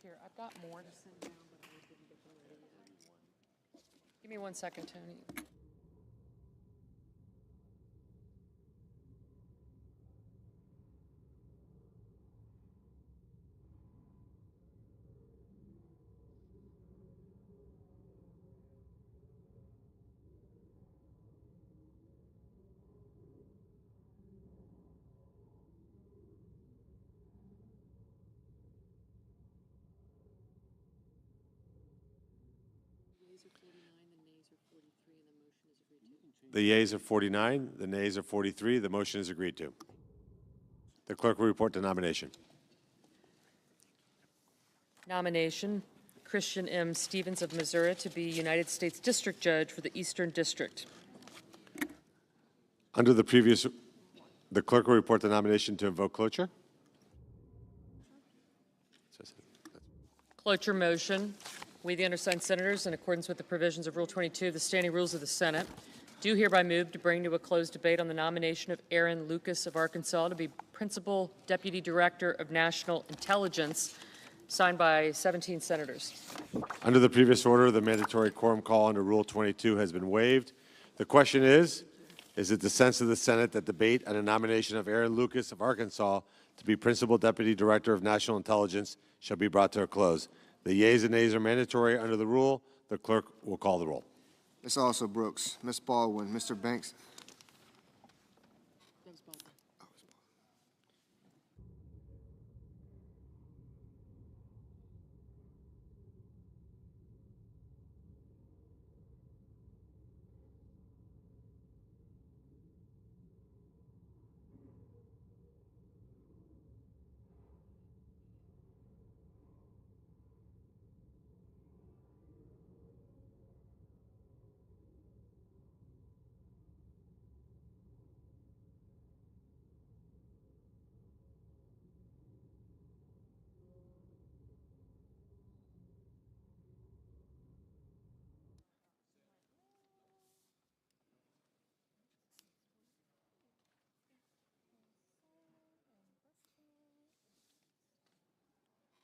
Here, I've got more to send down, but I didn't get them ready yet. Give me 1 second, Tony. The yeas are 49, the nays are 43. The motion is agreed to. The clerk will report the nomination. Nomination, Christian M. Stevens of Missouri to be United States District Judge for the Eastern District. Under the previous, the clerk will report the nomination to invoke cloture. Cloture motion. We, the undersigned senators, in accordance with the provisions of Rule 22 of the Standing Rules of the Senate, do hereby move to bring to a closed debate on the nomination of Aaron Lucas of Arkansas to be Principal Deputy Director of National Intelligence, signed by 17 senators. Under the previous order, the mandatory quorum call under Rule 22 has been waived. The question is it the sense of the Senate that debate on the nomination of Aaron Lucas of Arkansas to be Principal Deputy Director of National Intelligence shall be brought to a close? The yeas and nays are mandatory under the rule. The clerk will call the roll. Ms. Also Brooks, Ms. Baldwin, Mr. Banks.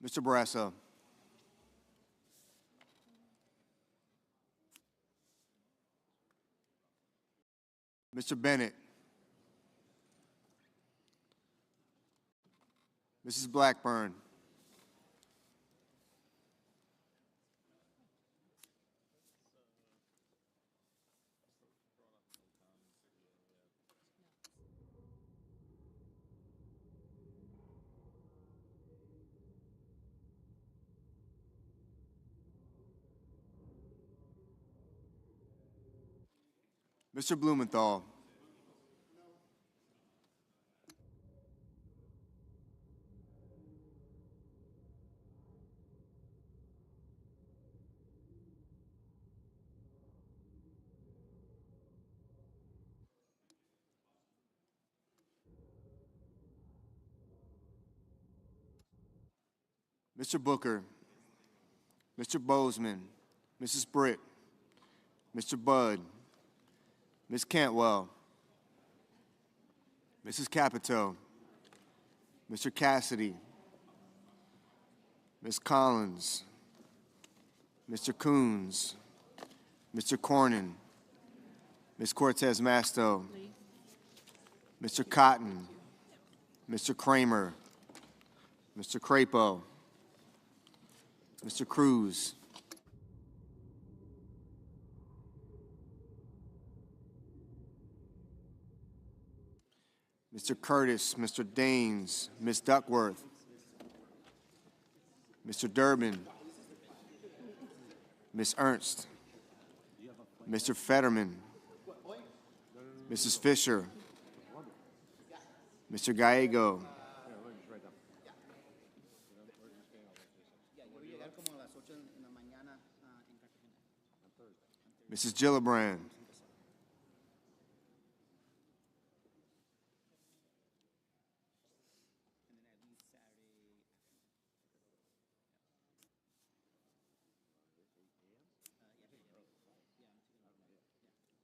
Mr. Barrasso. Mr. Bennett. Mrs. Blackburn. Mr. Blumenthal. Mr. Booker, Mr. Bozeman, Mrs. Britt, Mr. Budd, Ms. Cantwell, Mrs. Capito, Mr. Cassidy, Ms. Collins, Mr. Coons, Mr. Cornyn, Ms. Cortez Masto, Mr. Cotton, Mr. Kramer, Mr. Crapo, Mr. Cruz, Mr. Curtis, Mr. Daines, Ms. Duckworth, Mr. Durbin, Ms. Ernst, Mr. Fetterman, Mrs. Fisher, Mr. Gallego, Mrs. Gillibrand,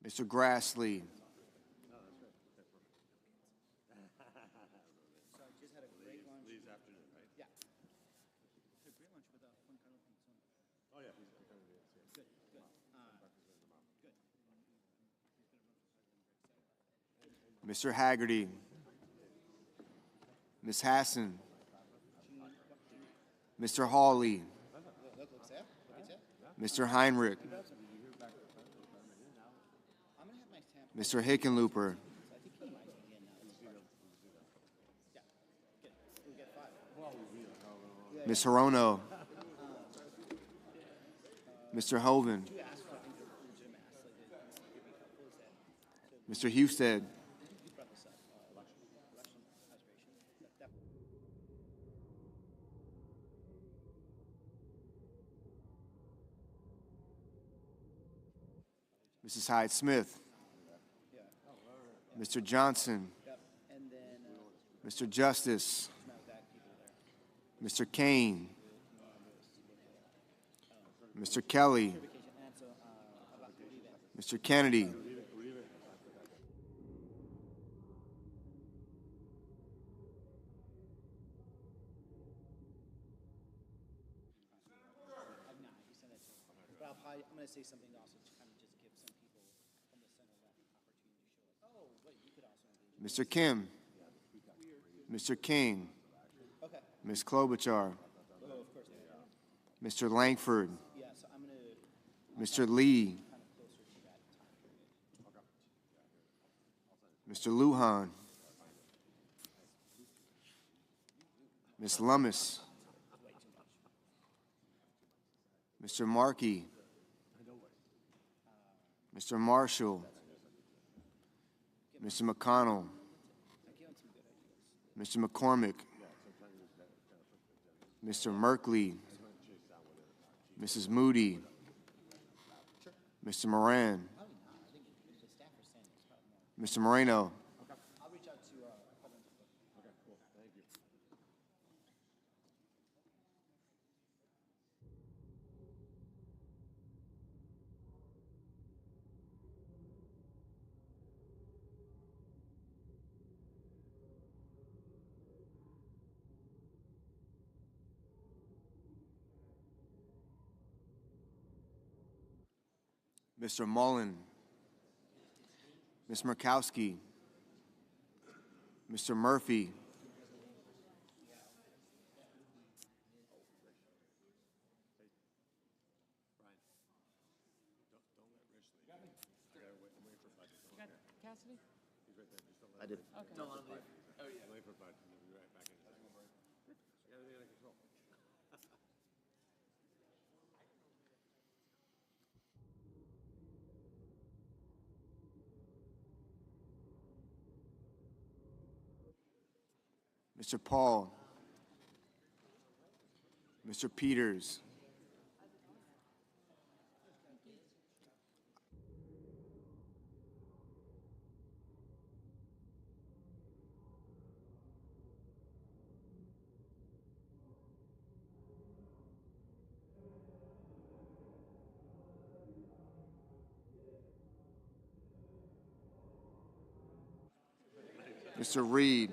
Mr. Grassley, Mr. Haggerty, Ms. Hassan, Mr. Hawley, Mr. Heinrich, Mr. Hickenlooper, Ms. Hirono, Mr. Hoven, Mr. Husted, Mrs. Hyde-Smith, Mr. Johnson, Mr. Justice, Mr. Kane, Mr. Kelly, Mr. Kennedy, I'm going to say something also to kind of just give some people from the center that opportunity to show us. Oh, wait, you could also engage. Mr. Kim, Mr. King, Okay. Ms. Klobuchar, Oh, of course. Mr. Langford, Yeah, so I'm going to Mr. Lee, kind of closer to that time period. Mr. Lujan, Ms. Lummis, Mr. Markey, Mr. Marshall, Mr. McConnell, Mr. McCormick, Mr. Merkley, Mrs. Moody, Mr. Moran, Mr. Moreno, I'll reach out to President. Okay, cool. Thank you. Mr. Mullen, Ms. Murkowski, Mr. Murphy, Cassidy? I did. Okay. Don't want to leave. Oh, yeah. Wait for Bud. We'll be right back in a second. I got everything under control. Mr. Paul, Mr. Peters, Mr. Reed,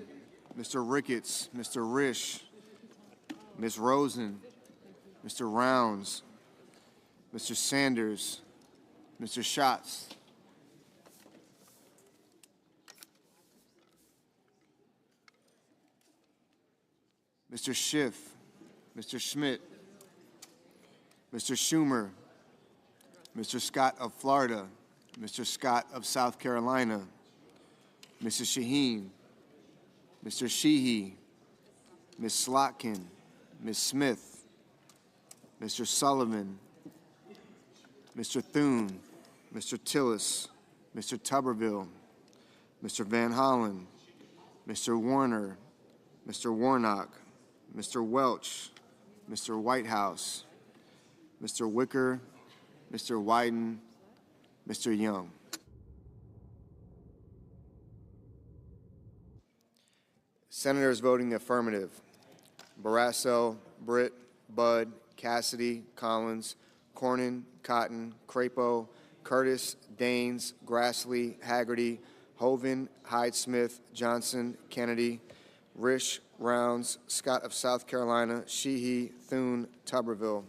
Mr. Ricketts, Mr. Risch, Ms. Rosen, Mr. Rounds, Mr. Sanders, Mr. Schatz, Mr. Schiff, Mr. Schmidt, Mr. Schumer, Mr. Scott of Florida, Mr. Scott of South Carolina, Mrs. Shaheen, Mr. Sheehy, Ms. Slotkin, Ms. Smith, Mr. Sullivan, Mr. Thune, Mr. Tillis, Mr. Tuberville, Mr. Van Hollen, Mr. Warner, Mr. Warnock, Mr. Welch, Mr. Whitehouse, Mr. Wicker, Mr. Wyden, Mr. Young. Senators voting affirmative: Barrasso, Britt, Budd, Cassidy, Collins, Cornyn, Cotton, Crapo, Curtis, Daines, Grassley, Haggerty, Hoeven, Hyde-Smith, Johnson, Kennedy, Risch, Rounds, Scott of South Carolina, Sheehy, Thune, Tuberville.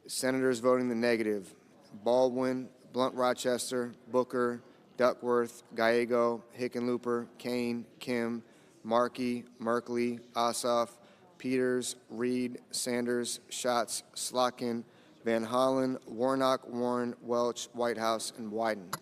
Senators voting the negative: Baldwin, Blunt Rochester, Booker, Duckworth, Gallego, Hickenlooper, Kane, Kim, Markey, Merkley, Ossoff, Peters, Reed, Sanders, Schatz, Slotkin, Van Hollen, Warnock, Warren, Welch, Whitehouse, and Wyden.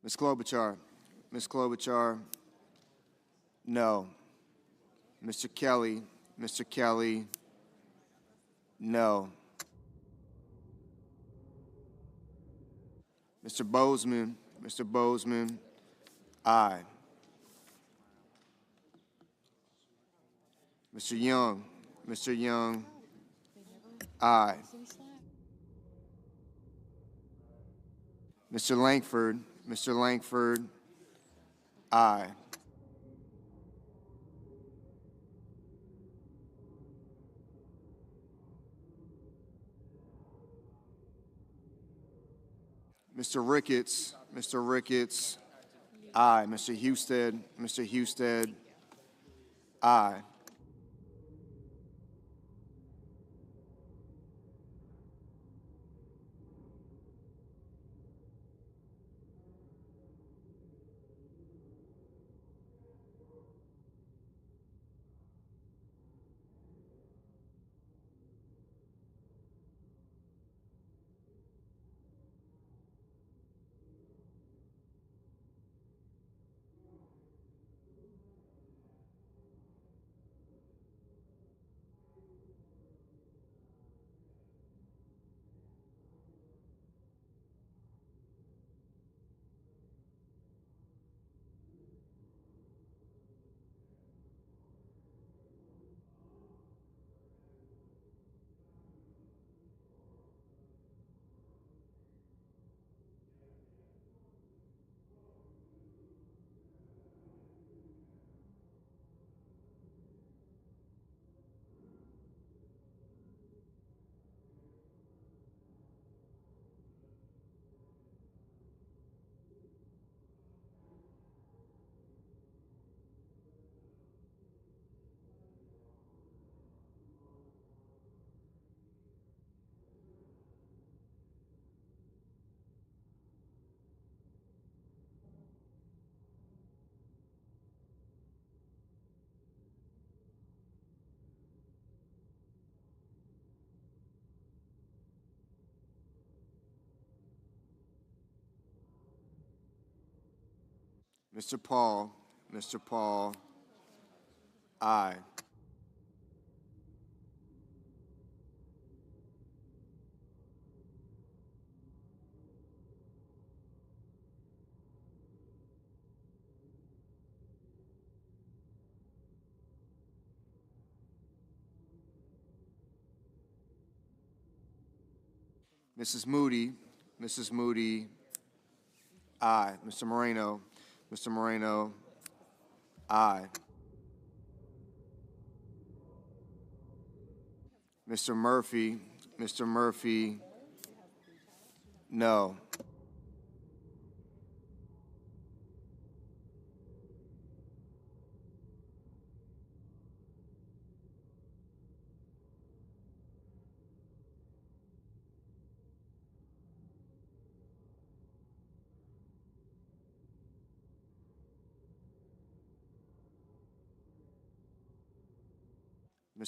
Ms. Klobuchar. Ms. Klobuchar, no. Mr. Kelly, Mr. Kelly, no. Mr. Bozeman, Mr. Bozeman, aye. Mr. Young, Mr. Young, aye. Mr. Langford, Mr. Langford, aye. Mr. Ricketts, Mr. Ricketts, aye. Mr. Husted, Mr. Husted, aye. Mr. Paul, Mr. Paul, aye. Mrs. Moody, Mrs. Moody, aye. Mr. Moreno, Mr. Moreno, aye. Mr. Murphy, Mr. Murphy, no.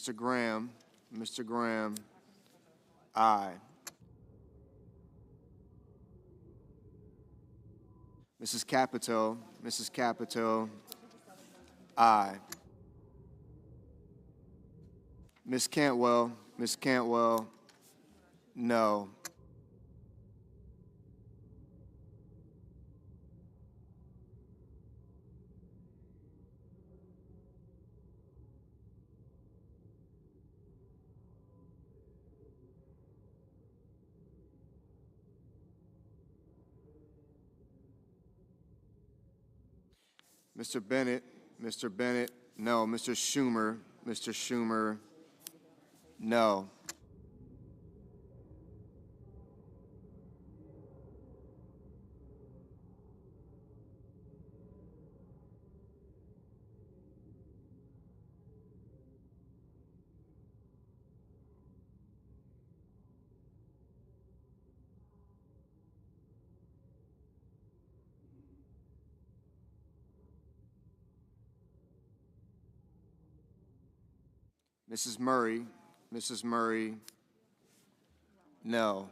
Mr. Graham, aye. Mrs. Capito, Mrs. Capito, aye. Miss Cantwell, Miss Cantwell, no. Mr. Bennett, no. Mr. Schumer, no. Mrs. Murray, no.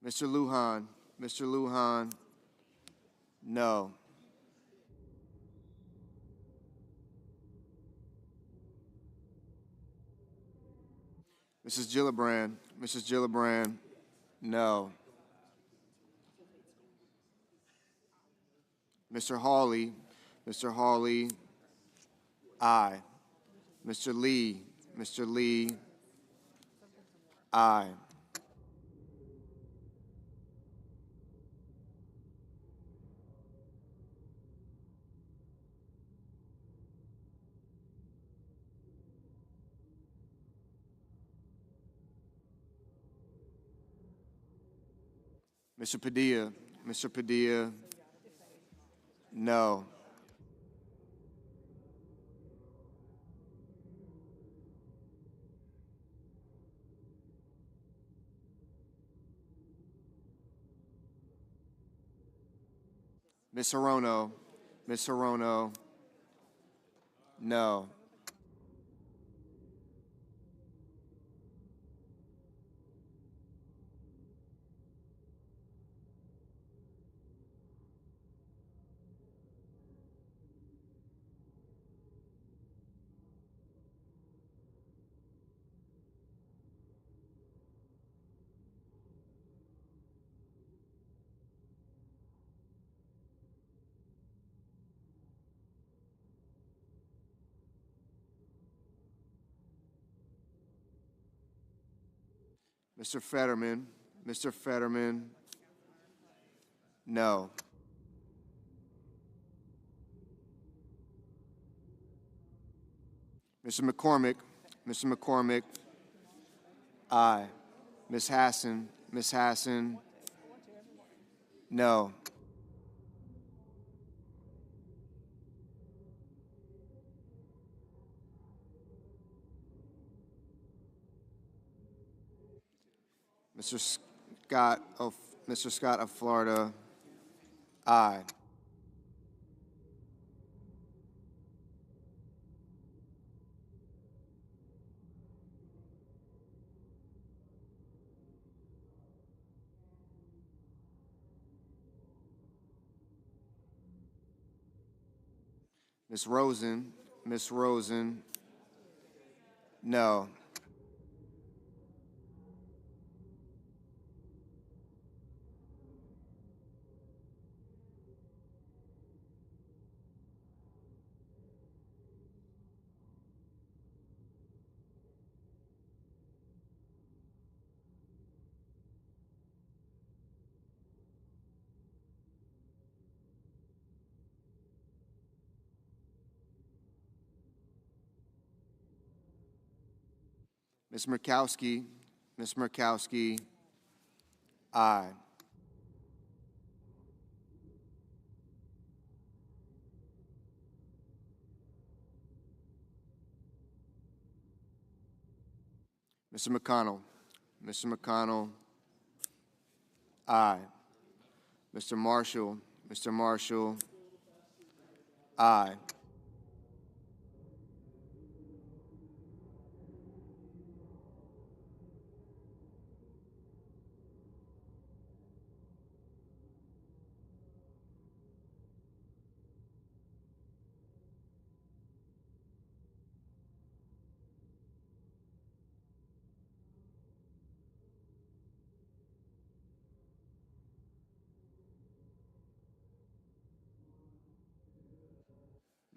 Mr. Lujan. Mr. Lujan, no. Mrs. Gillibrand. Mrs. Gillibrand, no. Mr. Hawley. Mr. Hawley, aye. Mr. Lee. Mr. Lee, aye. Mr. Padilla. Mr. Padilla, no. Ms. Hirono. Ms. Hirono, no. Mr. Fetterman. Mr. Fetterman, no. Mr. McCormick. Mr. McCormick, aye. Ms. Hassan. Ms. Hassan, no. Mr. Scott of Florida, aye. Ms. Rosen. Ms. Rosen, no. Ms. Murkowski. Ms. Murkowski, aye. Mr. McConnell. Mr. McConnell, aye. Mr. Marshall. Mr. Marshall, aye.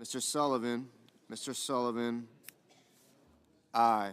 Mr. Sullivan. Mr. Sullivan, aye.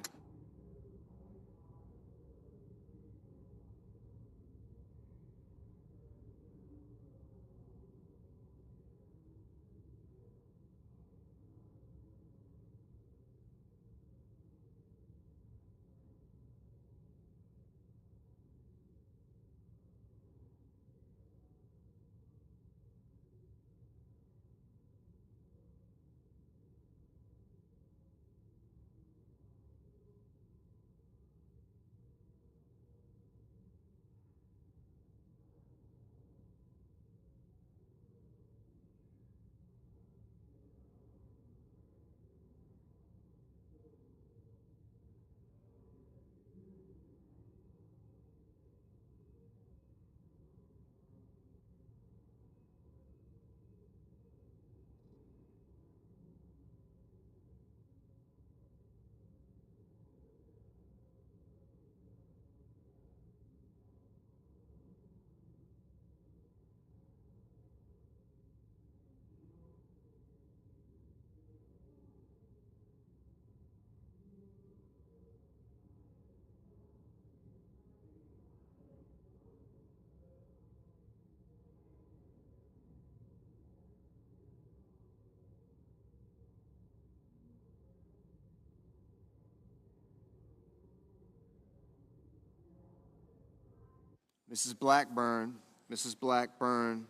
Mrs. Blackburn, Mrs. Blackburn,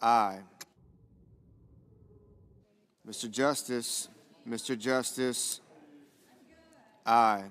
aye. Mr. Justice, Mr. Justice, aye.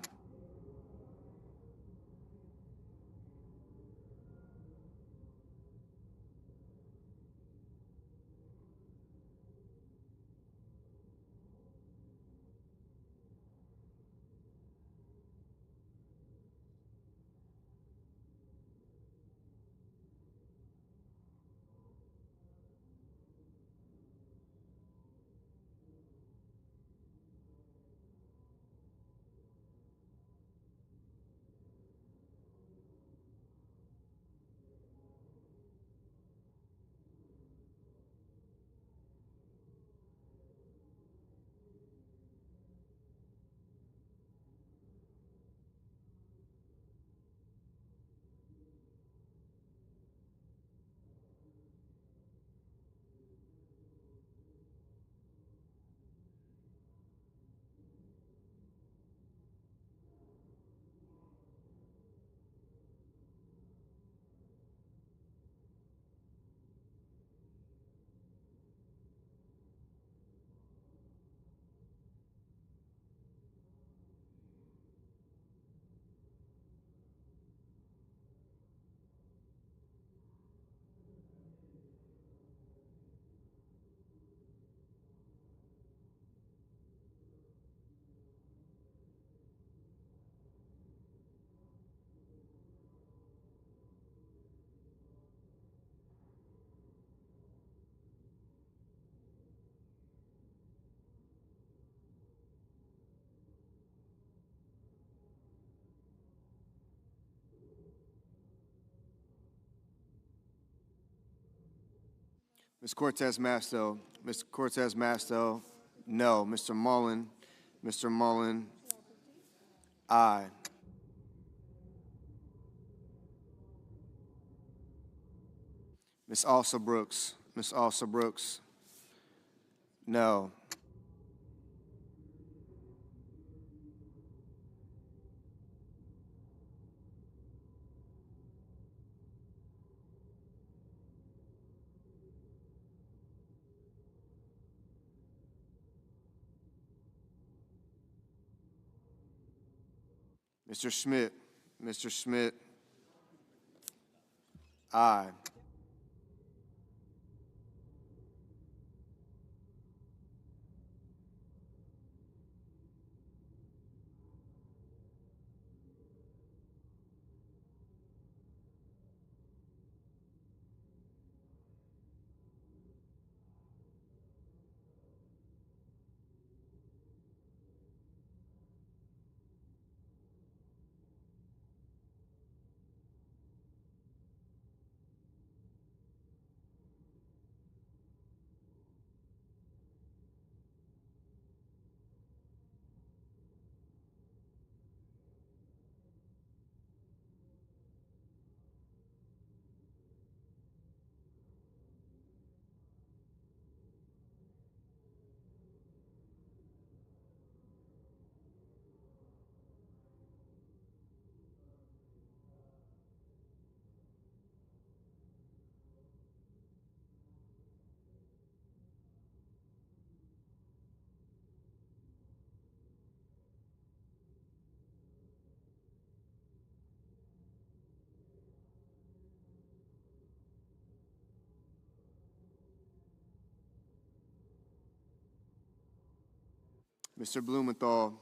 Ms. Cortez Masto, Mr. Cortez Masto, no. Mr. Mullen, aye. Ms. Brooks, no. Mr. Schmidt, aye. Mr. Blumenthal,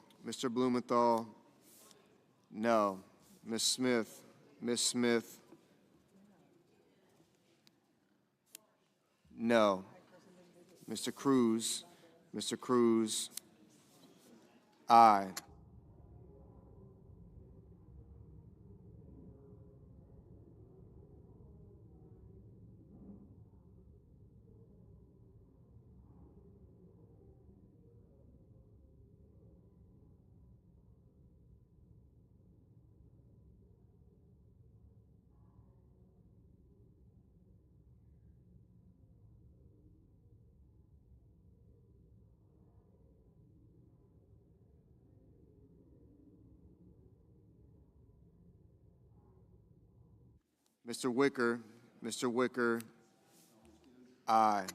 no. Ms. Smith, no. Mr. Cruz, aye. Mr. Wicker, Mr. Wicker, aye.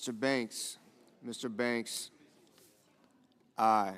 Mr. Banks, Mr. Banks, aye.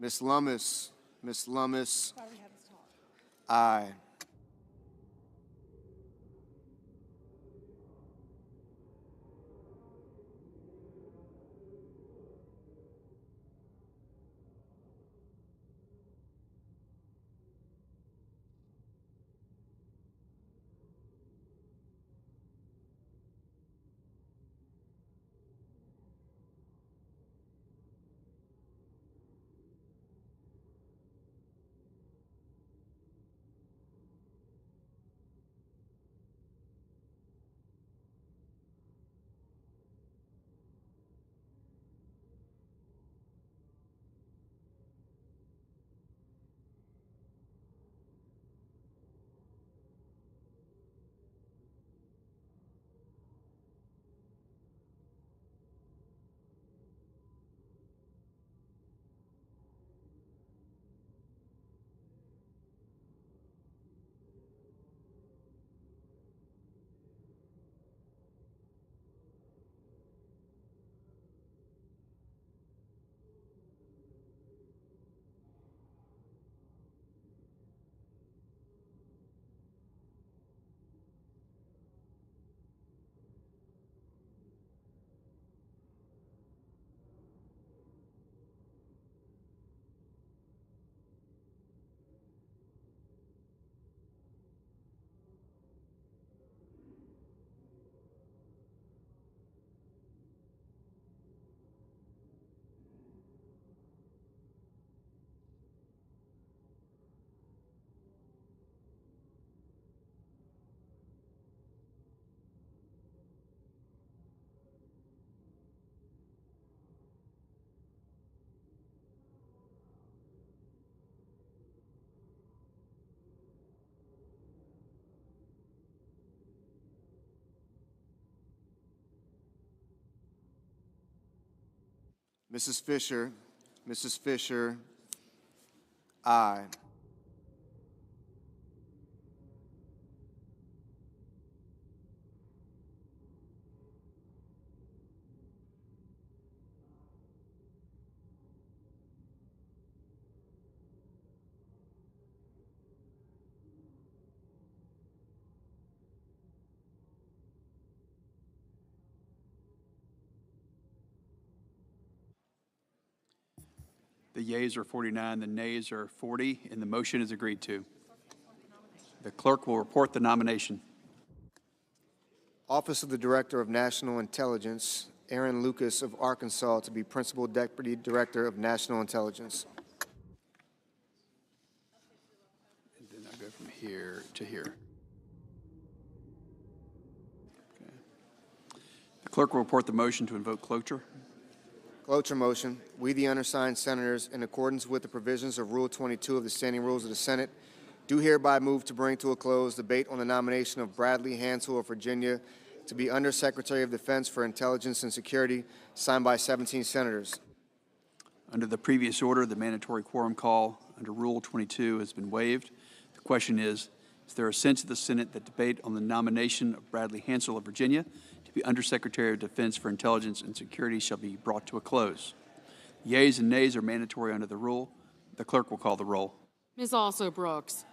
Ms. Lummis, Ms. Lummis, aye. Mrs. Fisher, Mrs. Fisher, aye. The yeas are 49, the nays are 40, and the motion is agreed to. The clerk will report the nomination. Office of the Director of National Intelligence, Aaron Lucas of Arkansas to be Principal Deputy Director of National Intelligence. And then I'll go from here to here. Okay. The clerk will report the motion to invoke cloture. Cloture motion. We, the undersigned senators, in accordance with the provisions of Rule 22 of the Standing Rules of the Senate, do hereby move to bring to a close debate on the nomination of Bradley Hansel of Virginia to be Undersecretary of Defense for Intelligence and Security, signed by 17 senators. Under the previous order, the mandatory quorum call under Rule 22 has been waived. The question is there a sense of the Senate that debate on the nomination of Bradley Hansel of Virginia to be Undersecretary of Defense for Intelligence and Security shall be brought to a close? Yeas and nays are mandatory under the rule. The clerk will call the roll. Ms. Also Brooks.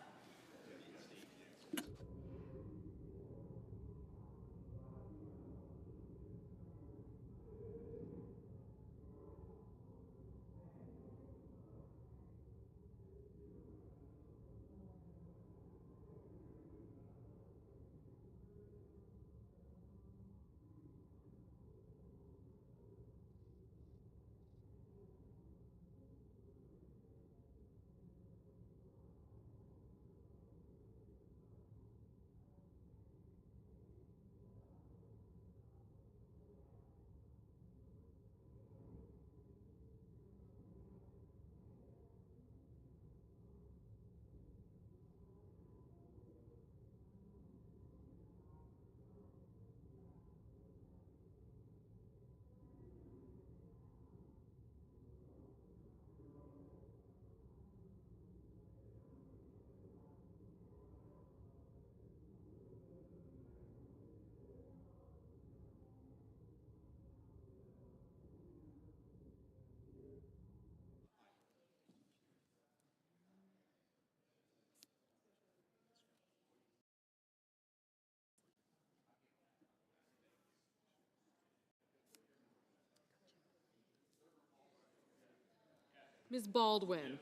Ms. Baldwin.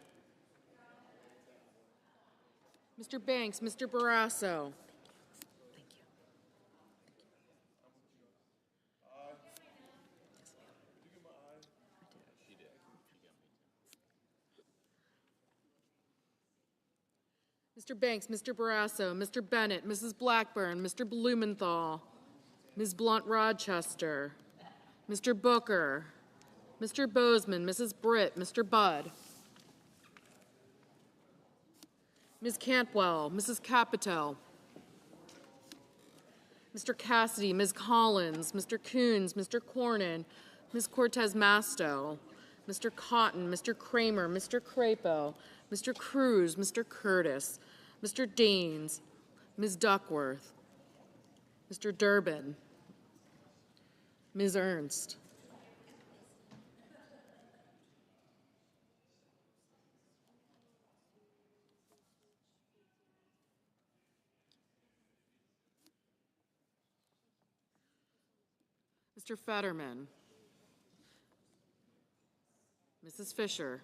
Mr. Banks, Mr. Barrasso. Mr. Banks, Mr. Barrasso, Mr. Bennett, Mrs. Blackburn, Mr. Blumenthal, Ms. Blunt-Rochester, Mr. Booker, Mr. Bozeman, Mrs. Britt, Mr. Budd, Ms. Cantwell, Mrs. Capito, Mr. Cassidy, Ms. Collins, Mr. Coons, Mr. Cornyn, Ms. Cortez Masto, Mr. Cotton, Mr. Kramer, Mr. Crapo, Mr. Cruz, Mr. Curtis, Mr. Daines, Ms. Duckworth, Mr. Durbin, Ms. Ernst, Mr. Fetterman, Mrs. Fisher,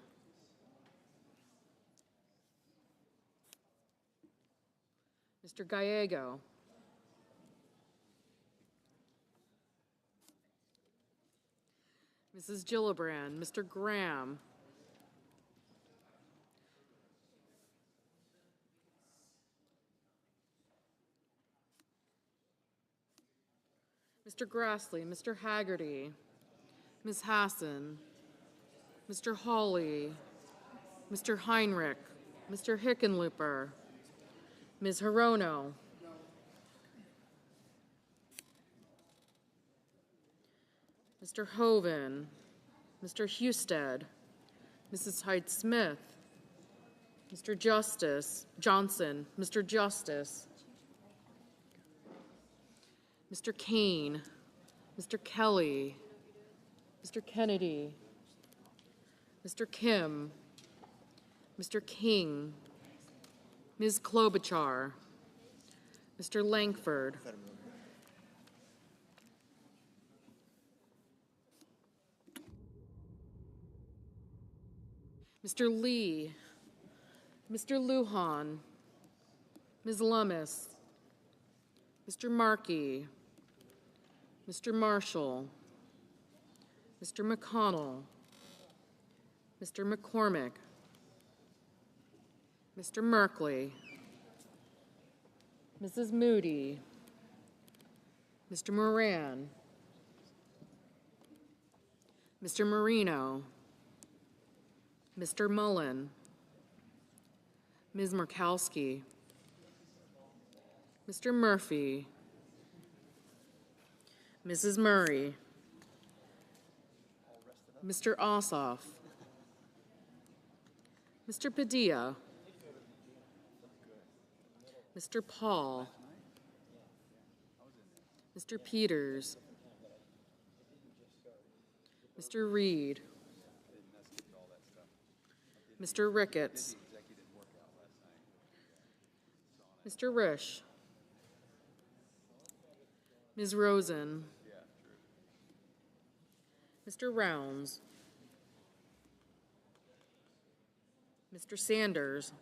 Mr. Gallego, Mrs. Gillibrand, Mr. Graham, Mr. Grassley, Mr. Haggerty, Ms. Hassan, Mr. Hawley, Mr. Heinrich, Mr. Hickenlooper, Ms. Hirono, Mr. Hoven, Mr. Husted, Mrs. Hyde-Smith, Mr. Justice Johnson, Mr. Justice, Mr. Kane, Mr. Kelly, Mr. Kennedy, Mr. Kim, Mr. King, Ms. Klobuchar, Mr. Langford, Mr. Lee, Mr. Lujan, Ms. Lummis, Mr. Markey, Mr. Marshall, Mr. McConnell, Mr. McCormick, Mr. Merkley, Mrs. Moody, Mr. Moran, Mr. Marino, Mr. Mullen, Ms. Murkowski, Mr. Murphy, Mrs. Murray, Mr. Ossoff, Mr. Padilla, Mr. Paul, Mr. Peters, Mr. Reed, Mr. Ricketts, Mr. Risch, Ms. Rosen, Mr. Rounds, Mr. Sanders,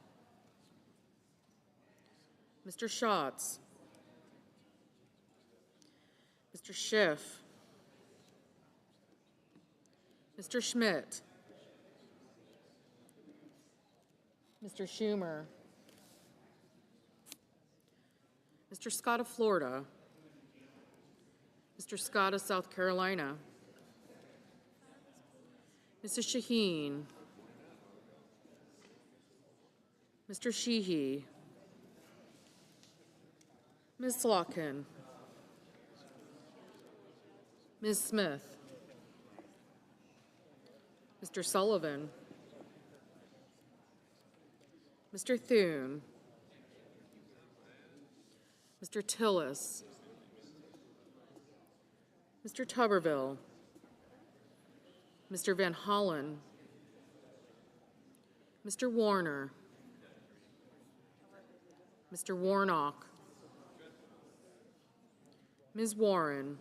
Mr. Schatz, Mr. Schiff, Mr. Schmidt, Mr. Schumer, Mr. Scott of Florida, Mr. Scott of South Carolina, Mrs. Shaheen, Mr. Sheehy, Ms. Slotkin, Ms. Smith, Mr. Sullivan, Mr. Thune, Mr. Tillis, Mr. Tuberville, Mr. Van Hollen, Mr. Warner, Mr. Warnock, Ms. Warren,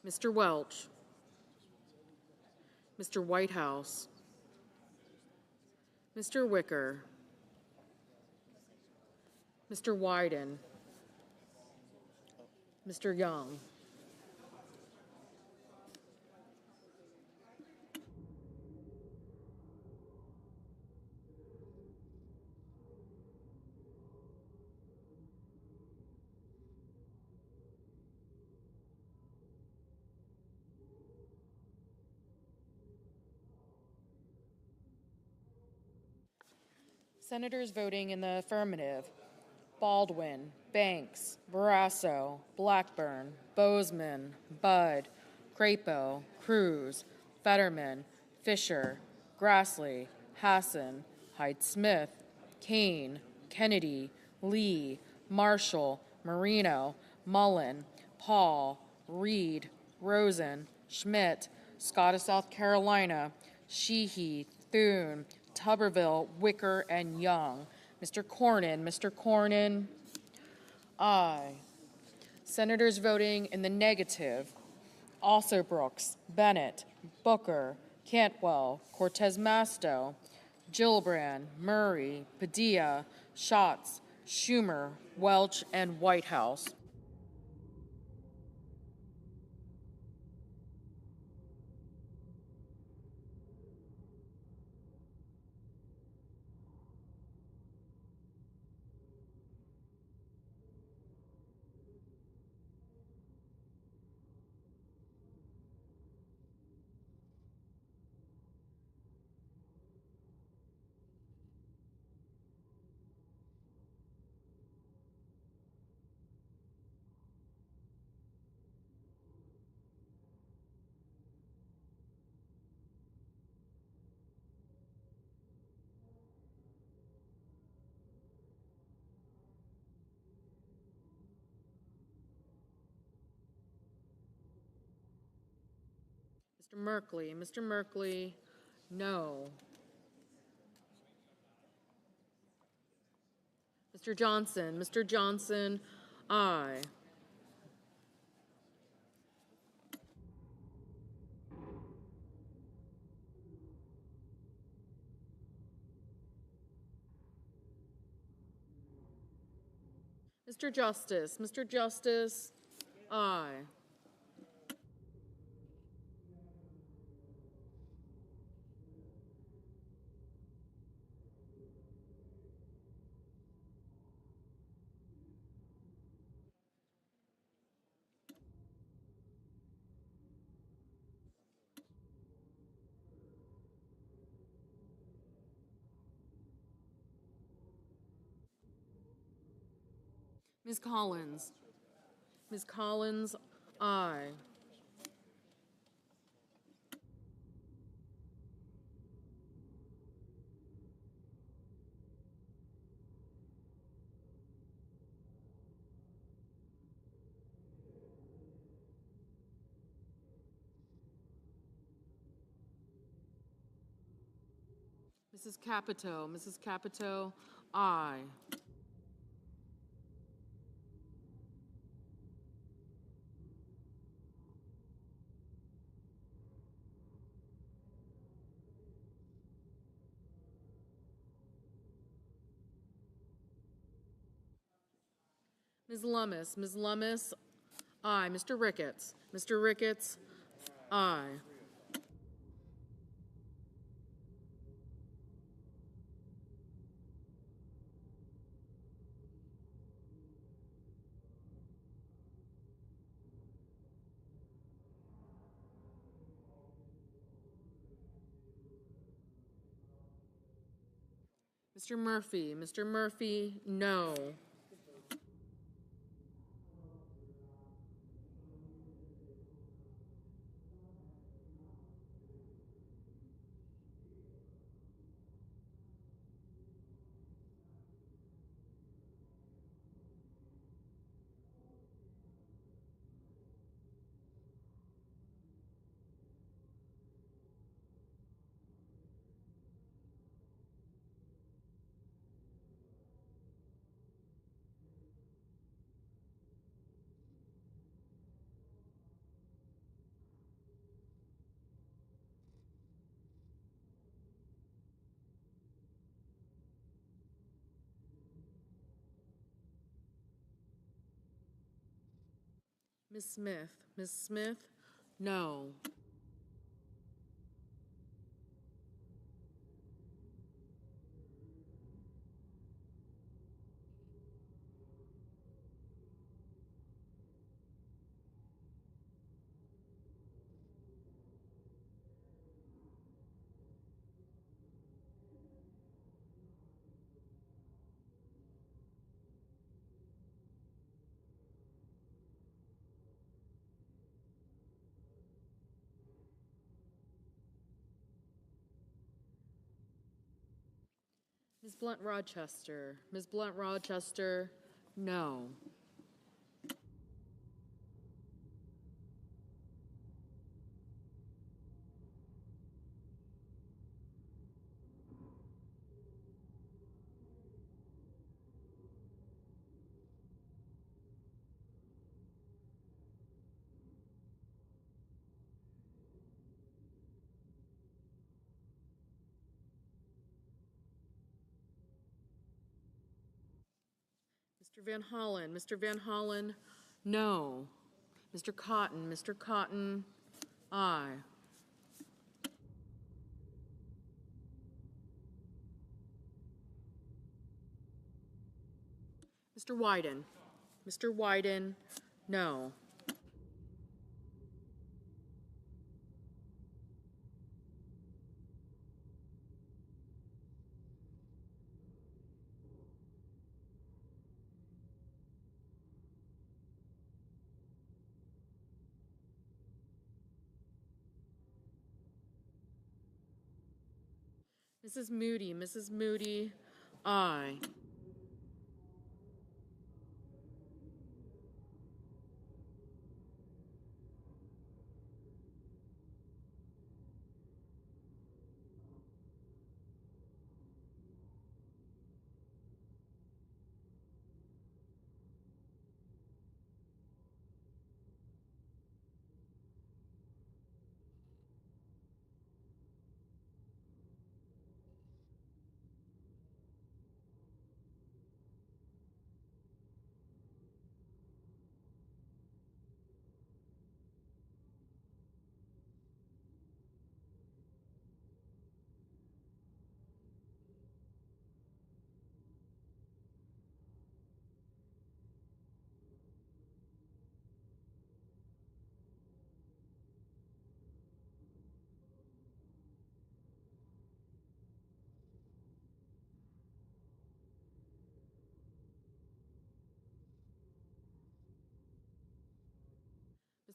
Mr. Welch, Mr. Whitehouse, Mr. Wicker, Mr. Wyden, Mr. Young. Senators voting in the affirmative: Baldwin, Banks, Barrasso, Blackburn, Bozeman, Budd, Crapo, Cruz, Fetterman, Fisher, Grassley, Hassan, Hyde-Smith, Kane, Kennedy, Lee, Marshall, Marino, Mullen, Paul, Reed, Rosen, Schmidt, Scott of South Carolina, Sheehy, Thune, Tuberville, Wicker, and Young. Mr. Cornyn, aye. Senators voting in the negative: Alsobrooks, Bennett, Booker, Cantwell, Cortez Masto, Gillibrand, Murray, Padilla, Schatz, Schumer, Welch, and Whitehouse. Mr. Merkley. Mr. Merkley, no. Mr. Johnson. Mr. Johnson, aye. Mr. Justice. Mr. Justice, aye. Ms. Collins. Ms. Collins, aye. Mrs. Capito. Mrs. Capito, aye. Ms. Lummis. Ms. Lummis, aye. Mr. Ricketts. Mr. Ricketts, aye. Mr. Murphy. Mr. Murphy, no. Ms. Smith. Ms. Smith, no. Ms. Blunt Rochester. Ms. Blunt Rochester, no. Mr. Van Hollen. Mr. Van Hollen, no. Mr. Cotton. Mr. Cotton, aye. Mr. Wyden. Mr. Wyden, no. Mrs. Moody. Mrs. Moody, aye.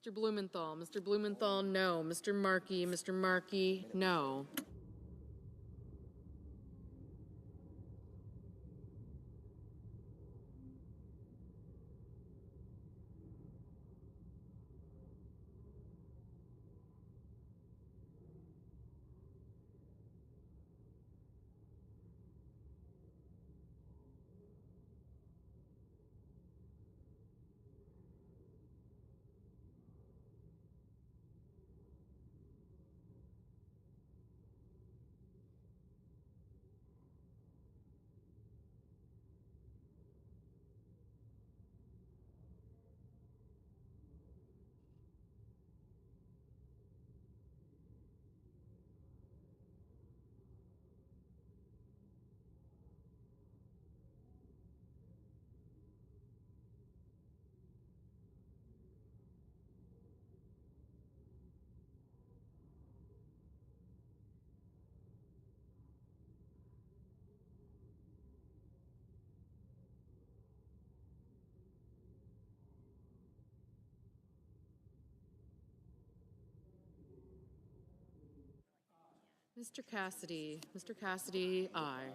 Mr. Blumenthal. Mr. Blumenthal, no. Mr. Markey. Mr. Markey, no. Mr. Cassidy. Mr. Cassidy, aye.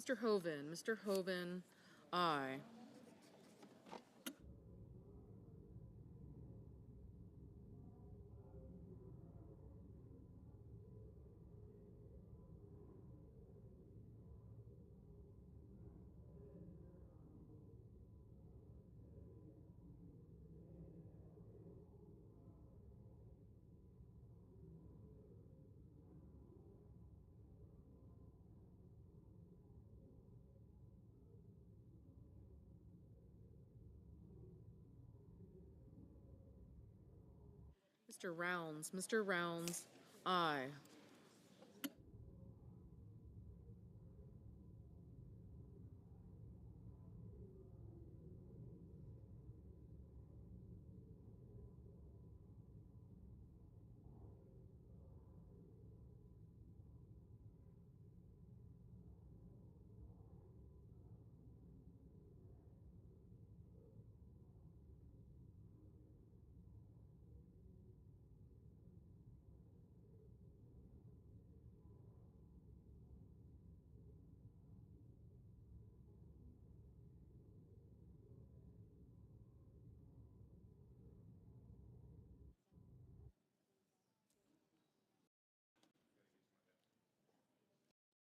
Mr. Hoven. Mr. Hoven, aye. Mr. Rounds. Mr. Rounds, aye.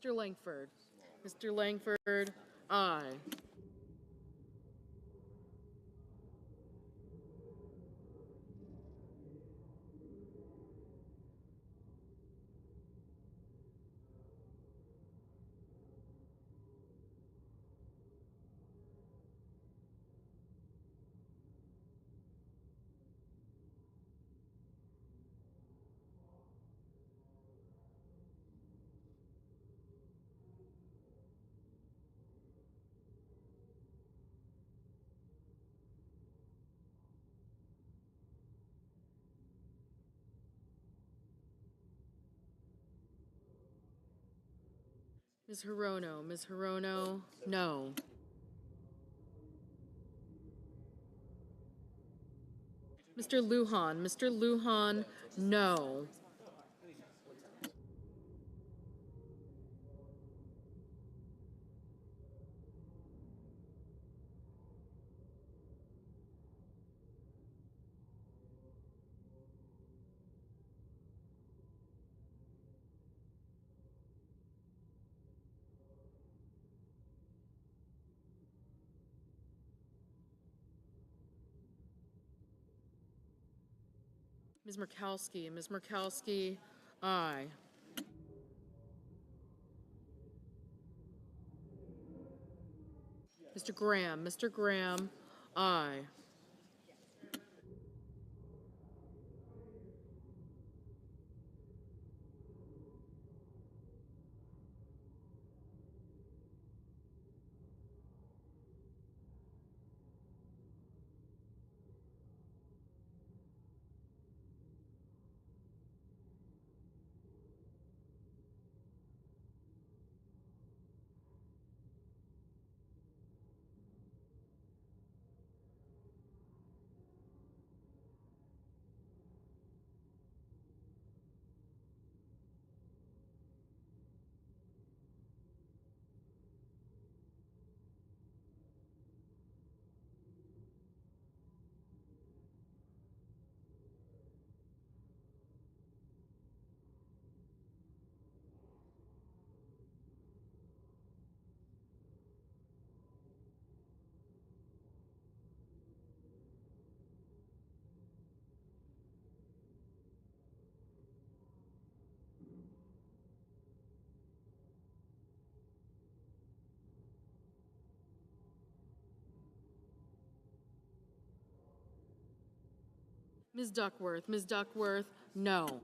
Mr. Langford. Mr. Langford, aye. Ms. Hirono. Ms. Hirono, no. Mr. Lujan. Mr. Lujan, no. Ms. Murkowski. Ms. Murkowski, aye. Mr. Graham. Mr. Graham, aye. Ms. Duckworth. Ms. Duckworth, no.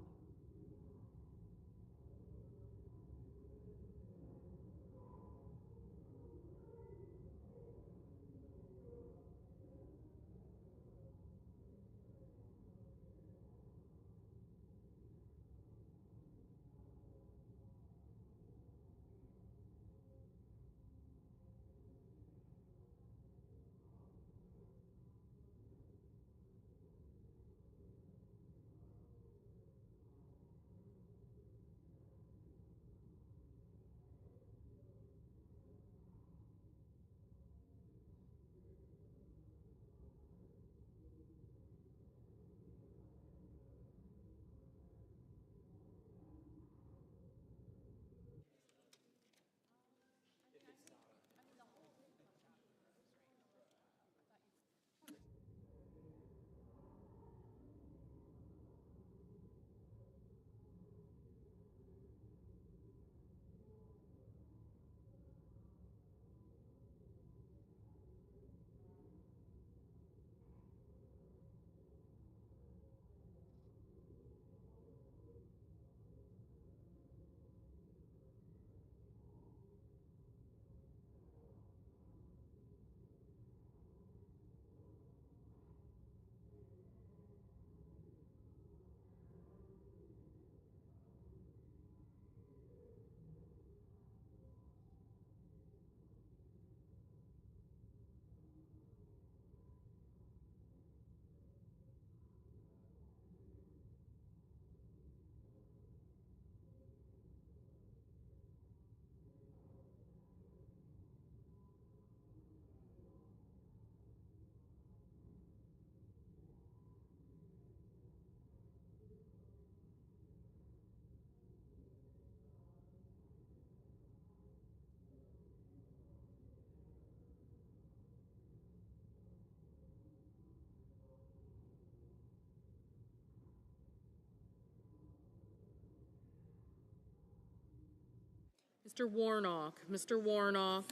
Mr. Warnock, Mr. Warnock,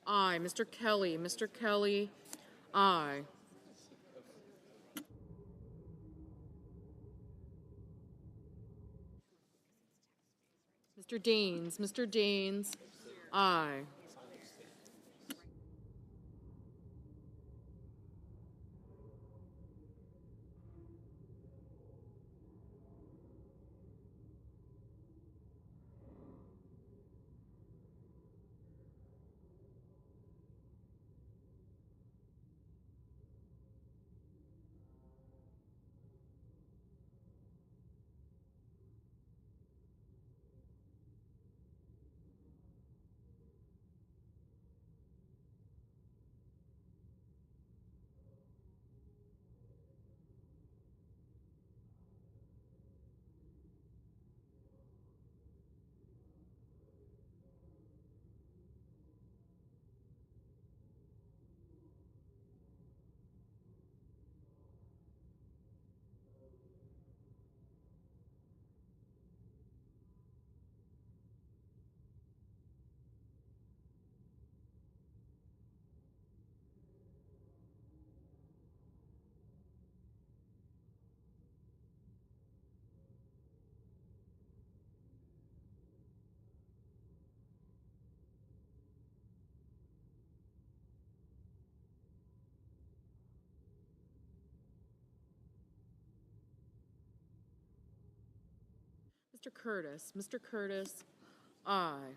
aye. Mr. Kelly, Mr. Kelly, aye. Mr. Daines, Mr. Daines, aye. Mr. Curtis, aye.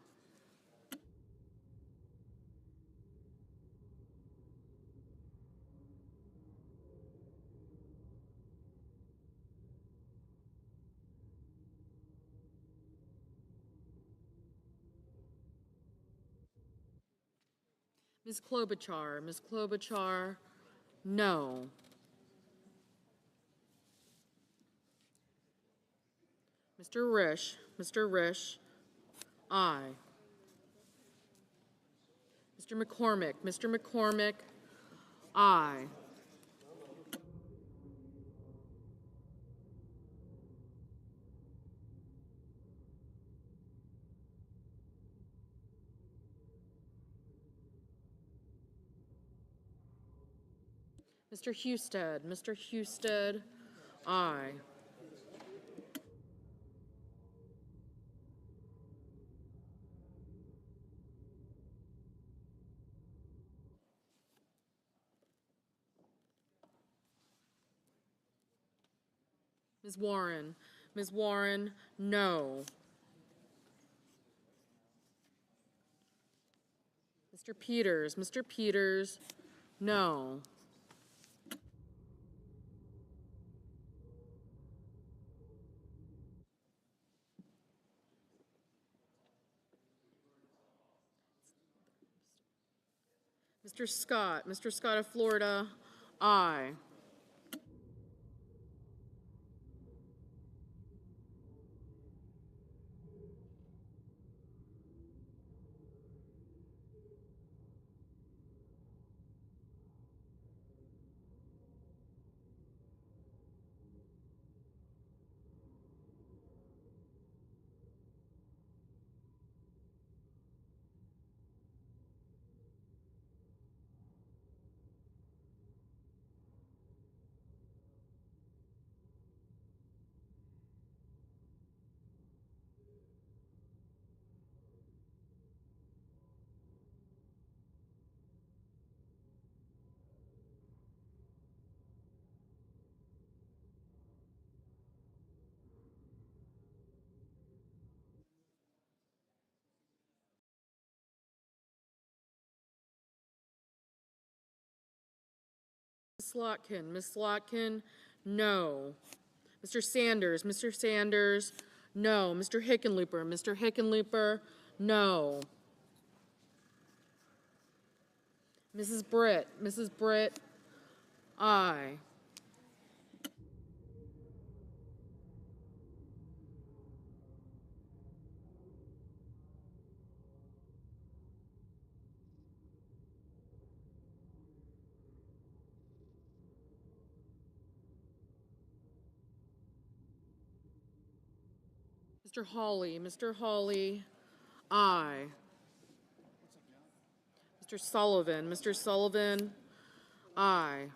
Ms. Klobuchar, no. Mr. Risch, aye. Mr. McCormick, aye. Mr. Husted, aye. Ms. Warren, no. Mr. Peters, no. Mr. Scott of Florida, aye. Ms. Slotkin, no. Mr. Sanders, no. Mr. Hickenlooper, no. Mrs. Britt, aye. Mr. Hawley, Aye. Mr. Sullivan. Mr. Sullivan. Aye.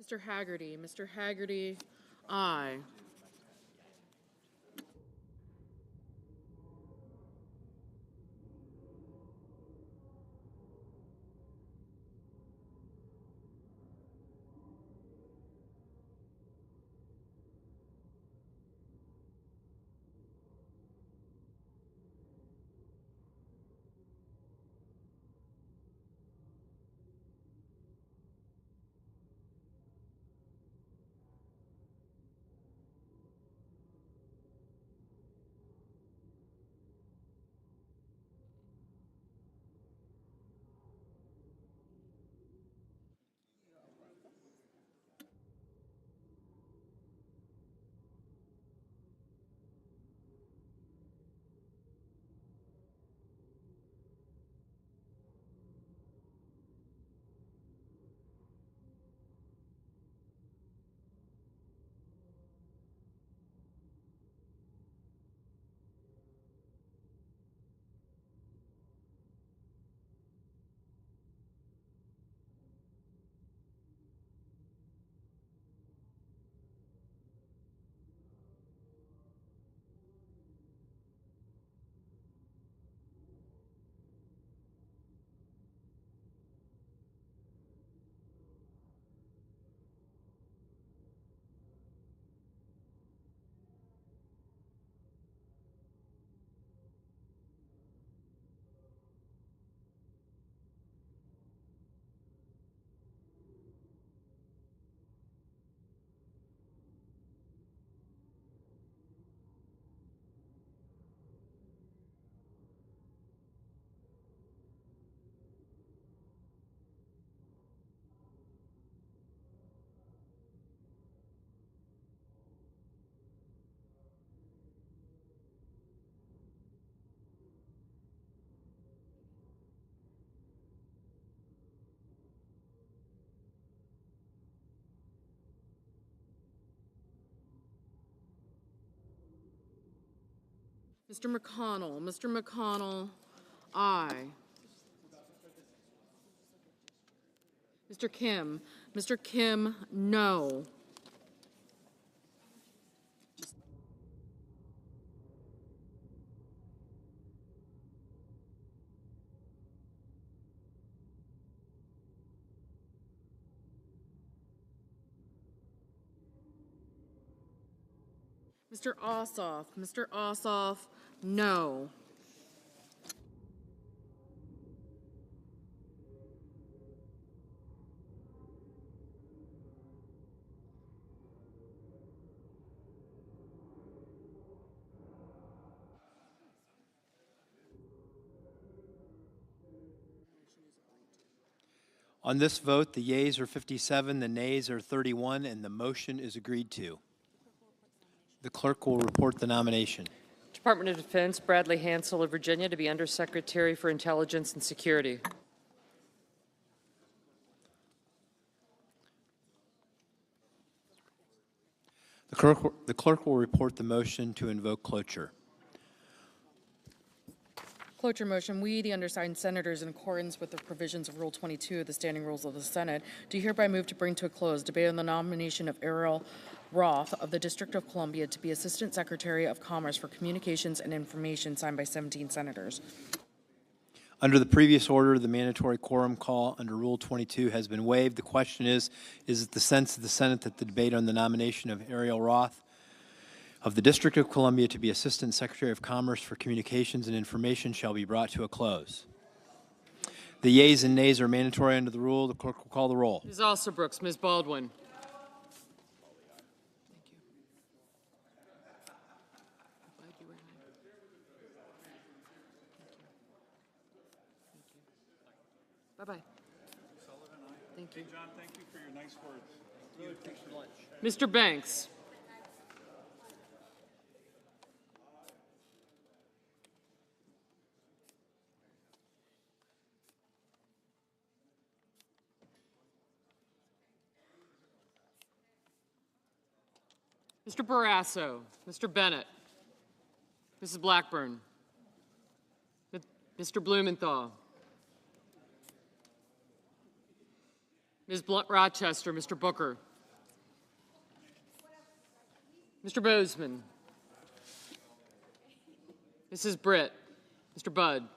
Mr. Haggerty. Mr. Haggerty. Aye. Mr. McConnell. Mr. McConnell. Aye. Mr. Kim. Mr. Kim, no. Mr. Ossoff. Mr. Ossoff, no. On this vote, the yeas are 57, the nays are 31, and the motion is agreed to. The clerk will report the nomination. Department of Defense, Bradley Hansel of Virginia, to be Undersecretary for Intelligence and Security. The clerk will report the motion to invoke cloture. Cloture motion. We, the undersigned senators, in accordance with the provisions of Rule 22 of the Standing Rules of the Senate, do hereby move to bring to a close debate on the nomination of Errol Roth of the District of Columbia to be Assistant Secretary of Commerce for Communications and Information, signed by 17 senators. Under the previous order, the mandatory quorum call under Rule 22 has been waived. The question is it the sense of the Senate that the debate on the nomination of Ariel Roth of the District of Columbia to be Assistant Secretary of Commerce for Communications and Information shall be brought to a close? The yeas and nays are mandatory under the rule. The clerk will call the roll. Ms. Alsobrooks, Ms. Baldwin. Bye-bye. Thank you. Hey, John, thank you for your nice words. Really appreciate lunch. Mr. Banks. Mr. Barrasso, Mr. Bennett, Mrs. Blackburn, Mr. Blumenthal, Ms. Rochester, Mr. Booker, Mr. Bozeman, Mrs. Britt, Mr. Budd,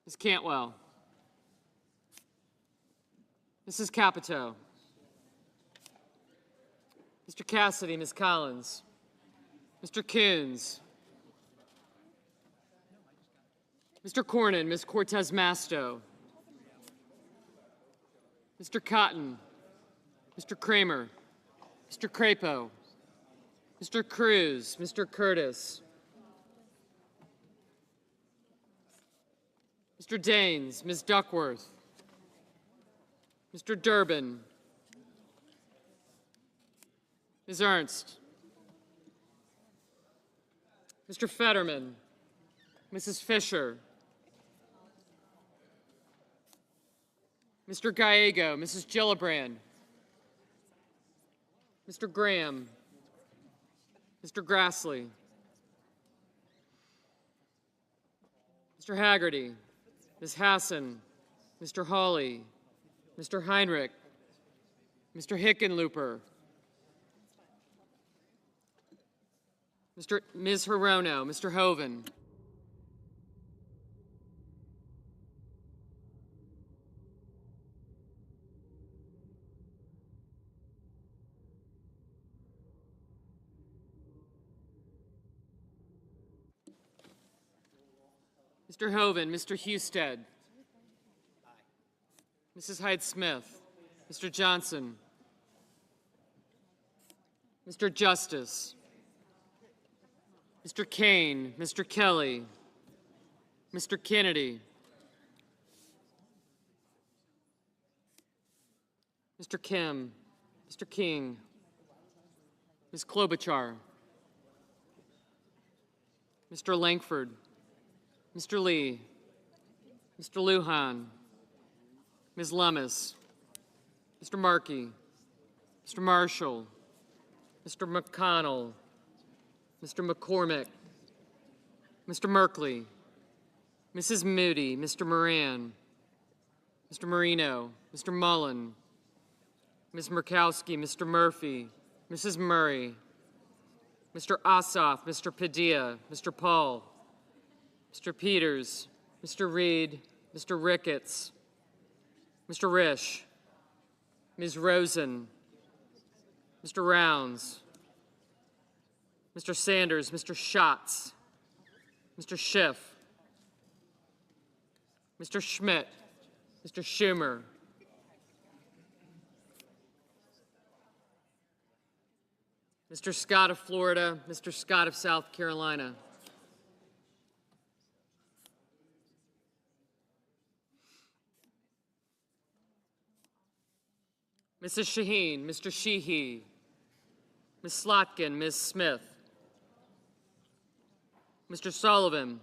Ms. Cantwell, Mrs. Capito, Mr. Cassidy, Ms. Collins, Mr. Coons, Mr. Cornyn, Ms. Cortez Masto, Mr. Cotton, Mr. Kramer, Mr. Crapo, Mr. Cruz, Mr. Curtis, Mr. Daines, Ms. Duckworth, Mr. Durbin, Ms. Ernst, Mr. Fetterman, Mrs. Fisher, Mr. Gallego, Mrs. Gillibrand, Mr. Graham, Mr. Grassley, Mr. Haggerty, Ms. Hassan, Mr. Hawley, Mr. Heinrich, Mr. Hickenlooper, Ms. Hirono, Mr. Hoven, Mr. Hoven, Mr. Husted, Mrs. Hyde-Smith, Mr. Johnson, Mr. Justice, Mr. Kane, Mr. Kelly, Mr. Kennedy, Mr. Kim, Mr. King, Ms. Klobuchar, Mr. Langford, Mr. Lee, Mr. Lujan, Ms. Lummis, Mr. Markey, Mr. Marshall, Mr. McConnell, Mr. McCormick, Mr. Merkley, Mrs. Moody, Mr. Moran, Mr. Marino, Mr. Mullen, Ms. Murkowski, Mr. Murphy, Mrs. Murray, Mr. Ossoff, Mr. Padilla, Mr. Paul, Mr. Peters, Mr. Reed, Mr. Ricketts, Mr. Risch, Ms. Rosen, Mr. Rounds, Mr. Sanders, Mr. Schatz, Mr. Schiff, Mr. Schmidt, Mr. Schumer, Mr. Scott of Florida, Mr. Scott of South Carolina, Mrs. Shaheen, Mr. Sheehy, Ms. Slotkin, Ms. Smith, Mr. Sullivan,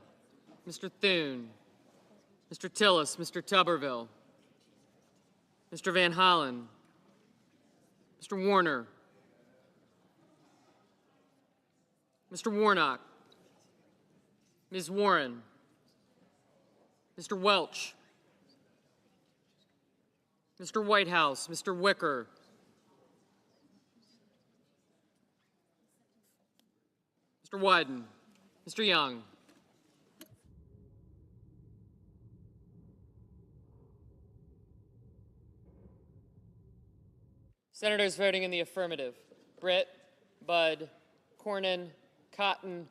Mr. Thune, Mr. Tillis, Mr. Tuberville, Mr. Van Hollen, Mr. Warner, Mr. Warnock, Ms. Warren, Mr. Welch, Mr. Whitehouse, Mr. Wicker, Mr. Wyden, Mr. Young, Senators voting in the affirmative: Britt, Budd, Cornyn, Cotton,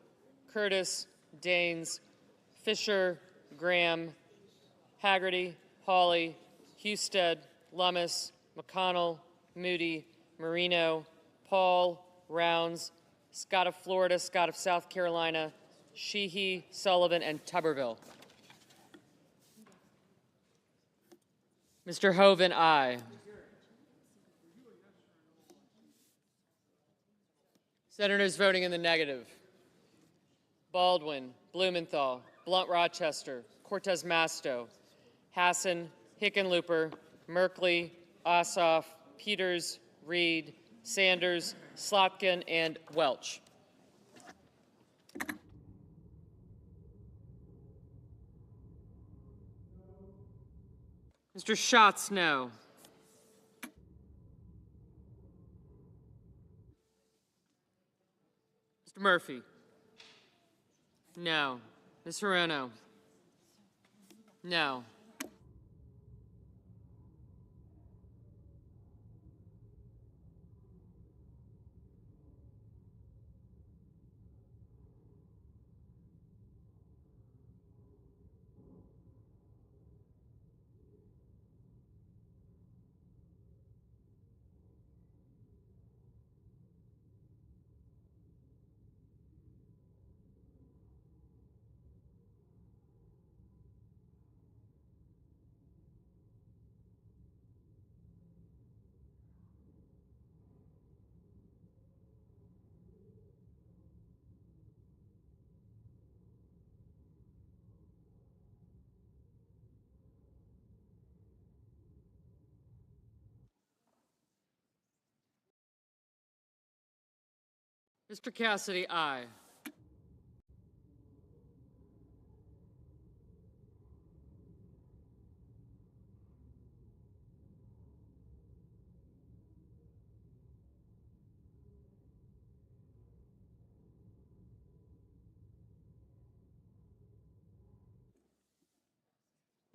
Curtis, Daines, Fisher, Graham, Haggerty, Hawley, Husted, Lummis, McConnell, Moody, Marino, Paul, Rounds, Scott of Florida, Scott of South Carolina, Sheehy, Sullivan, and Tuberville. Mr. Hoven, aye. Senators voting in the negative: Baldwin, Blumenthal, Blunt Rochester, Cortez Masto, Hassan, Hickenlooper, Merkley, Ossoff, Peters, Reed, Sanders, Slotkin, and Welch. Mr. Schatz, no. Mr. Murphy? No. Ms. Hirono? No. Mr. Cassidy, aye.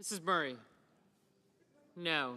Mrs. Murray? No.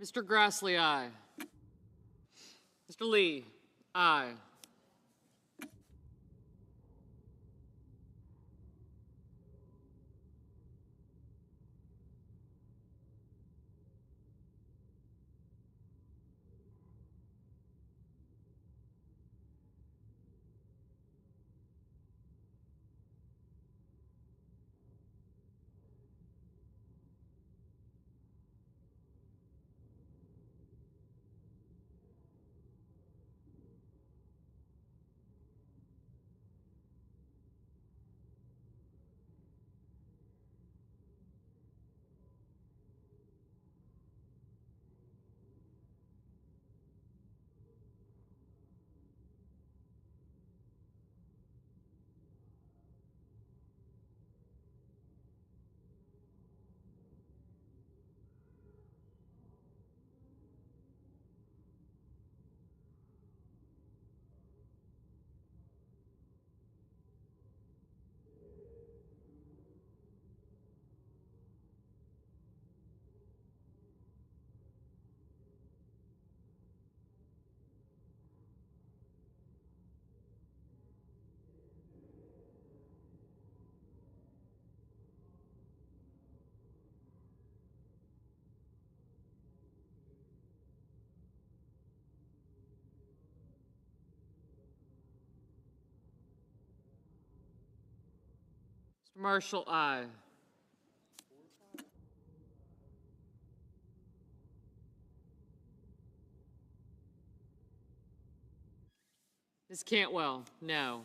Mr. Grassley, aye. Mr. Lee, aye. Mr. Marshall, aye. Ms. Cantwell, no.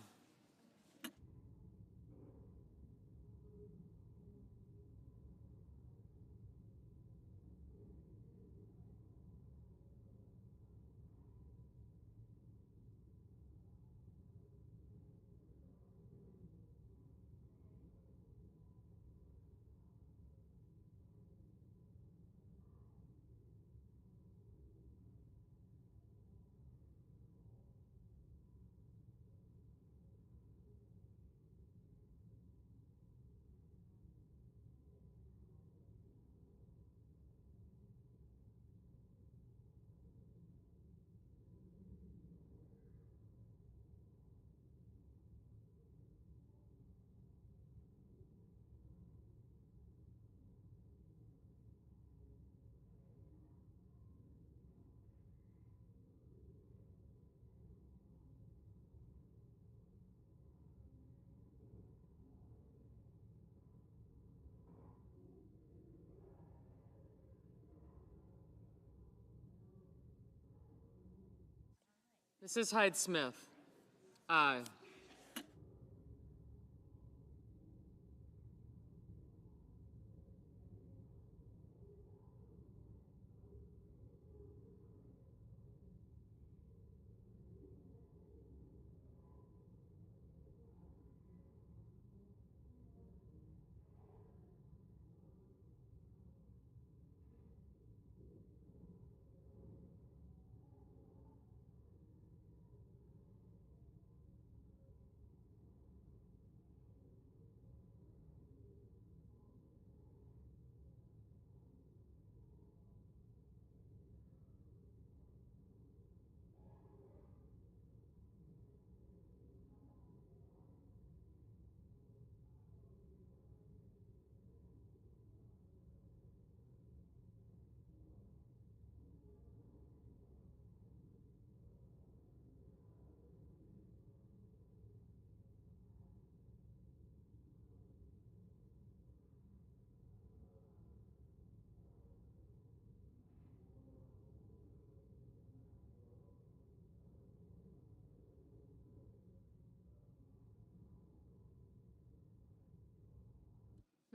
Mrs. Hyde-Smith, aye.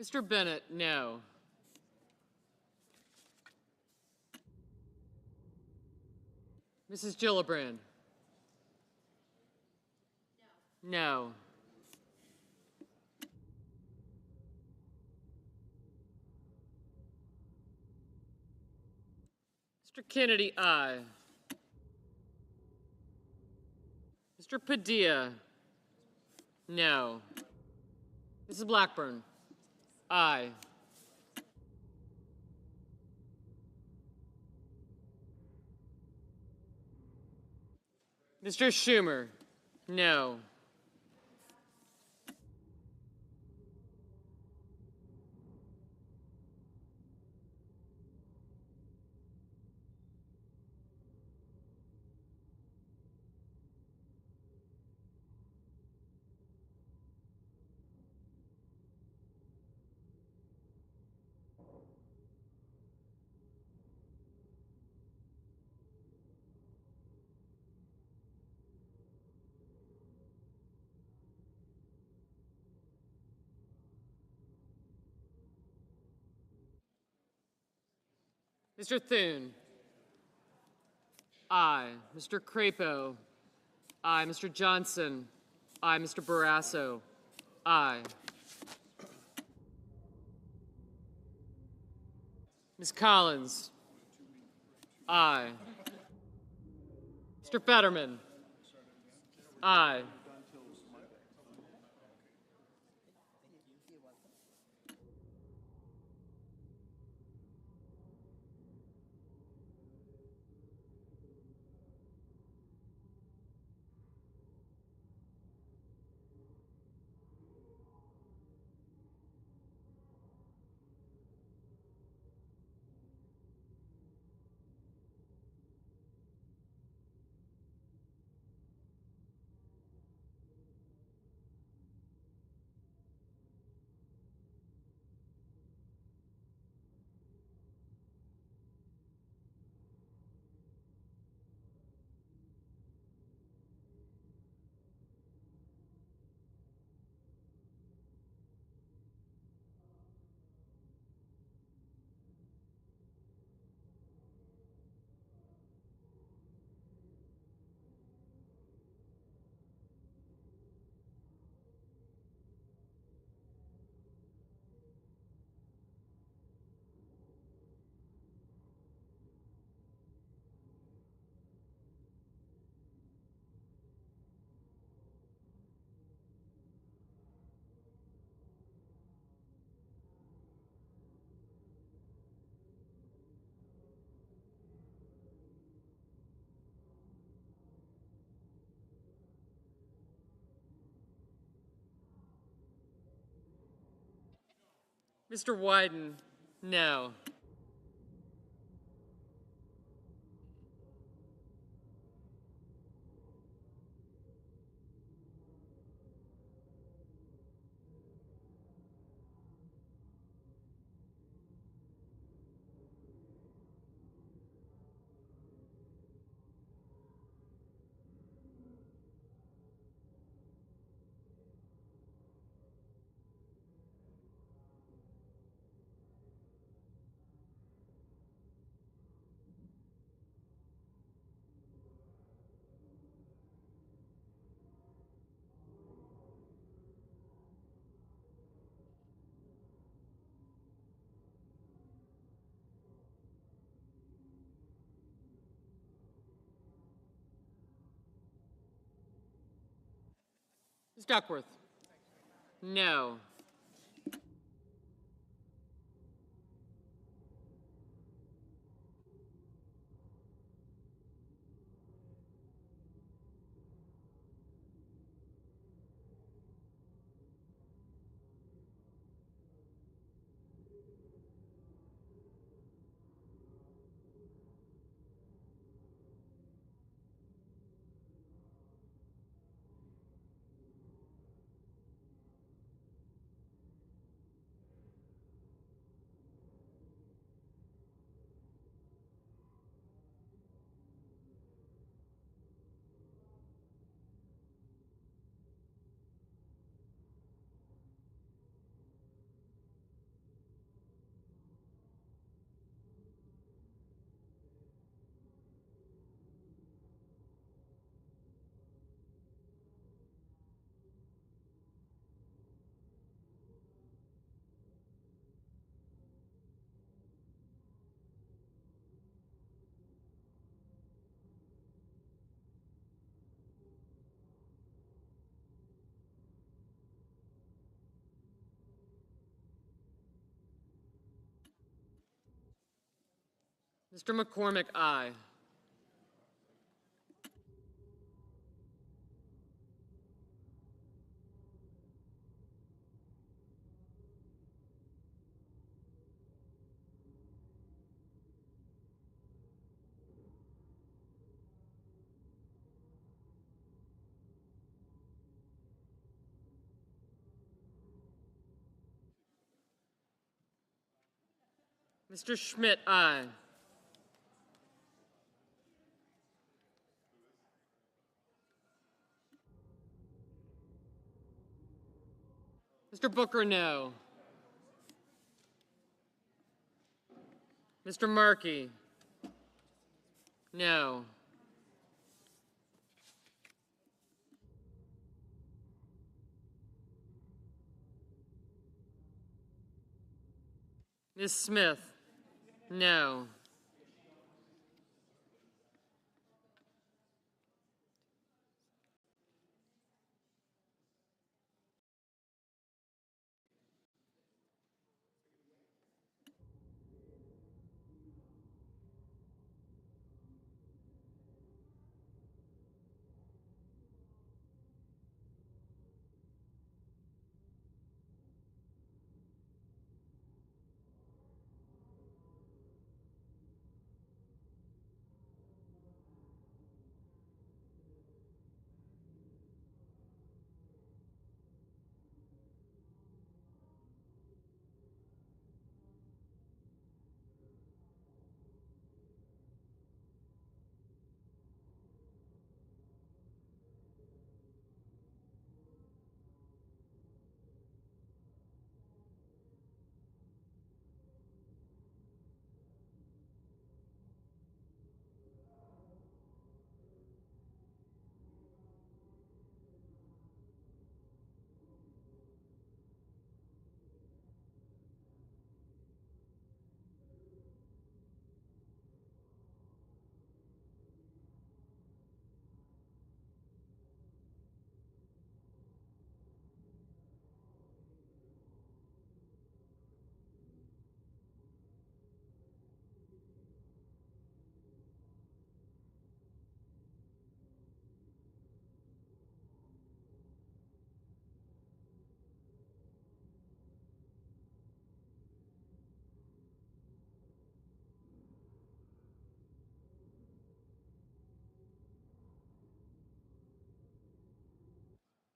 Mr. Bennett, no. Mrs. Gillibrand? No. Mr. Kennedy, aye. Mr. Padilla? No. Mrs. Blackburn? Aye. Mr. Schumer? No. Mr. Thune? Aye. Mr. Crapo? Aye. Mr. Johnson? Aye. Mr. Barrasso? Aye. Ms. Collins? Aye. Mr. Fetterman? Aye. Mr. Wyden, no. Ms. Duckworth, no. Mr. McCormick, aye. Mr. Schmidt, aye. Mr. Booker, no. Mr. Markey, no. Ms. Smith, no.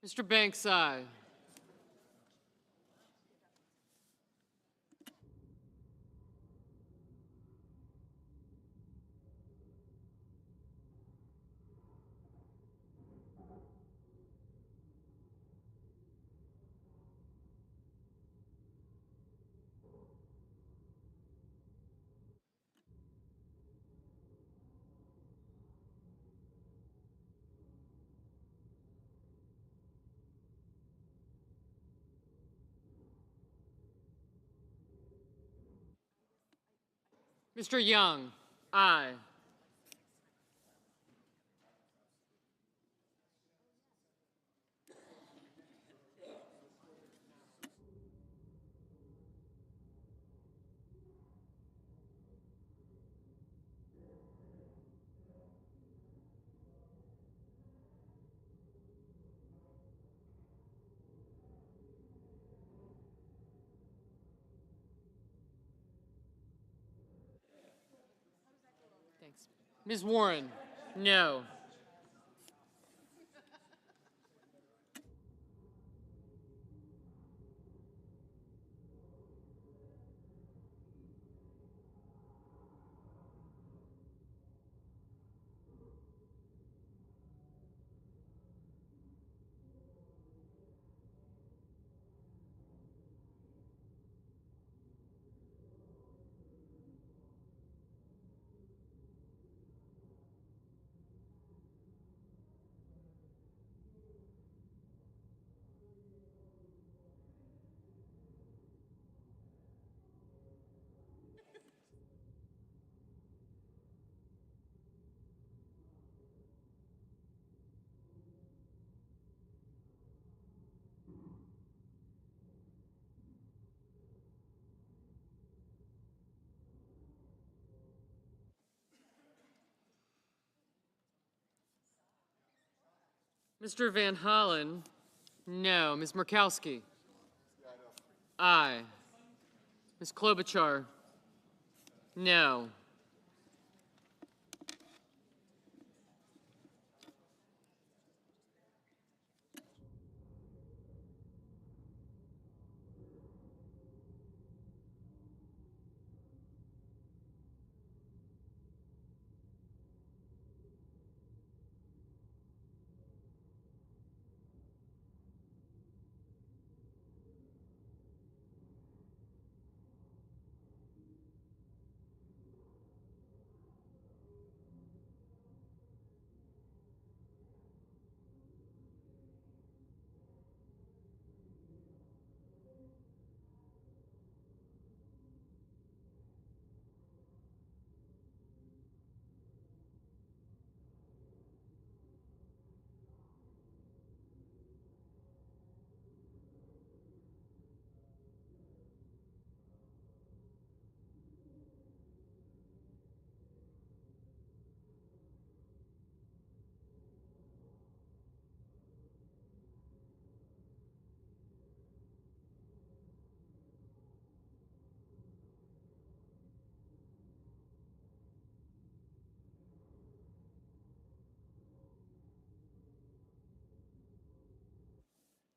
Mr. Banks, aye. Mr. Young, aye. Thanks. Ms. Warren, no. Mr. Van Hollen, no. Ms. Murkowski, aye. Ms. Klobuchar, no.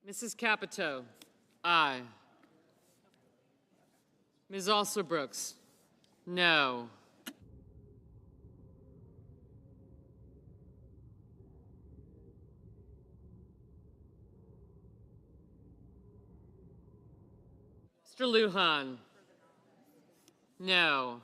Mrs. Capito, aye. Ms. Alsobrooks, no. Mr. Lujan, no.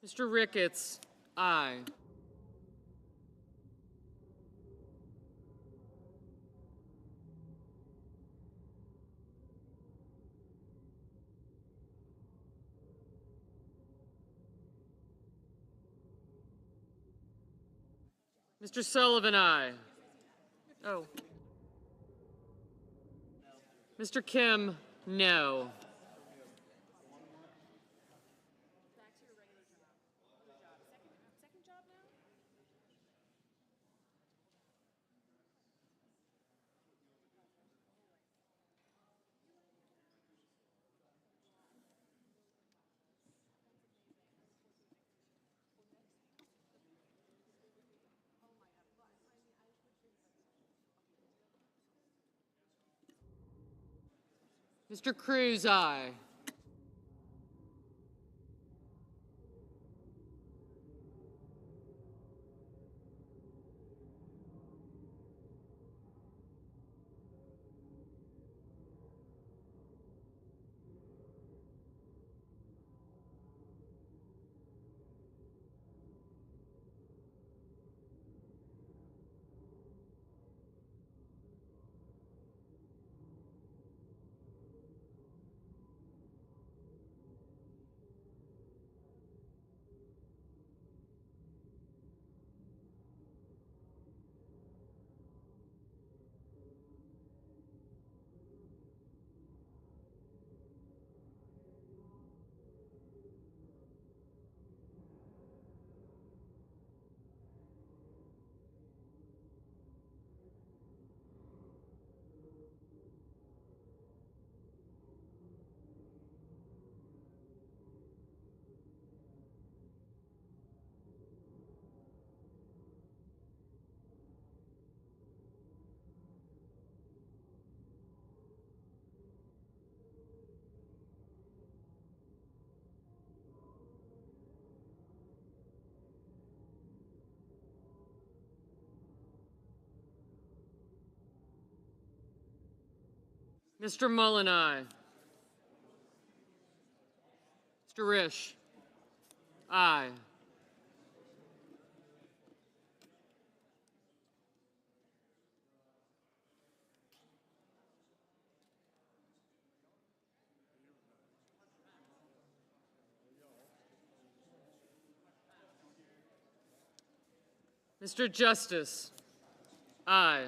Mr. Ricketts, aye. Mr. Sullivan, aye. Oh. Mr. Kim, no. Mr. Cruz, aye. Mr. Mullen, aye. Mr. Risch, aye. Mr. Justice, aye.